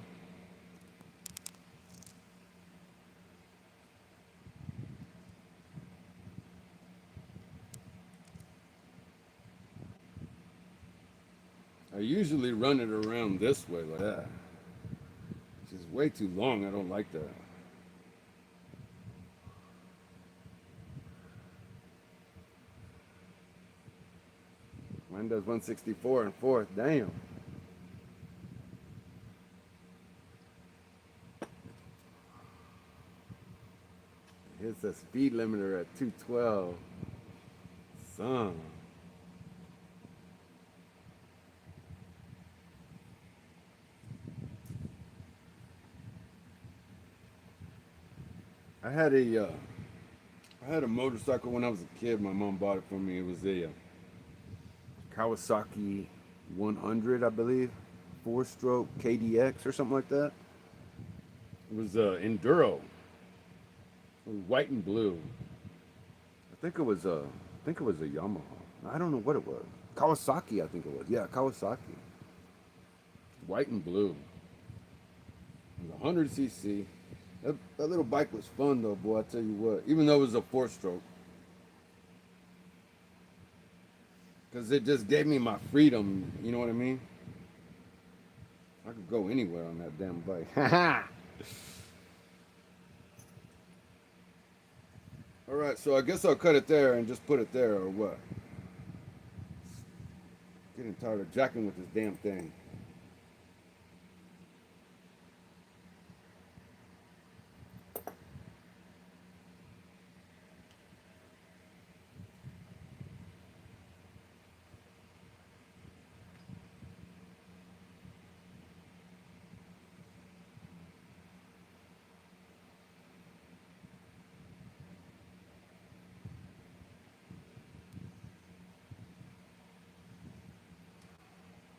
I usually run it around this way like that. way too long. I don't like that. Mine does 164 and fourth. Damn. It hits the speed limiter at 212. Son. I had a motorcycle when I was a kid. My mom bought it for me. It was a Kawasaki 100, I believe, 4-stroke KDX or something like that. It was enduro. It was white and blue. I think it was a Yamaha. I don't know what it was. Kawasaki, I think it was. Yeah, Kawasaki. White and blue. It was 100 cc. That little bike was fun though, boy. I tell you what. Even though it was a 4-stroke. Because it just gave me my freedom, you know what I mean? I could go anywhere on that damn bike. Alright, so I guess I'll cut it there and just put it there, or what? Getting tired of jacking with this damn thing.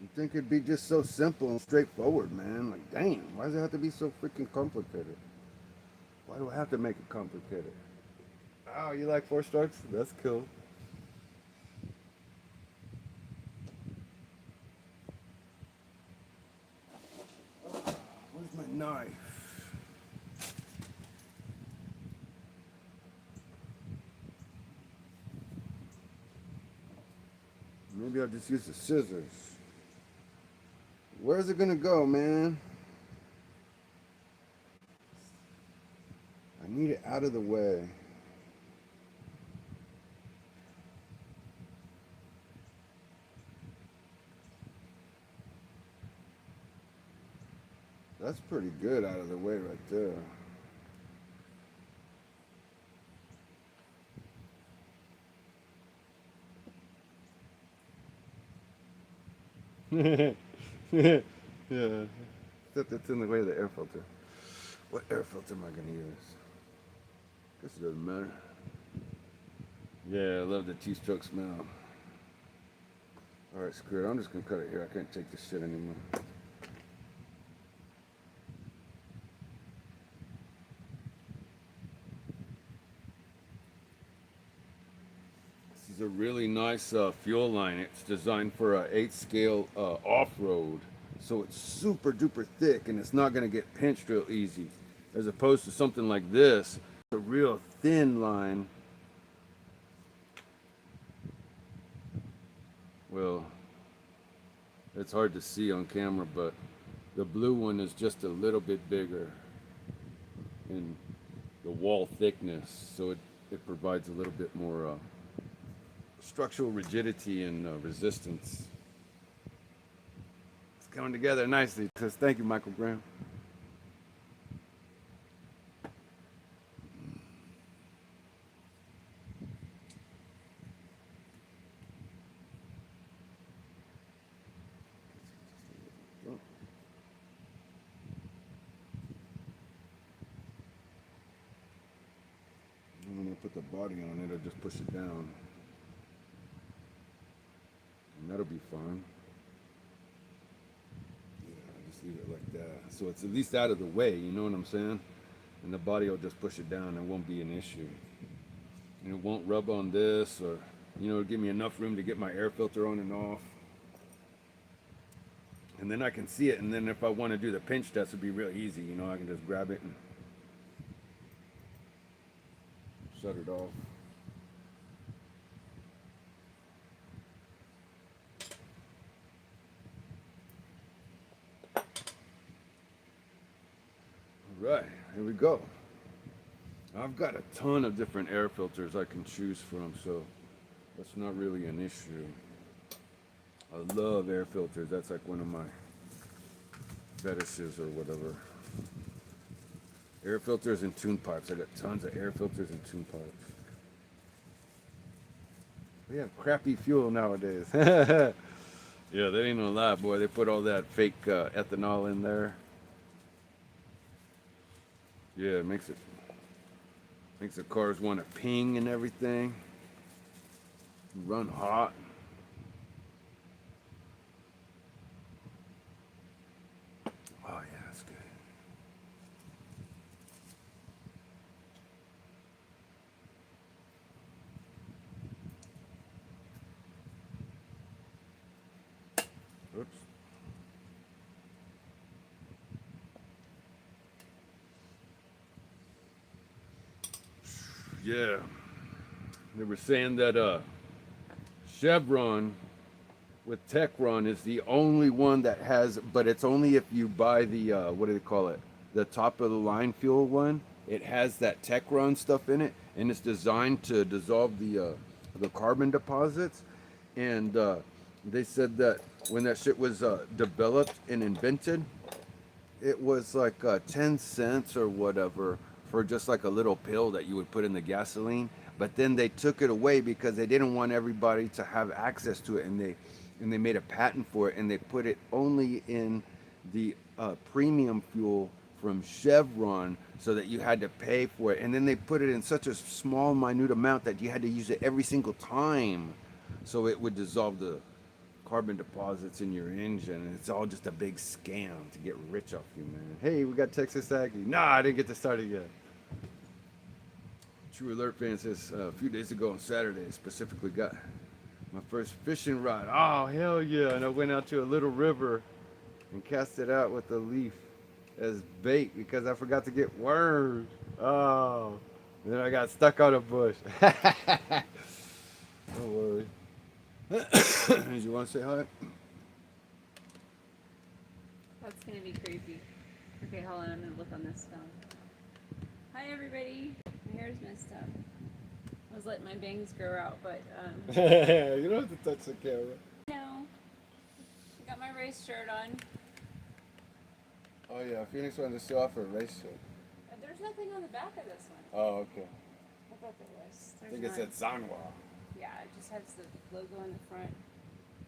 You think it'd be just so simple and straightforward, man? Like, damn, why does it have to be so freaking complicated? Why do I have to make it complicated? Oh, you like 4-strokes? That's cool. Where's my knife? Maybe I'll just use the scissors. Where's it gonna go, man? I need it out of the way. That's pretty good out of the way right there. Yeah. Except it's in the way of the air filter. What air filter am I gonna use? Guess it doesn't matter. Yeah, I love the T-stroke smell. Alright, screw it. I'm just gonna cut it here. I can't take this shit anymore. This is a really nice fuel line. It's designed for a 8-scale off-road. So it's super duper thick and it's not gonna get pinched real easy. As opposed to something like this, a real thin line. Well, it's hard to see on camera, but the blue one is just a little bit bigger in the wall thickness, so it provides a little bit more structural rigidity and resistance. It's coming together nicely. Says thank you, Michael Graham. And when I put the body on it, I'll just push it down. And that'll be fine. Yeah, I'll just leave it like that. So it's at least out of the way, you know what I'm saying? And the body will just push it down. It won't be an issue. And it won't rub on this, or, you know, give me enough room to get my air filter on and off. And then I can see it, and then if I want to do the pinch test, it'd be real easy. You know, I can just grab it and shut it off. Right, here we go. I've got a ton of different air filters I can choose from, so that's not really an issue. I love air filters. That's like one of my fetishes or whatever. Air filters and tune pipes. I got tons of air filters and tune pipes. We have crappy fuel nowadays. Yeah, that ain't no lie, boy. They put all that fake ethanol in there. Yeah, it makes the cars want to ping and everything. Run hot. Oh yeah, that's good. Oops. Yeah. They were saying that Chevron with Techron is the only one that has, but it's only if you buy the what do they call it? The top of the line fuel one. It has that Techron stuff in it, and it's designed to dissolve the carbon deposits. And they said that when that shit was developed and invented, it was like 10 cents or whatever for just like a little pill that you would put in the gasoline. But then they took it away because they didn't want everybody to have access to it, and they made a patent for it, and they put it only in the premium fuel from Chevron, so that you had to pay for it. And then they put it in such a small, minute amount that you had to use it every single time, so it would dissolve the carbon deposits in your engine. And it's all just a big scam to get rich off you, man. Hey, we got Texas Aggie. Nah, I didn't get to start it yet. True Alert fan says a few days ago on Saturday, I specifically got my first fishing rod. Oh, hell yeah. And I went out to a little river and cast it out with a leaf as bait because I forgot to get worms. Oh, and then I got stuck on a bush. Don't worry. Did you want to say hi? That's gonna be creepy. Okay, hold on, I'm gonna look on this phone. Hi everybody. My hair's messed up. I was letting my bangs grow out, but You don't have to touch the camera. no. I got my race shirt on. Oh yeah, Phoenix wanted to show off her race shirt. There's nothing on the back of this one. Oh, okay. I thought there was. I think it said Zanwa. Yeah, it just has the logo on the front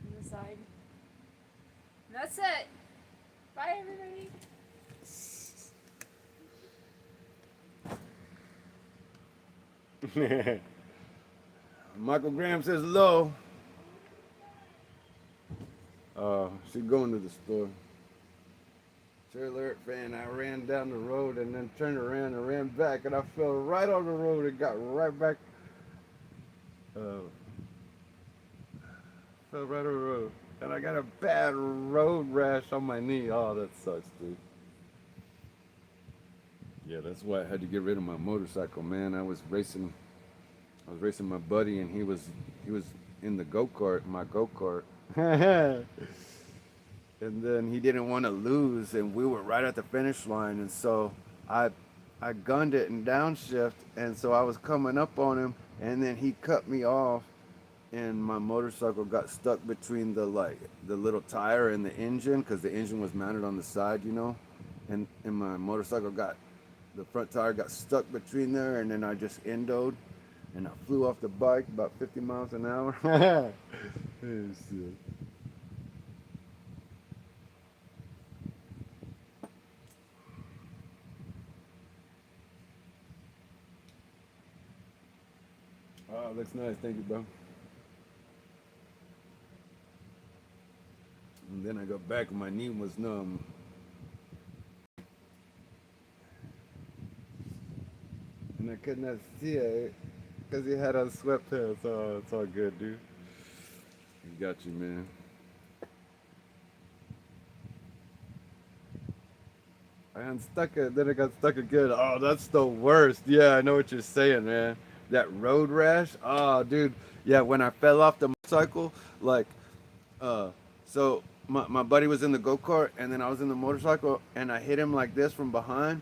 and the side. And that's it. Bye everybody. Michael Graham says hello. She's going to the store. True Alert fan, I ran down the road and then turned around and ran back, and I fell right on the road and got right back. Fell right on the road. And I got a bad road rash on my knee. Oh, that sucks, dude. Yeah, that's why I had to get rid of my motorcycle, man. I was racing my buddy, and he was in the go-kart, my go-kart. And then he didn't want to lose, and we were right at the finish line, and so I gunned it and downshift, and so I was coming up on him, and then he cut me off, and my motorcycle got stuck between the little tire and the engine, because the engine was mounted on the side, you know, and my motorcycle the front tire got stuck between there, and then I just endoed, and I flew off the bike about 50 miles an hour. Oh, looks nice. Thank you, bro. And then I got back and my knee was numb. And I could not see it because he had on sweatpants. Oh, it's all good, dude. I got you, man. I unstuck it, then it got stuck again. Oh, that's the worst. Yeah, I know what you're saying, man. That road rash. Oh, dude. Yeah, when I fell off the motorcycle, so my buddy was in the go-kart, and then I was in the motorcycle, and I hit him like this from behind,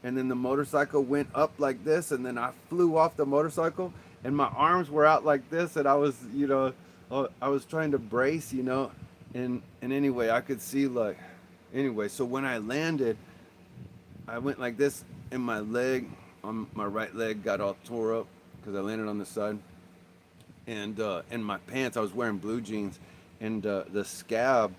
and then the motorcycle went up like this, and then I flew off the motorcycle, and my arms were out like this, and I was, you know, I was trying to brace, you know, and anyway, I could see like, anyway, so when I landed, I went like this, and my leg, on my right leg, got all tore up because I landed on the side, and my pants, I was wearing blue jeans, and the scab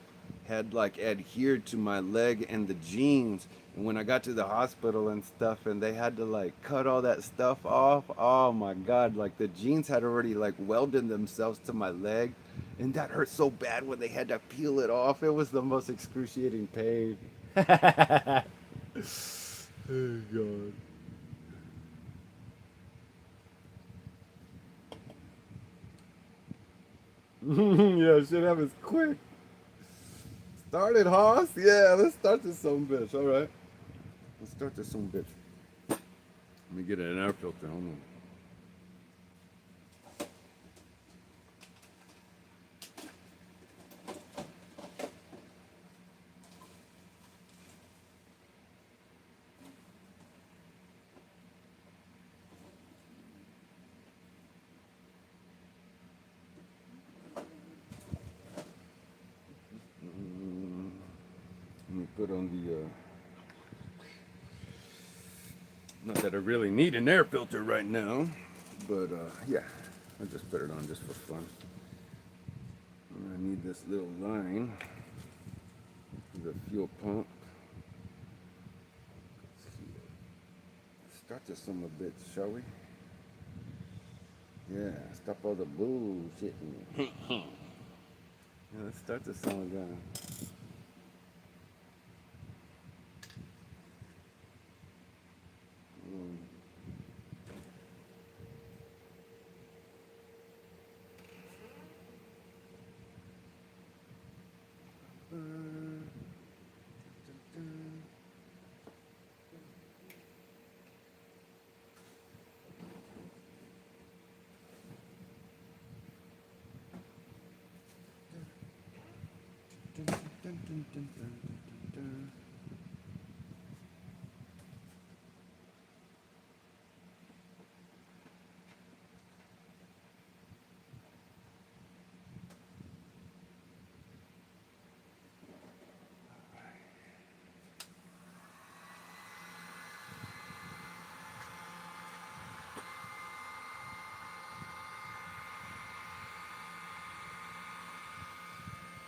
had like adhered to my leg and the jeans. And when I got to the hospital and stuff, and they had to like cut all that stuff off, oh my god, like the jeans had already like welded themselves to my leg, and that hurt so bad when they had to peel it off. It was the most excruciating pain. Oh god. Yeah, shit happens quick. Started, Hoss? Yeah, let's start this some bitch. All right. Let's start this some bitch. Let me get an air filter. Hold on. Let me put on the, not that I really need an air filter right now, but yeah, I just put it on just for fun. I need this little line, the fuel pump. Let's start this some a bit, shall we? Yeah, stop all the bullshitting. Yeah, let's start this song again.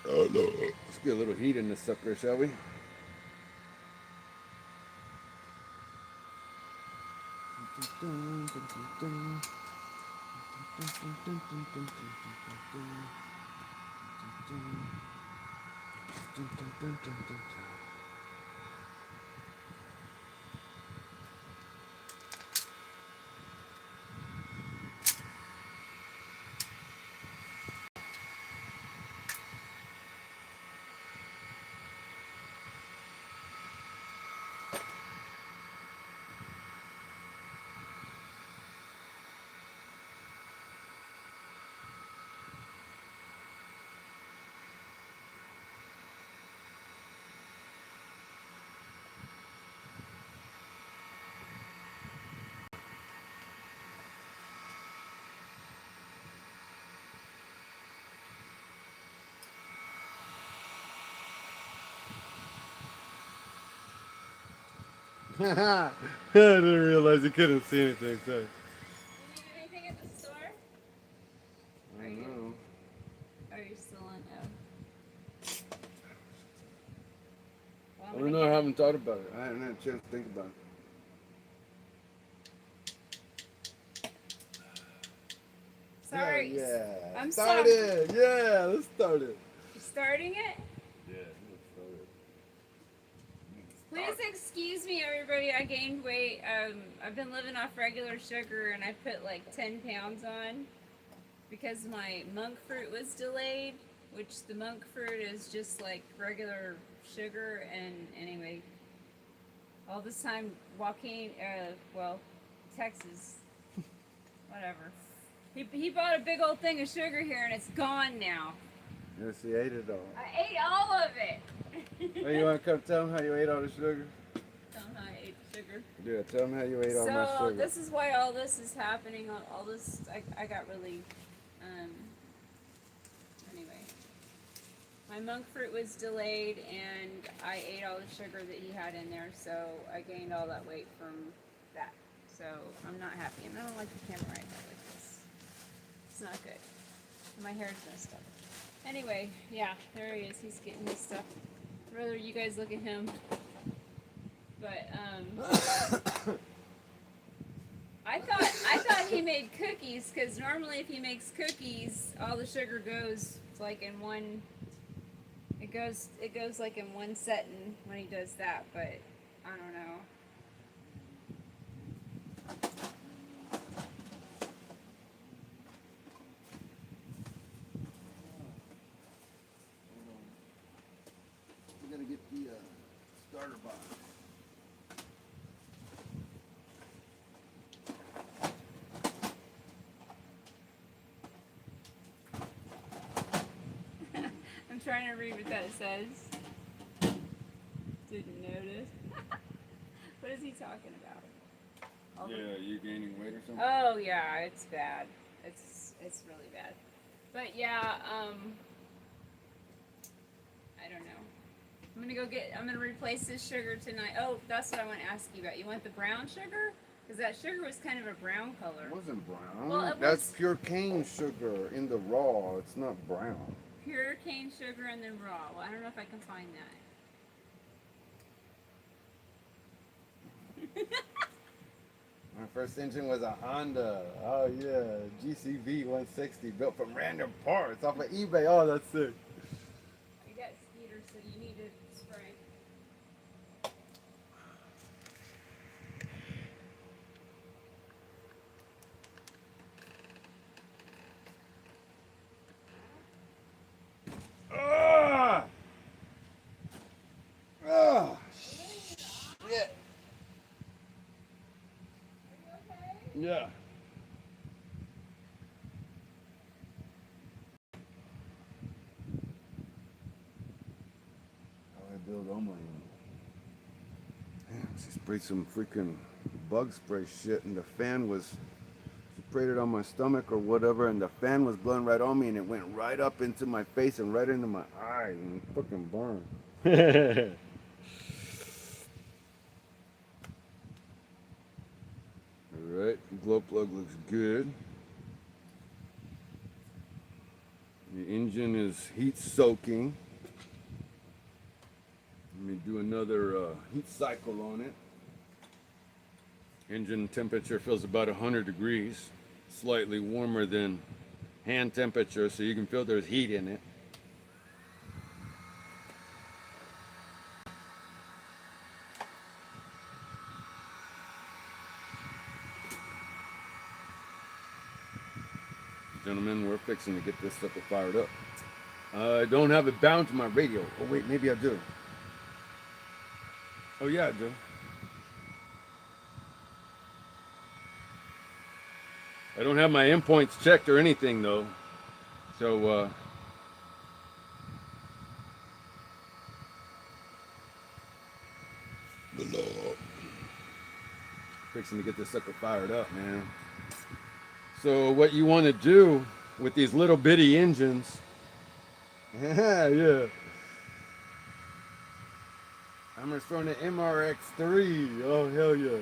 Oh no. Let's get a little heat in this sucker, shall we? I didn't realize you couldn't see anything. Sorry. You need anything at the store? I don't know. Or are you still on? Oh. Well, I don't know. I haven't thought about it. I haven't had a chance to think about it. Sorry. Yeah. I'm Start it. Yeah, let's start it. You starting it? Yeah, let's start it. Please excuse me, everybody. I gained weight. I've been living off regular sugar, and I put like 10 pounds on because my monk fruit was delayed, which the monk fruit is just like regular sugar. And anyway, all this time Joaquin, Texas, whatever. He bought a big old thing of sugar here, and it's gone now. Yes, he ate it all. I ate all of it. Hey, you want to come tell him how you ate all the sugar? Tell him how I ate sugar. sugar. Yeah, tell me how you ate all my So sugar. this is why all this is happening. All this, I got really, anyway. My monk fruit was delayed, and I ate all the sugar that he had in there, so I gained all that weight from that. So I'm not happy, and I don't like the camera right now like this. It's not good. My hair's messed up. Anyway, yeah, there he is. He's getting his stuff. I'd rather you guys look at him. But I thought he made cookies, because normally if he makes cookies, all the sugar goes like in one. It goes like in one setting when he does that, but I don't know. We're gonna get the starter box. I'm trying to read what that says. Didn't notice. What is he talking about? All the- Yeah, you gaining weight or something? Oh yeah, it's bad. It's really bad. But yeah, I don't know. I'm gonna replace this sugar tonight. Oh, that's what I want to ask you about. You want the brown sugar? Because that sugar was kind of a brown color. It wasn't brown. Well, it That's was- pure cane sugar in the raw. It's not brown. Pure cane sugar and then raw. Well, I don't know if I can find that. My first engine was a Honda. Oh yeah, GCV 160 built from random parts off of eBay. Oh, that's sick. You got Skeeter, so you need to spray. Ah! Ah! Shit. Yeah. How I build all my. Damn, she sprayed some freaking bug spray shit, and the fan was. She sprayed it on my stomach or whatever, and the fan was blowing right on me, and it went right up into my face and right into my eyes, and it fucking burned. Alright, glow plug looks good. The engine is heat soaking. Let me do another heat cycle on it. Engine temperature feels about 100 degrees, slightly warmer than hand temperature, so you can feel there's heat in it. Gentlemen, we're fixing to get this sucker fired up. I don't have it bound to my radio. Oh wait, maybe I do. Oh yeah, I do. I don't have my endpoints checked or anything though. So fixing to get this sucker fired up, man. So what you want to do with these little bitty engines, yeah. I'm just throwing an MRX3. Oh hell yeah.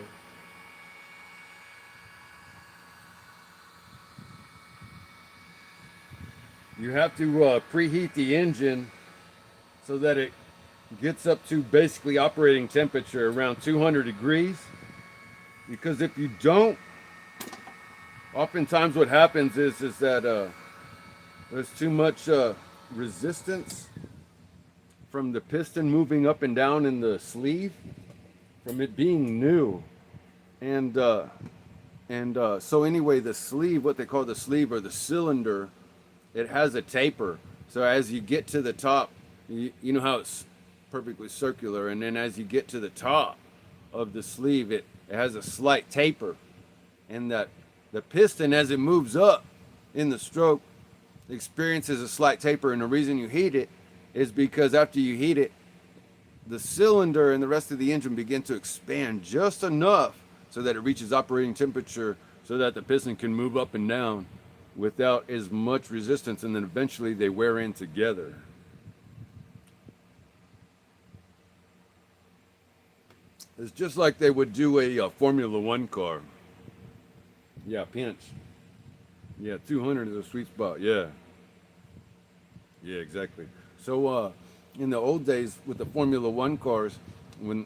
You have to preheat the engine so that it gets up to basically operating temperature around 200 degrees. Because if you don't, oftentimes what happens is that there's too much resistance from the piston moving up and down in the sleeve from it being new. And so anyway, the sleeve, what they call the sleeve or the cylinder, it has a taper. So as you get to the top, you know how it's perfectly circular, and then as you get to the top of the sleeve, it has a slight taper. And that the piston, as it moves up in the stroke, experiences a slight taper. And the reason you heat it is because after you heat it, the cylinder and the rest of the engine begin to expand just enough so that it reaches operating temperature so that the piston can move up and down without as much resistance, and then eventually they wear in together. It's just like they would do a Formula One car. Yeah, pinch. Yeah, 200 is a sweet spot. Yeah. Yeah, exactly. So in the old days with the Formula One cars, when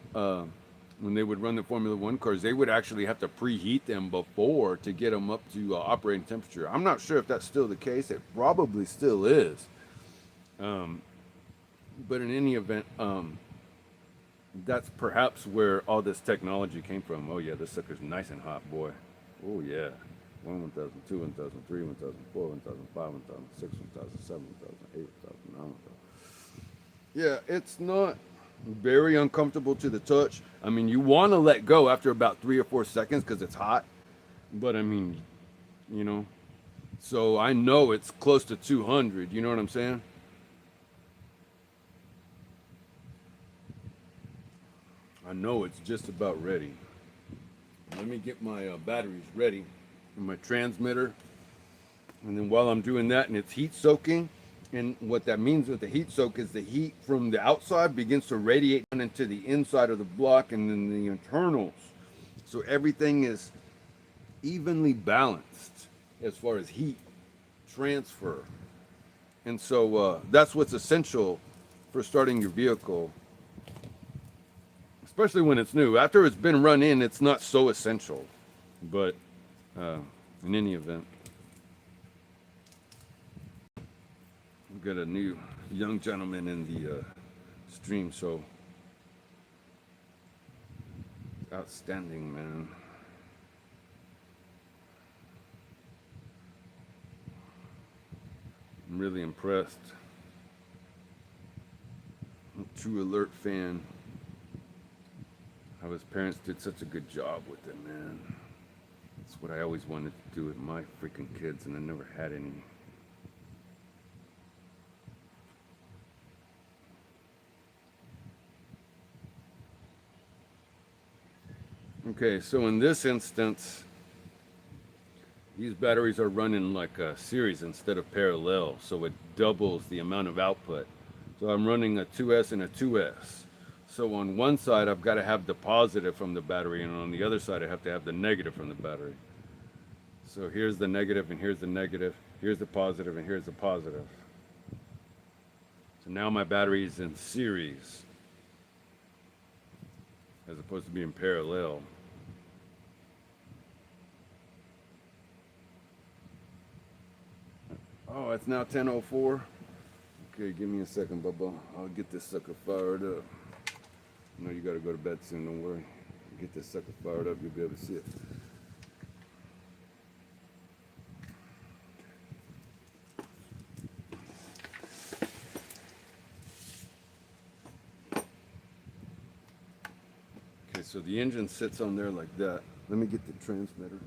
they would run the Formula One cars, they would actually have to preheat them before to get them up to operating temperature. I'm not sure if that's still the case. It probably still is. But in any event, that's perhaps where all this technology came from. Oh yeah, this sucker's nice and hot, boy. Oh yeah. 1000, 2, 1000, 3, 1000, 4, 1000, 5, 1000, 6, 1000, 7, 1000, 8, 1000, 9, 1000. Yeah, it's not very uncomfortable to the touch. I mean, you want to let go after about 3 or 4 seconds because it's hot. But I mean, you know, so I know it's close to 200. You know what I'm saying? I know it's just about ready. Let me get my batteries ready and my transmitter. And then while I'm doing that and it's heat soaking, and what that means with the heat soak is the heat from the outside begins to radiate down into the inside of the block and then the internals. So everything is evenly balanced as far as heat transfer. And so that's what's essential for starting your vehicle, especially when it's new. After it's been run in, it's not so essential. But in any event, we've got a new young gentleman in the stream, so outstanding, man. I'm really impressed. I'm a true alert fan. How his parents did such a good job with it, man. That's what I always wanted to do with my freaking kids, and I never had any. Okay, so in this instance, these batteries are running like a series instead of parallel, so it doubles the amount of output. So I'm running a 2S and a 2S. So on one side, I've got to have the positive from the battery, and on the other side, I have to have the negative from the battery. So here's the negative, and here's the negative. Here's the positive, and here's the positive. So now my battery is in series, as opposed to being parallel. Oh, it's now 10:04. Okay, give me a second, Bubba. I'll get this sucker fired up. I know you gotta go to bed soon, don't worry. Get this sucker fired up, you'll be able to see it. Okay, so the engine sits on there like that. Let me get the transmitter.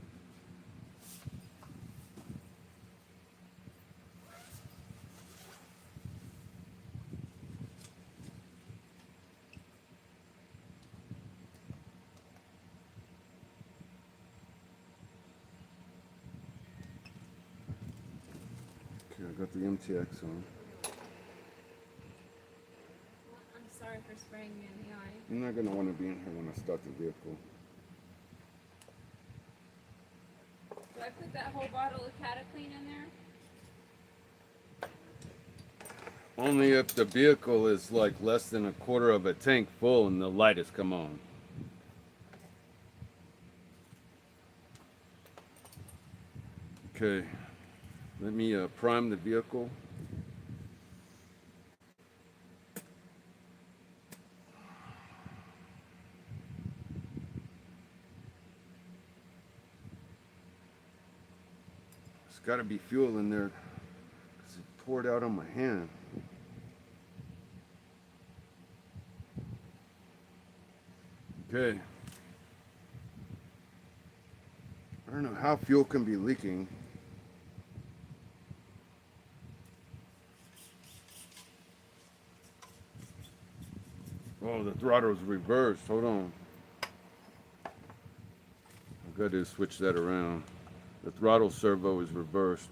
I got the MTX on. I'm sorry for spraying you in the eye. You're not going to want to be in here when I start the vehicle. Do I put that whole bottle of Cataclean in there? Only if the vehicle is like less than a quarter of a tank full and the light has come on. Okay, let me prime the vehicle. There's got to be fuel in there because it poured out on my hand. Okay. I don't know how fuel can be leaking. Oh Oh, the throttle's reversed. Hold on. I've got to switch that around. The throttle servo is reversed.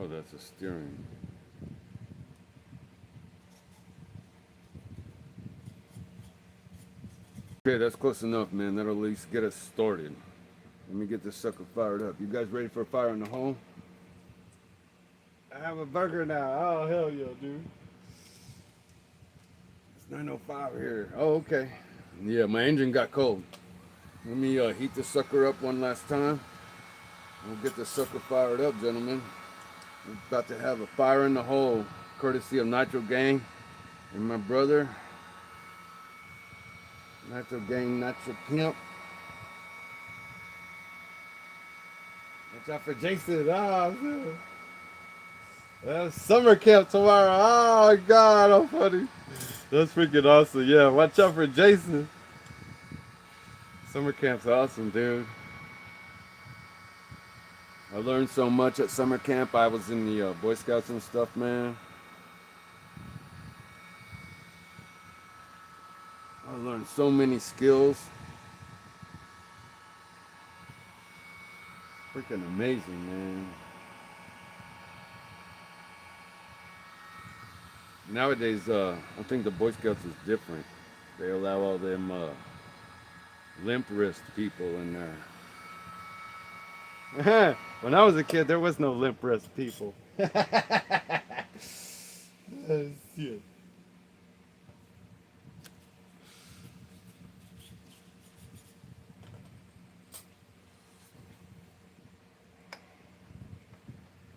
Oh, that's a steering. Okay, that's close enough, man. That'll at least get us started. Let me get this sucker fired up. You guys ready for a fire in the hole? I have a burger now. Oh, hell yeah, dude. It's 9:05 here. Oh, okay. Yeah, my engine got cold. Let me heat the sucker up one last time. We'll get the sucker fired up, gentlemen. We're about to have a fire in the hole, courtesy of NITROGANG and my brother. NITROGANG, Nitro Pimp. Watch out for Jason. Oh, that's summer camp tomorrow. Oh, God, I'm funny. That's freaking awesome. Yeah, watch out for Jason. Summer camp's awesome, dude. I learned so much at summer camp. I was in the Boy Scouts and stuff, man. I learned so many skills. Freaking amazing, man. Nowadays, I think the Boy Scouts is different. They allow all them limp wrist people in there. When I was a kid, there was no limp wrist people. Shit.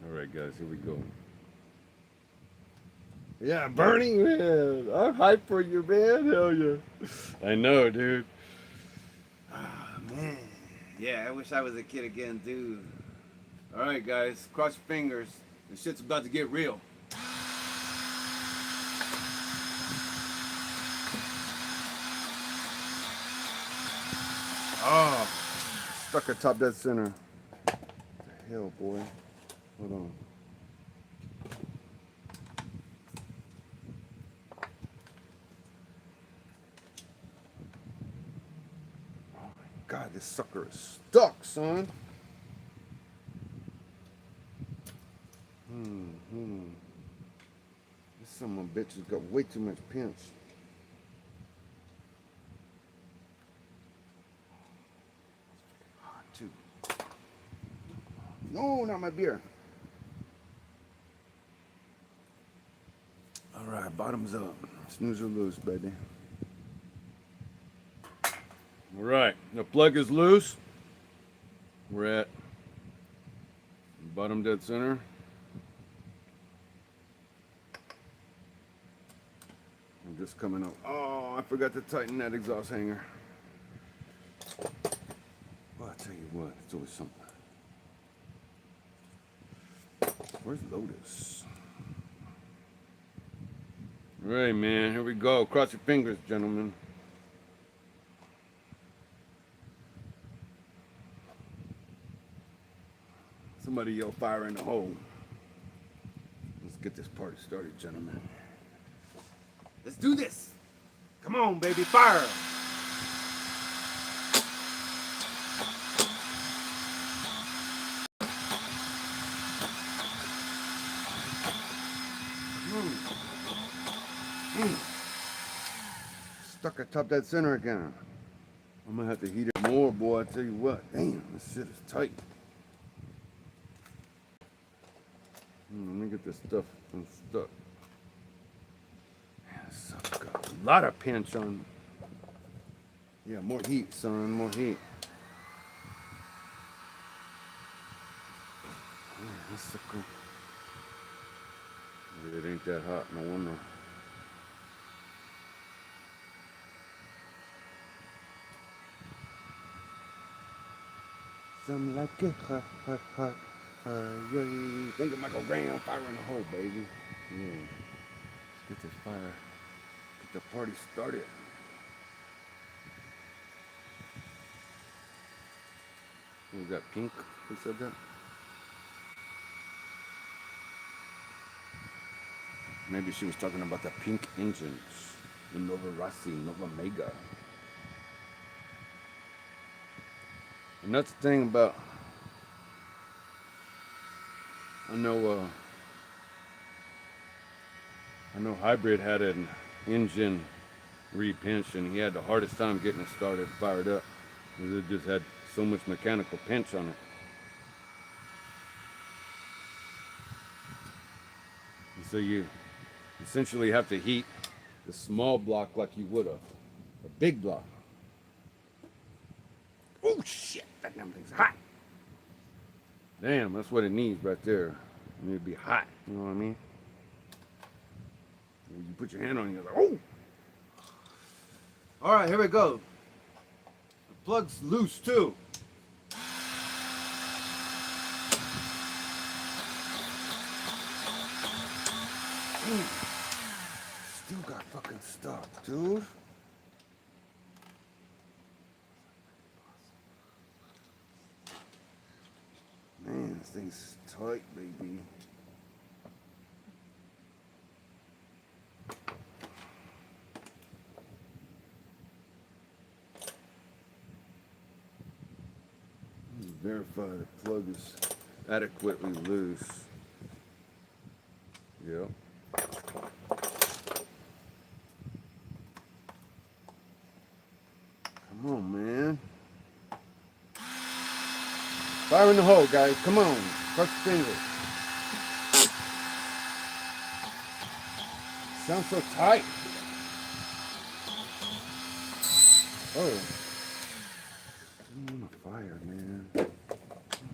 All right, guys, here we go. Yeah, Burning Man. I'm hyped for you, man. Hell yeah. I know, dude. Oh, man. Yeah, I wish I was a kid again, dude. All right, guys, cross your fingers. This shit's about to get real. Oh, stuck at top dead center. What the hell, boy? Hold on. Oh my God, this sucker is stuck, son. This son of a bitch has got way too much pinch. Hot too. No, not my beer. All right, bottoms up. Snooze or lose, baby. All right, the plug is loose. We're at bottom dead center. I'm just coming up. Oh, I forgot to tighten that exhaust hanger. Well, I'll tell you what, it's always something. Where's Lotus? All right, man, here we go. Cross your fingers, gentlemen. Somebody yell fire in the hole. Let's get this party started, gentlemen. Let's do this. Come on, baby, fire. Stuck at top dead center again. I'm gonna have to heat it more, boy. I tell you what. Damn, this shit is tight. Let me get this stuff unstuck. Man, this sucker's got a lot of pinch on. Yeah, more heat, son. More heat. bicycle. It ain't that hot, no wonder. Some like it hot, hot, hot. Yeah. Think of Michael Graham, fire in the hole, baby. Yeah. Let's get this fire, get the party started. Who was that, Pink? Who said that? Maybe she was talking about the pink engines, the Nova Rossi, Nova Mega. And that's the thing about, I know Hybrid had an engine re-pinch, and he had the hardest time getting it started, fired up, because it just had so much mechanical pinch on it. And so you essentially have to heat the small block like you would a big block. Oh shit, that damn thing's hot. Damn, that's what it needs right there. It needs to be hot, you know what I mean? When you put your hand on it, you're like, oh! All right, here we go. The plug's loose too. Still got fucking stuck, dude. Man, this thing's tight, baby. Verify the plug is adequately loose. Yep. Come on, man. Fire in the hole, guys. Come on. Cross your fingers. Sounds so tight. Oh. I don't want to fire, man. I don't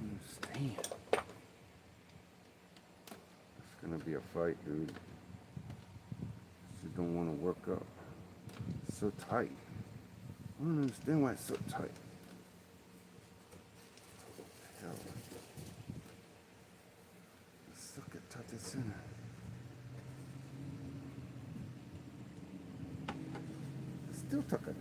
understand. It's gonna be a fight, dude. You don't want to work up. It's so tight. I don't understand why it's so tight. Hell. Let's look at touch the center. It's still tucking up.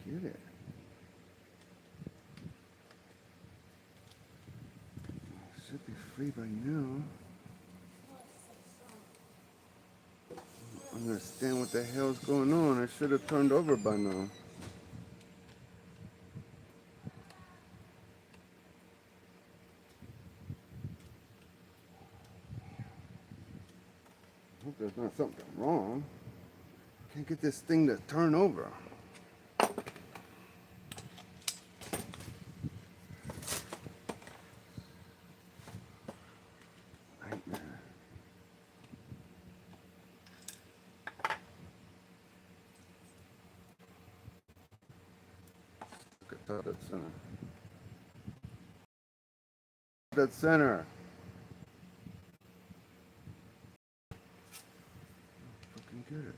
Get it. Should be free by now. I don't understand what the hell's going on. I should have turned over by now. I hope there's not something wrong. Can't get this thing to turn over. That center. That center. Fucking get it.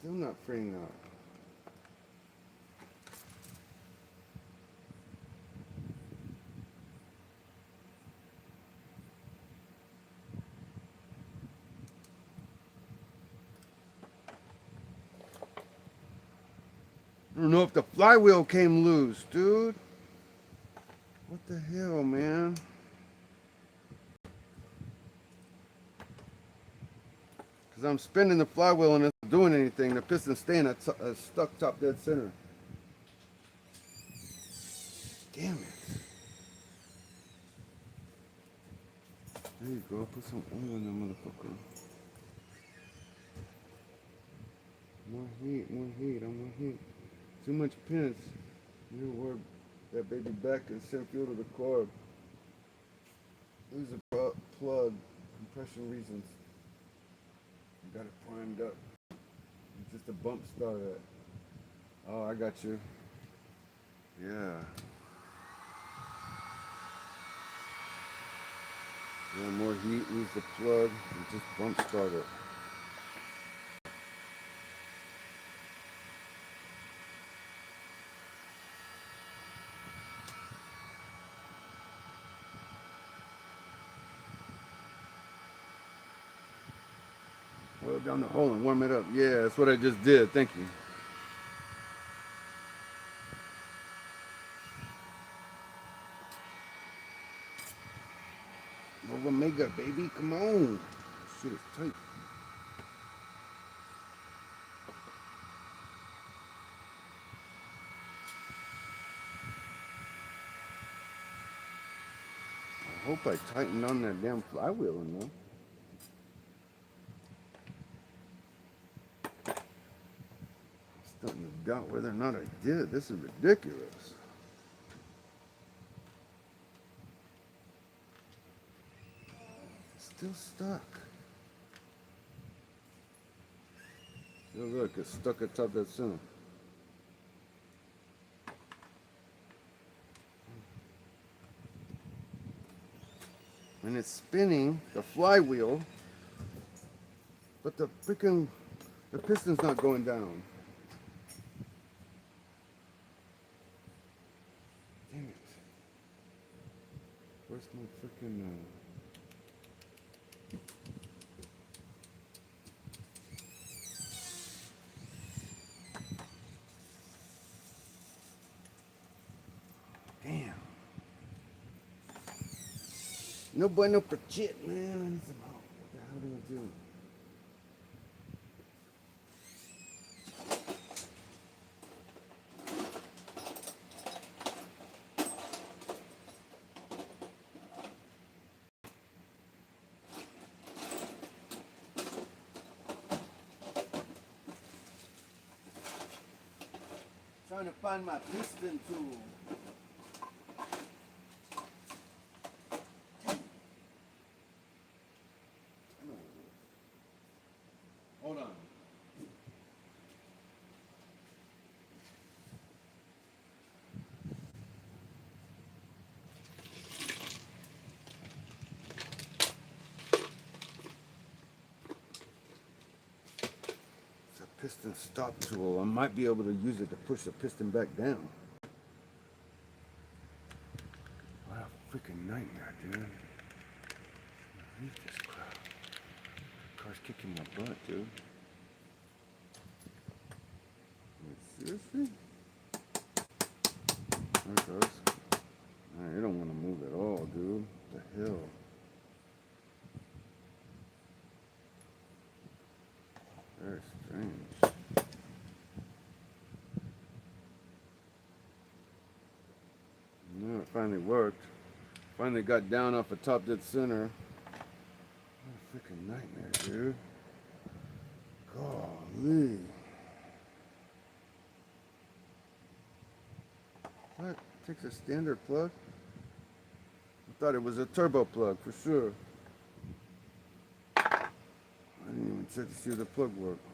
Still not freeing up. I don't know if the flywheel came loose, dude. What the hell, man? As I'm spinning the flywheel and it's not doing anything, the piston's staying stuck top dead center. Damn it. There you go. Put some oil in that motherfucker. More heat, more heat, more heat. Too much pinch. You work that baby back and send fuel to the cord. Lose a plug. Compression reasons. You got it primed up. It's just a bump start at. Oh, I got you. Yeah. Yeah, more heat, lose the plug, and just bump start it. Oil down the hole and warm it up. Yeah, that's what I just did. Thank you. Over mega, baby. Come on. Shit is tight. I hope I tightened on that damn flywheel enough. I'm starting to doubt whether or not I did. This is ridiculous. Still stuck. Oh, look, it's stuck atop that center. And it's spinning the flywheel, but the piston's not going down. Damn it. Where's my freaking Damn. No bueno for shit, man. I need some help. What the hell do I do? Trying to find my piston tool. Hold on. It's a piston stop tool. I might be able to use it to push the piston back down. What a freaking nightmare, dude. I hate this crap. Car's kicking my butt, dude. Seriously? There it goes. Man, you don't want to move at all, dude. What the hell? Very strange. No, it finally worked. Finally got down off the top dead center. What a freaking nightmare, dude. Golly. What? Takes a standard plug? I thought it was a turbo plug for sure. I didn't even check to see if the plug worked.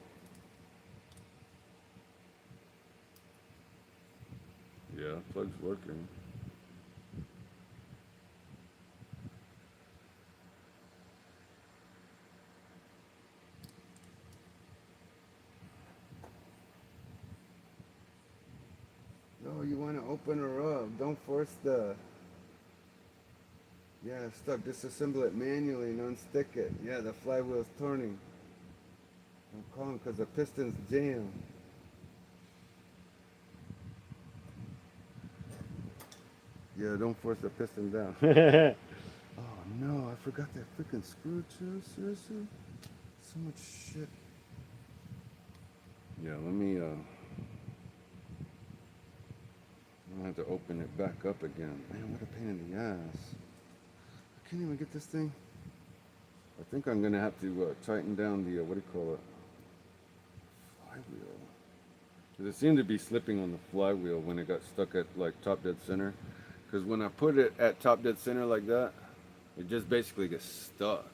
Yeah, plug's working. No, you want to open her up. Don't force the... Yeah, it's stuck. Disassemble it manually and unstick it. Yeah, the flywheel's turning. Don't call him because the piston's jammed. Yeah, don't force the piston down. Oh no, I forgot that freaking screw too. Seriously? so much shit. Yeah, let me, I'm gonna have to open it back up again. Man, what a pain in the ass. I can't even get this thing. I think I'm gonna have to tighten down the, what do you call it? Flywheel. Because it seemed to be slipping on the flywheel when it got stuck at like top dead center. Because when I put it at top dead center like that, it just basically gets stuck.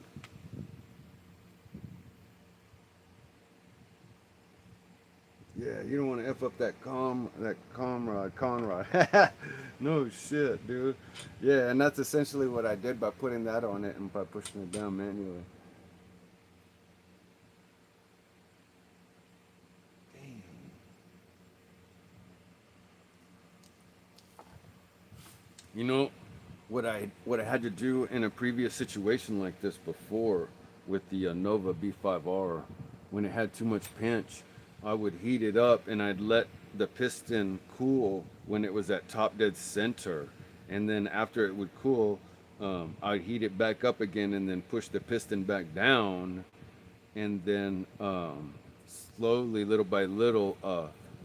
Yeah, you don't want to F up that conrod. No shit, dude. Yeah, and that's essentially what I did by putting that on it and by pushing it down manually. Damn. You know what I had to do in a previous situation like this before with the Nova B5R, when it had too much pinch, I would heat it up and I'd let the piston cool when it was at top dead center, and then after it would cool, I'd heat it back up again and then push the piston back down, and then slowly, little by little,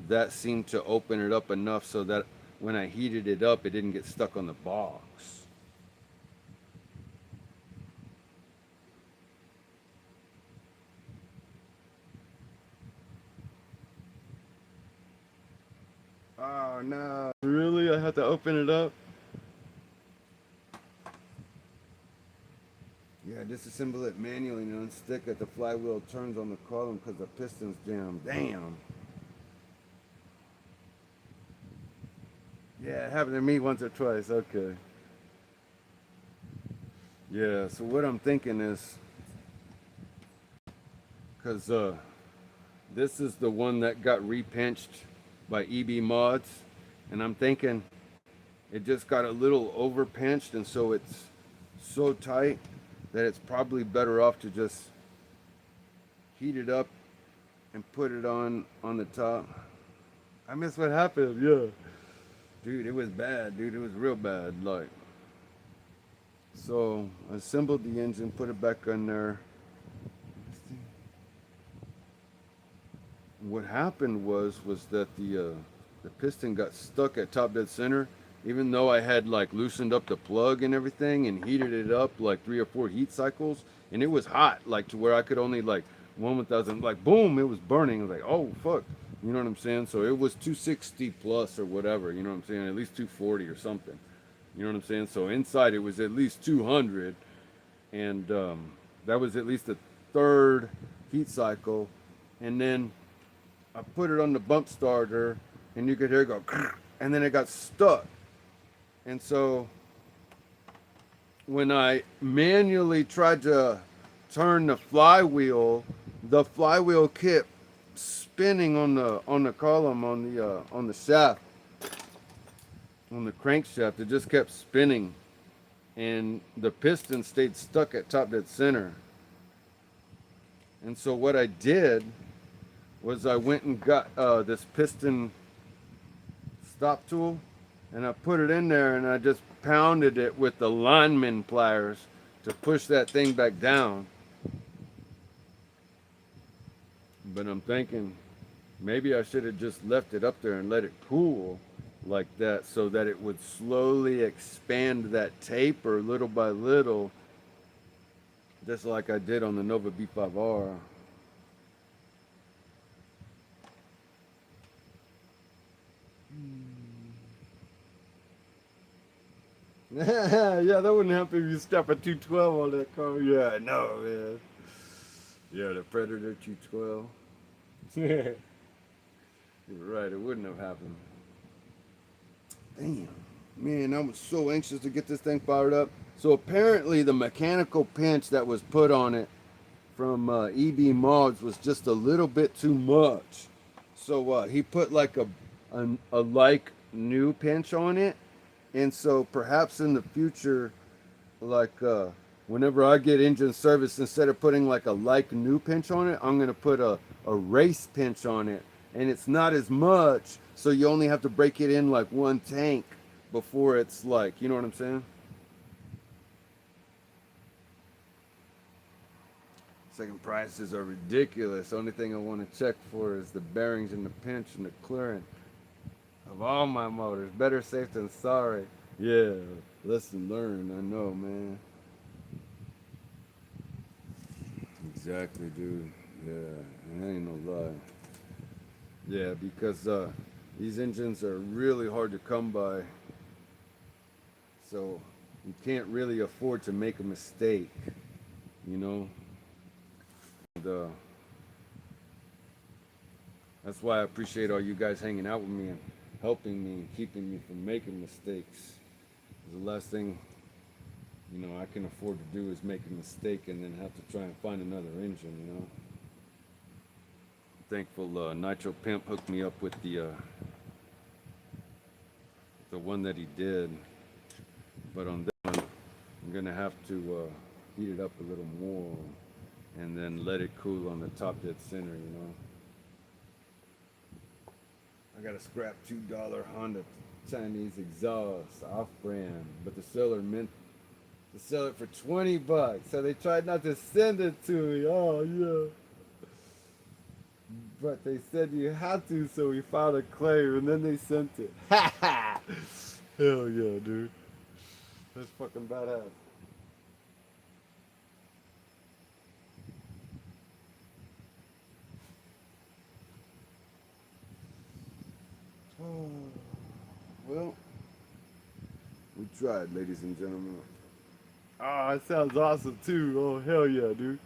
that seemed to open it up enough so that when I heated it up, it didn't get stuck on the box. Oh no. Really? I have to open it up? Yeah, disassemble it manually and unstick it. The flywheel turns on the column because the piston's jammed. Damn. Yeah, it happened to me once or twice. Okay. Yeah, so what I'm thinking is, because this is the one that got repinched by EB Mods, and I'm thinking it just got a little over pinched, and so it's so tight that it's probably better off to just heat it up and put it on the top. I miss what happened. Yeah, dude, it was bad, dude. It was real bad. Like, so I assembled the engine, put it back on there. What happened was that the piston got stuck at top dead center, even though I had like loosened up the plug and everything and heated it up like 3 or 4 heat cycles, and it was hot, like to where I could only like 1/1000, like boom, it was burning. I was like, oh fuck, you know what I'm saying? So it was 260 plus or whatever, you know what I'm saying? At least 240 or something, you know what I'm saying? So inside it was at least 200, and that was at least the 3rd heat cycle, and then I put it on the bump starter, and you could hear it go, and then it got stuck. And so when I manually tried to turn the flywheel kept spinning on the column, on the shaft, on the crankshaft. It just kept spinning, and the piston stayed stuck at top dead center. And so what I did was I went and got this piston stop tool, and I put it in there, and I just pounded it with the lineman pliers to push that thing back down. But I'm thinking maybe I should have just left it up there and let it cool like that, so that it would slowly expand that taper little by little, just like I did on the Nova B5R. Yeah, that wouldn't happen if you step a 212 on that car. Yeah, no, man. Yeah, the Predator 212. You're right, it wouldn't have happened. Damn. Man, I was so anxious to get this thing fired up. So apparently the mechanical pinch that was put on it from EB Mods was just a little bit too much. So he put like a like new pinch on it. And so perhaps in the future, like whenever I get engine service, instead of putting like a like new pinch on it, I'm going to put a race pinch on it. And it's not as much, so you only have to break it in like 1 tank before it's like, you know what I'm saying? Second prices are ridiculous. Only thing I want to check for is the bearings and the pinch and the clearance of all my motors. Better safe than sorry. Yeah, lesson learned. I know, man. Exactly, dude. Yeah, it ain't no lie. Yeah, because these engines are really hard to come by. So you can't really afford to make a mistake, you know? And, that's why I appreciate all you guys hanging out with me and helping me and keeping me from making mistakes. The last thing, you know, I can afford to do is make a mistake and then have to try and find another engine, you know? Thankful Nitro Pimp hooked me up with the one that he did. But on this one, I'm gonna have to heat it up a little more and then let it cool on the top dead center, you know. I got a scrap $2 Honda Chinese exhaust, off-brand, but the seller meant to sell it for $20, so they tried not to send it to me. Oh yeah. But they said you had to, so we filed a claim, and then they sent it. Ha ha! Hell yeah, dude. That's fucking badass. Oh, well, we tried, ladies and gentlemen. Oh, it sounds awesome too. Oh, hell yeah, dude.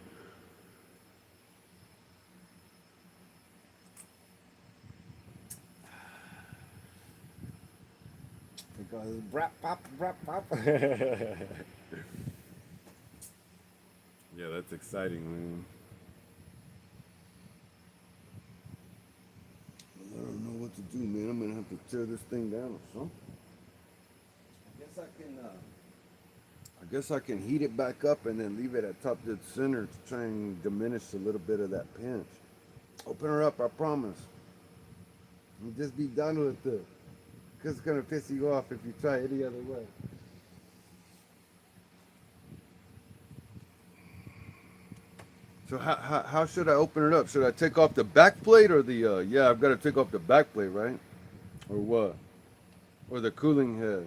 Because brap pop brap pop. Yeah, that's exciting, man. I don't know what to do, man. I'm gonna have to tear this thing down or something. I guess I can heat it back up and then leave it at top dead center to try and diminish a little bit of that pinch. Open her up, I promise. And just be done with it. Because it's gonna piss you off if you try any other way. So how should I open it up? Should I take off the back plate or the, yeah, I've got to take off the back plate, right? Or what? Or the cooling head?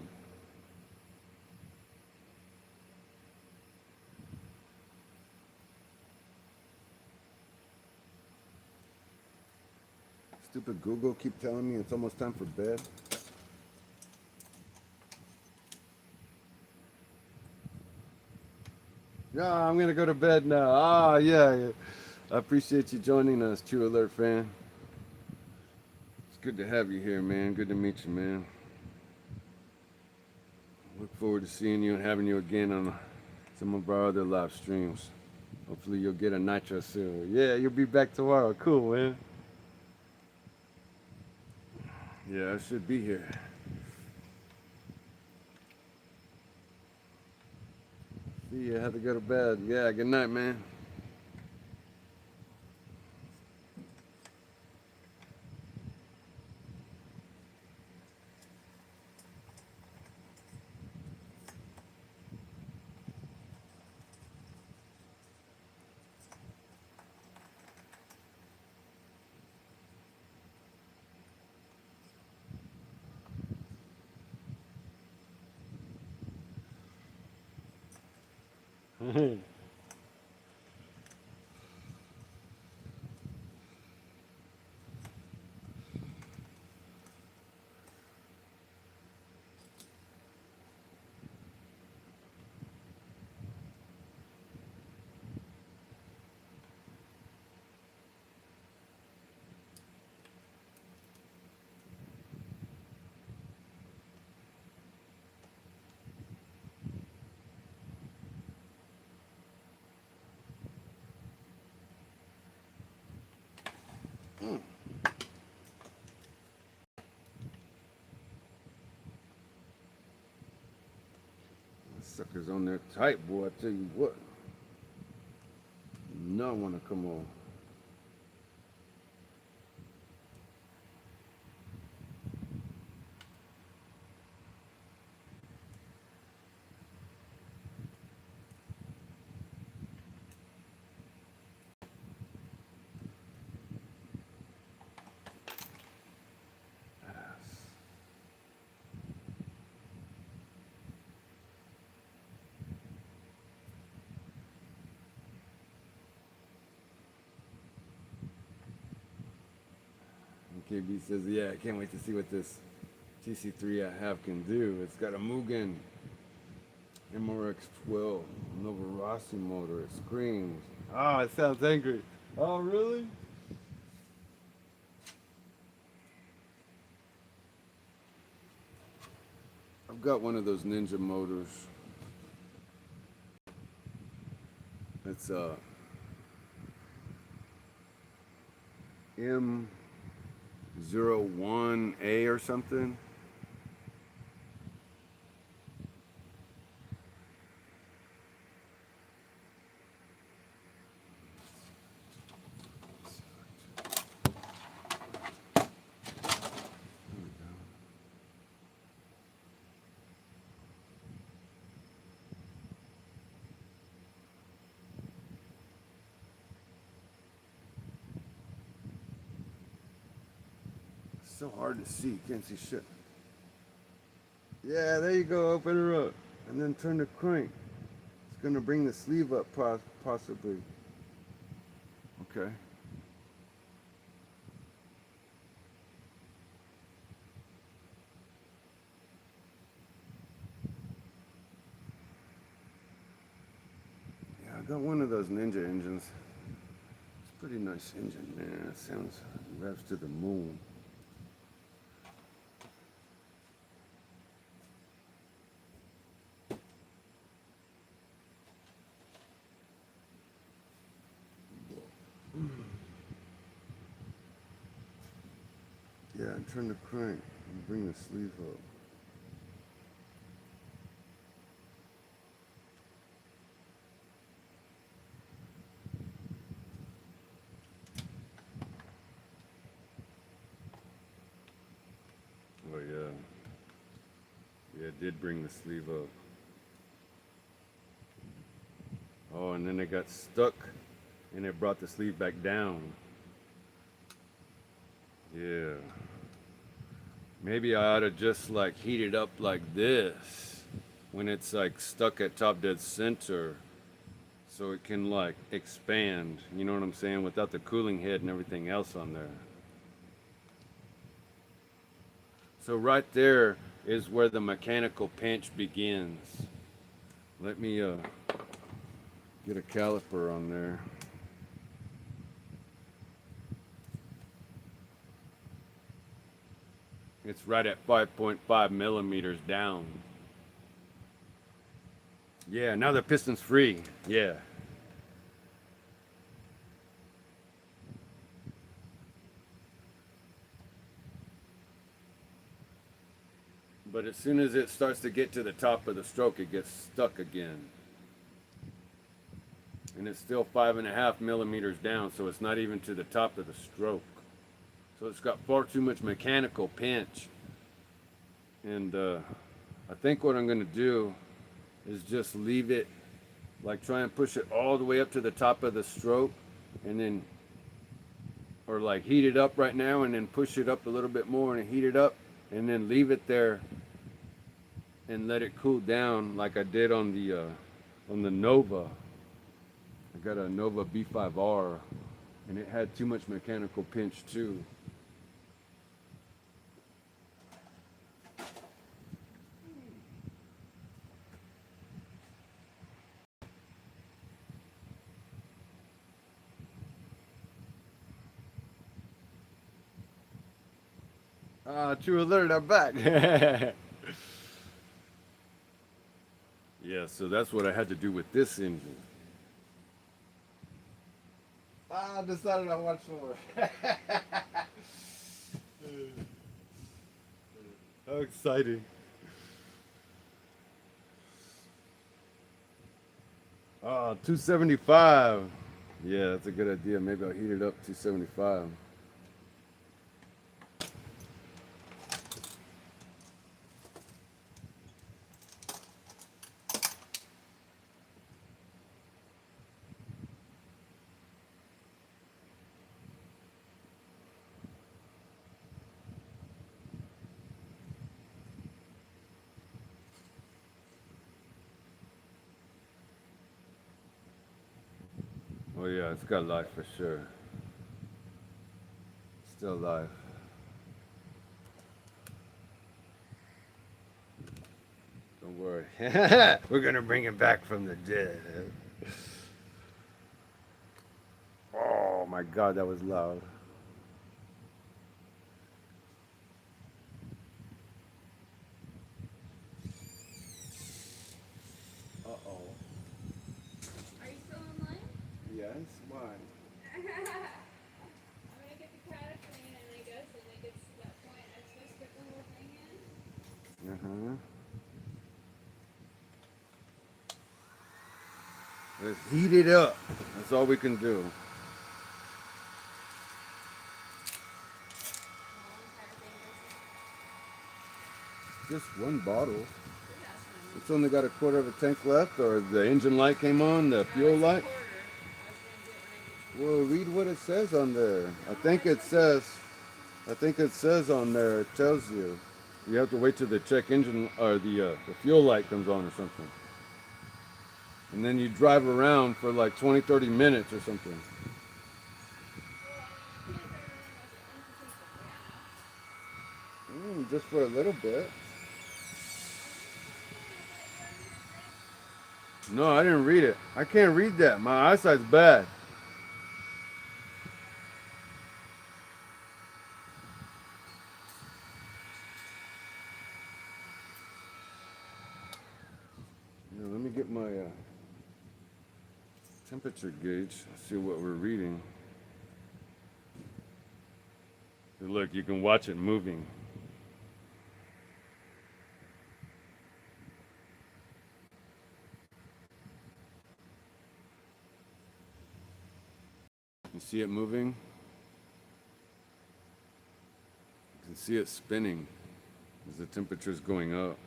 Stupid Google keep telling me it's almost time for bed. Yeah, I'm gonna go to bed now. Ah, yeah. I appreciate you joining us, True Alert fan. It's good to have you here, man. Good to meet you, man. Look forward to seeing you and having you again on some of our other live streams. Hopefully you'll get a nitro soon. Yeah, you'll be back tomorrow. Cool, man. Yeah, I should be here. See ya, have to go to bed. Yeah, good night, man. Suckers on there tight, boy. I tell you what. Not want to come on. KB says, yeah, I can't wait to see what this TC3 I have can do. It's got a Mugen MRX12 Nova Rossi motor. It screams. Oh, it sounds angry. Oh, really? I've got one of those Ninja motors. It's M01A or something. So hard to see, can't see shit. Yeah, there you go, open her up. And then turn the crank. It's gonna bring the sleeve up possibly. Okay. Yeah, I got one of those Ninja engines. It's a pretty nice engine, man. It sounds, revs to the moon. Yeah, and turn the crank and bring the sleeve up. Oh yeah. Yeah, it did bring the sleeve up. Oh, and then it got stuck and it brought the sleeve back down. Yeah. Maybe I ought to just like heat it up like this when it's like stuck at top dead center so it can like expand, you know what I'm saying, without the cooling head and everything else on there. So right there is where the mechanical pinch begins. Let me get a caliper on there. It's right at 5.5 millimeters down. Yeah, now the piston's free. Yeah. But as soon as it starts to get to the top of the stroke, it gets stuck again. And it's still 5.5 millimeters down, so it's not even to the top of the stroke. So it's got far too much mechanical pinch. And I think what I'm going to do is just leave it, like try and push it all the way up to the top of the stroke, and then, or like heat it up right now and then push it up a little bit more and heat it up, and then leave it there and let it cool down like I did on the Nova. I got a Nova B5R and it had too much mechanical pinch too. Ah, true alert, I'm back. Yeah, so that's what I had to do with this engine. I decided I watched more. How exciting. Ah, 275. Yeah, that's a good idea. Maybe I'll heat it up 275. Oh yeah, it's got life for sure. Still life. word. We're gonna bring him back from the dead. Oh my God, that was loud. Uh-oh. Are you still online? Yes, why? I'm gonna get the cat clean, and I guess when it gets to that point, I'm supposed to put the whole thing in. Uh-huh. Let's heat it up. That's all we can do. Just one bottle. It's only got a quarter of a tank left, or the engine light came on, the fuel light. Well, read what it says on there. I think it says on there, it tells you. You have to wait till the check engine, or the fuel light comes on or something. And then you drive around for like 20, 30 minutes or something. Just for a little bit. No, I didn't read it. I can't read that. My eyesight's bad. Let me get my temperature gauge, see what we're reading. Look, you can watch it moving. You see it moving? You can see it spinning as the temperature's going up.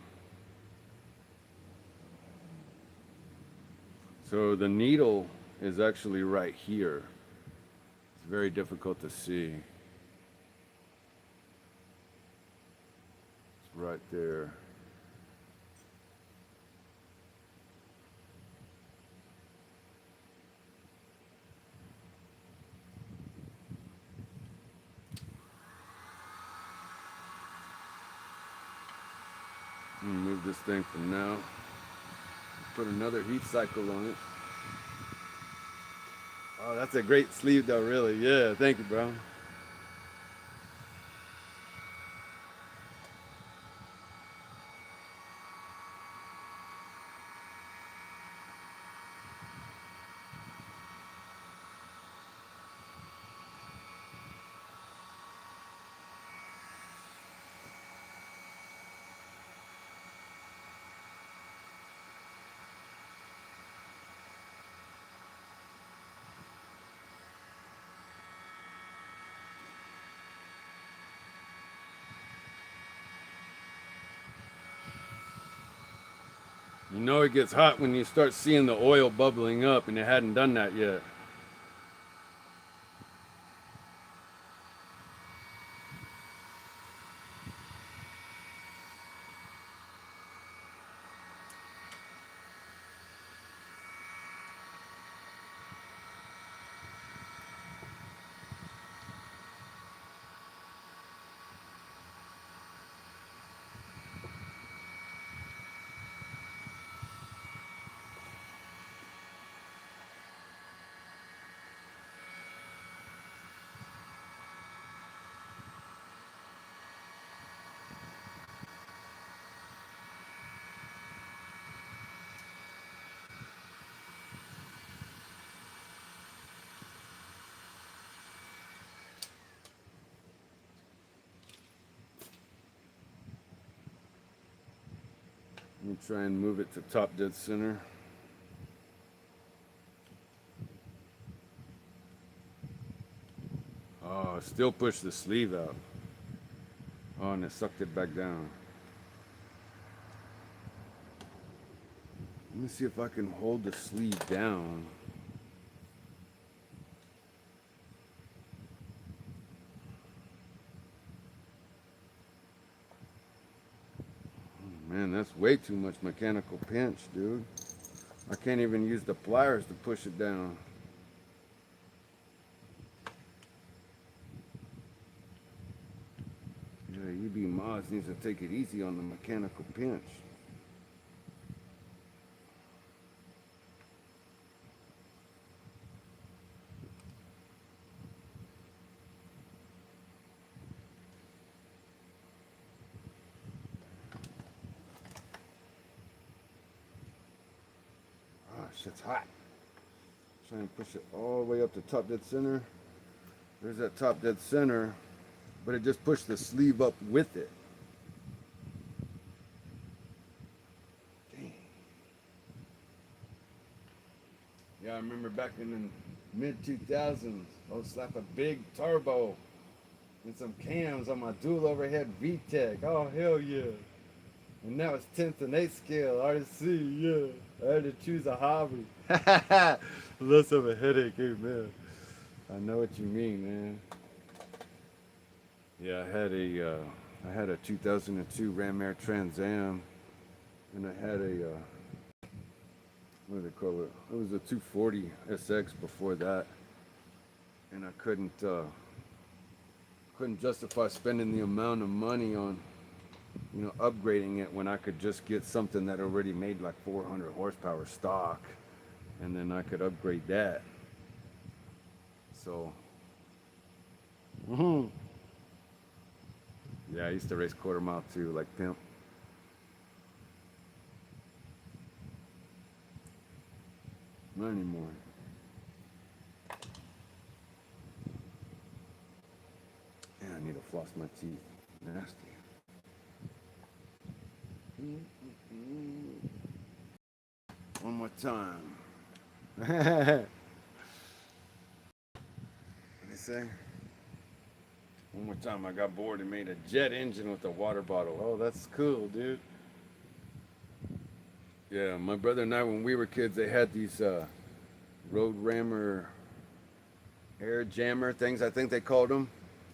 So the needle is actually right here. It's very difficult to see. It's right there. I'm gonna move this thing for now. Put another heat cycle on it. Oh, that's a great sleeve though, really. Yeah, thank you, bro. You know it gets hot when you start seeing the oil bubbling up, and it hadn't done that yet. Let me try and move it to top dead center. Oh, still push the sleeve out. Oh, and it sucked it back down. Let me see if I can hold the sleeve down. Man, that's way too much mechanical pinch, dude. I can't even use the pliers to push it down. Yeah, EB Mods needs to take it easy on the mechanical pinch. shit's hot. Try and push it all the way up to top dead center. There's that top dead center, but it just pushed the sleeve up with it. Dang. Yeah, I remember back in the mid 2000s, I would slap a big turbo and some cams on my dual overhead VTEC. Oh, hell yeah. And that was 10th and 8th scale, RC, yeah. I had to choose a hobby. Less of a headache, hey man. I know what you mean, man. Yeah, I had a 2002 Ram Air Trans Am, and I had a, what do they call it? It was a 240 SX before that, and I couldn't justify spending the amount of money on, you know, upgrading it when I could just get something that already made like 400 horsepower stock, and then I could upgrade that. So, yeah, I used to race quarter mile too, like pimp. Not anymore. Yeah, I need to floss my teeth. Nasty. One more time. What they say? One more time, I got bored and made a jet engine with a water bottle. Oh, that's cool, dude. Yeah, my brother and I, when we were kids, they had these road rammer air jammer things, I think they called them.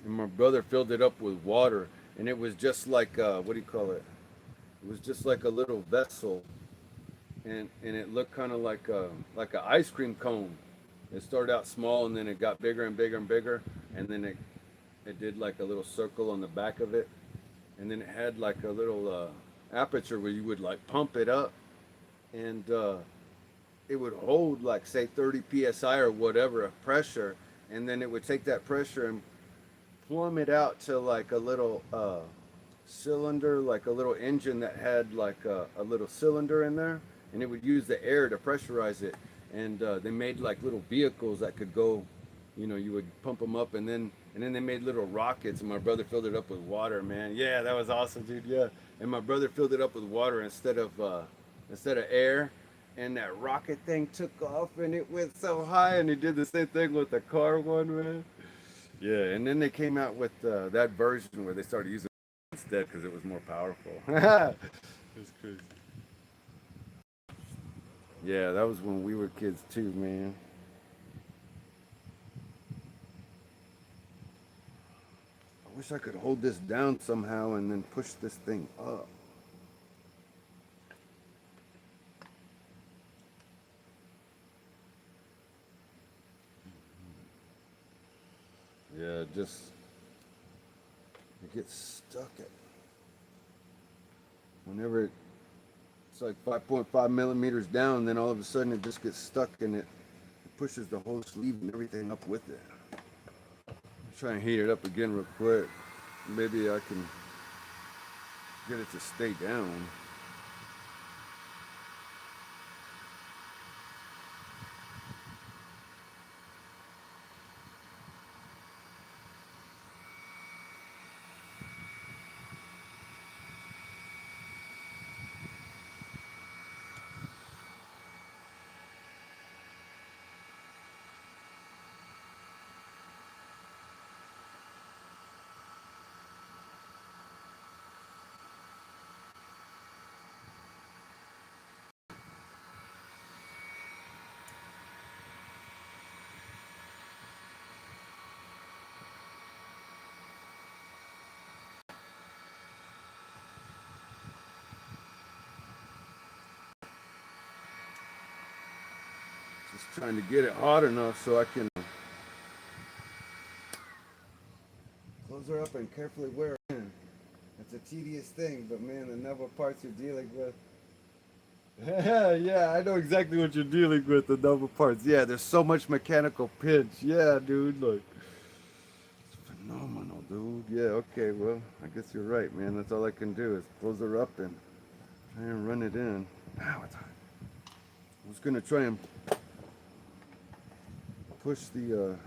And my brother filled it up with water, and it was just like, what do you call it? It was just like a little vessel, and it looked kind of like an ice cream cone. It started out small, and then it got bigger and bigger and bigger, and then it did like a little circle on the back of it, and then it had like a little aperture where you would like pump it up, and it would hold like say 30 psi or whatever of pressure, and then it would take that pressure and plumb it out to like a little cylinder, like a little engine that had like a little cylinder in there, and it would use the air to pressurize it. And they made like little vehicles that could go, you know, you would pump them up, and then they made little rockets, and my brother filled it up with water, man. Yeah, that was awesome, dude. Yeah, and my brother filled it up with water instead of air, and that rocket thing took off, and it went so high, and he did the same thing with the car one, man. Yeah, and then they came out with that version where they started using it instead because it was more powerful. It was crazy. Yeah, that was when we were kids too, man. I wish I could hold this down somehow and then push this thing up. Yeah, it gets stuck at whenever it's like 5.5 millimeters down, then all of a sudden it just gets stuck, and it pushes the whole sleeve and everything up with it. Try and heat it up again real quick. Maybe I can get it to stay down. Just trying to get it hot enough so I can close her up and carefully wear it in. It's a tedious thing, but man, the number of parts you're dealing with. Yeah, I know exactly what you're dealing with, the number of parts. Yeah, there's so much mechanical pinch. Yeah, dude, like, it's phenomenal, dude. Yeah, okay, well, I guess you're right, man. That's all I can do is close her up and try and run it in. Ow, it's hot. was gonna try and push the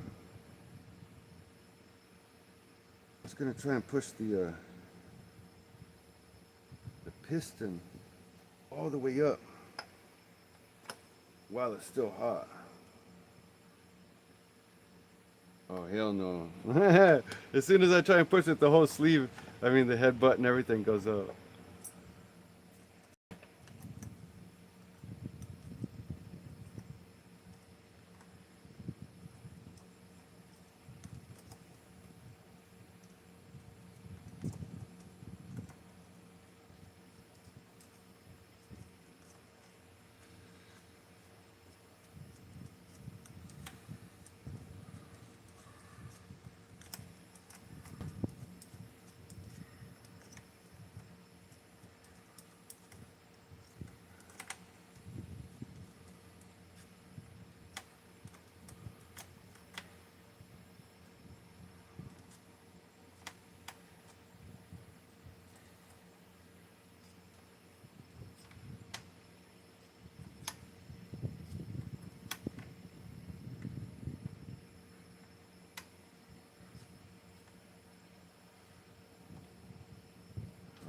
the piston all the way up while it's still hot. Oh hell no. As soon as I try and push it, the whole sleeve, I mean the head butt and everything goes up.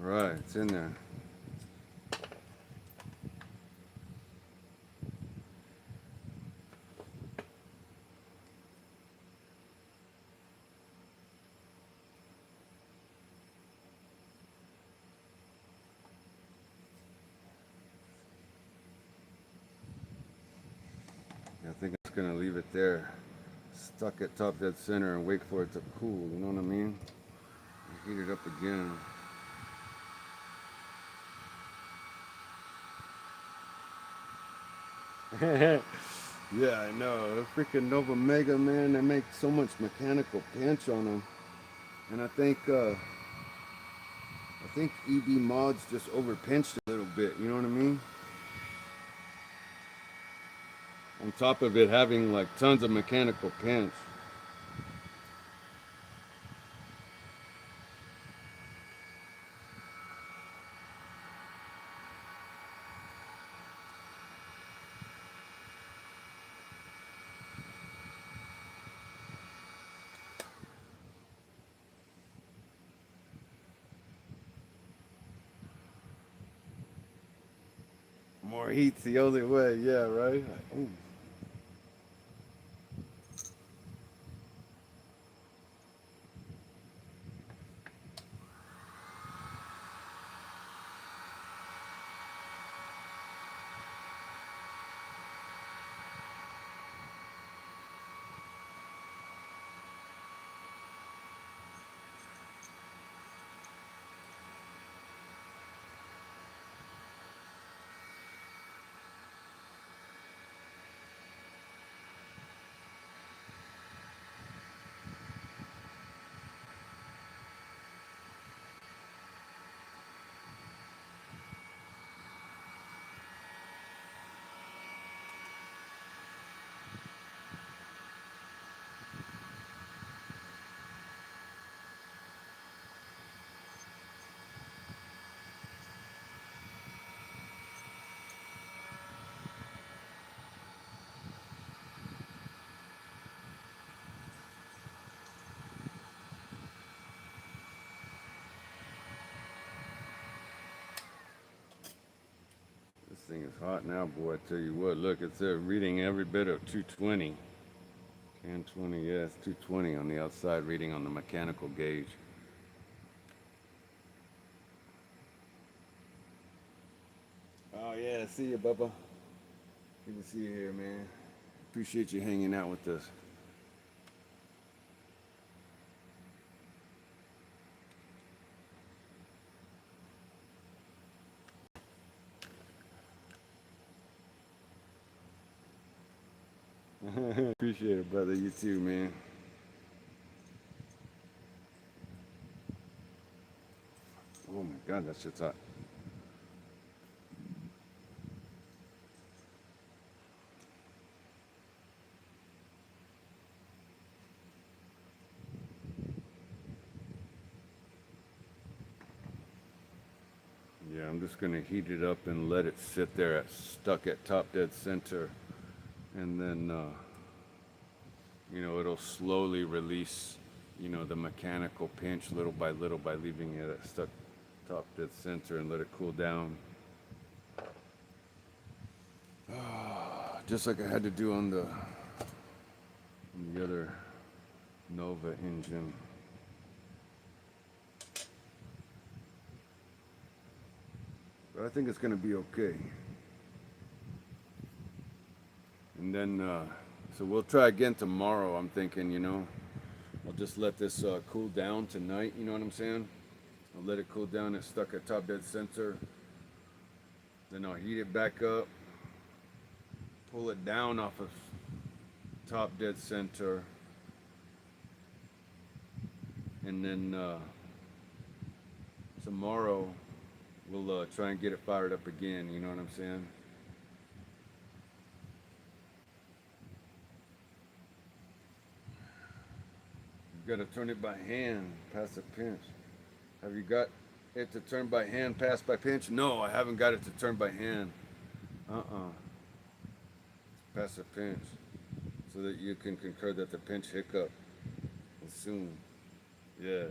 All right, it's in there. Yeah, I think I'm just gonna leave it there, stuck at top dead center, and wait for it to cool. You know what I mean? Heat it up again. Yeah, I know. The freaking Nova Mega, man, they make so much mechanical pinch on them. And I think EB Mods just over pinched a little bit, you know what I mean? On top of it having like tons of mechanical pinch. More heat's the only way, yeah, right? Ooh. This thing is hot now, boy. I tell you what, look, it's reading every bit of 220. Can 20, yes, 220 on the outside reading on the mechanical gauge. Oh yeah, see you, Bubba. Good to see you here, man. Appreciate you hanging out with us. Appreciate it, brother. You too, man. Oh my God, that shit's hot. Yeah. I'm just gonna heat it up and let it sit there stuck at top dead center, and then it'll slowly release the mechanical pinch little by little by leaving it at stuck top dead center and let it cool down. Just like I had to do on the other Nova engine. But I think it's gonna be okay. And then, so we'll try again tomorrow. I'm thinking, I'll just let this cool down tonight. You know what I'm saying? I'll let it cool down. It's stuck at top dead center. Then I'll heat it back up. Pull it down off of top dead center. And then tomorrow we'll try and get it fired up again. You know what I'm saying? You gotta turn it by hand, past the pinch. Have you got it to turn by hand, pass by pinch? No, I haven't got it to turn by hand. Pass the pinch, so that you can concur that the pinch hiccup is soon. Yeah,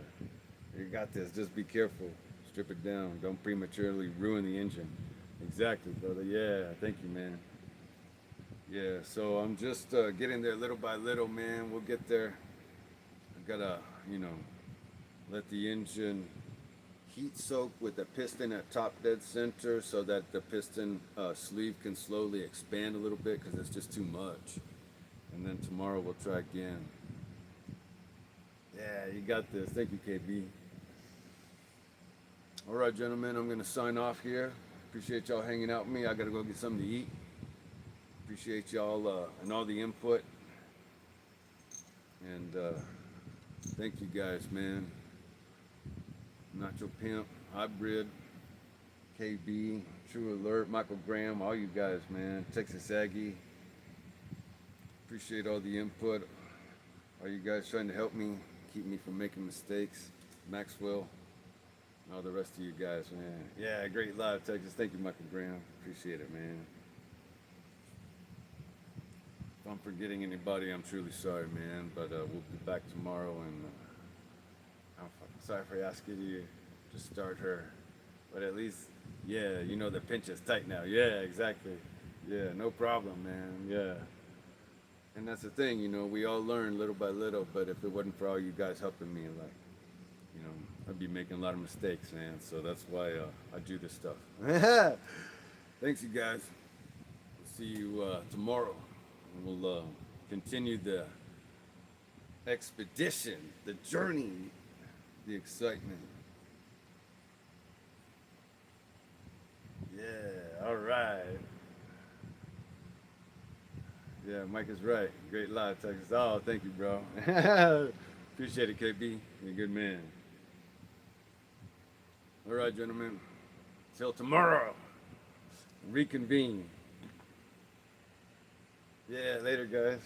you got this. Just be careful. Strip it down. Don't prematurely ruin the engine. Exactly, brother. Yeah, thank you, man. Yeah, so I'm just getting there little by little, man. We'll get there. I gotta, let the engine heat soak with the piston at top dead center so that the piston sleeve can slowly expand a little bit because it's just too much. And then tomorrow we'll try again. Yeah, you got this. Thank you, KB. All right, gentlemen, I'm gonna sign off here. Appreciate y'all hanging out with me. I gotta go get something to eat. Appreciate y'all and all the input. And thank you guys, man. Nacho Pimp, Hybrid, KB, True Alert, Michael Graham, all you guys, man. Texas Aggie. Appreciate all the input. All you guys trying to help me, keep me from making mistakes. Maxwell, and all the rest of you guys, man. Yeah, great live, Texas. Thank you, Michael Graham. Appreciate it, man. If I'm forgetting anybody, I'm truly sorry, man. But we'll be back tomorrow, and I'm sorry for asking you to start her. But at least, yeah, the pinch is tight now. Yeah, exactly. Yeah, no problem, man. Yeah. And that's the thing, we all learn little by little, but if it wasn't for all you guys helping me, I'd be making a lot of mistakes, man. So that's why I do this stuff. Thanks, you guys. We'll see you tomorrow. And we'll continue the expedition, the journey, the excitement. Yeah, all right. Yeah, Mike is right. Great live, Texas. Oh, thank you, bro. Appreciate it, KB. You're a good man. All right, gentlemen. Till tomorrow. Reconvene. Yeah, later, guys.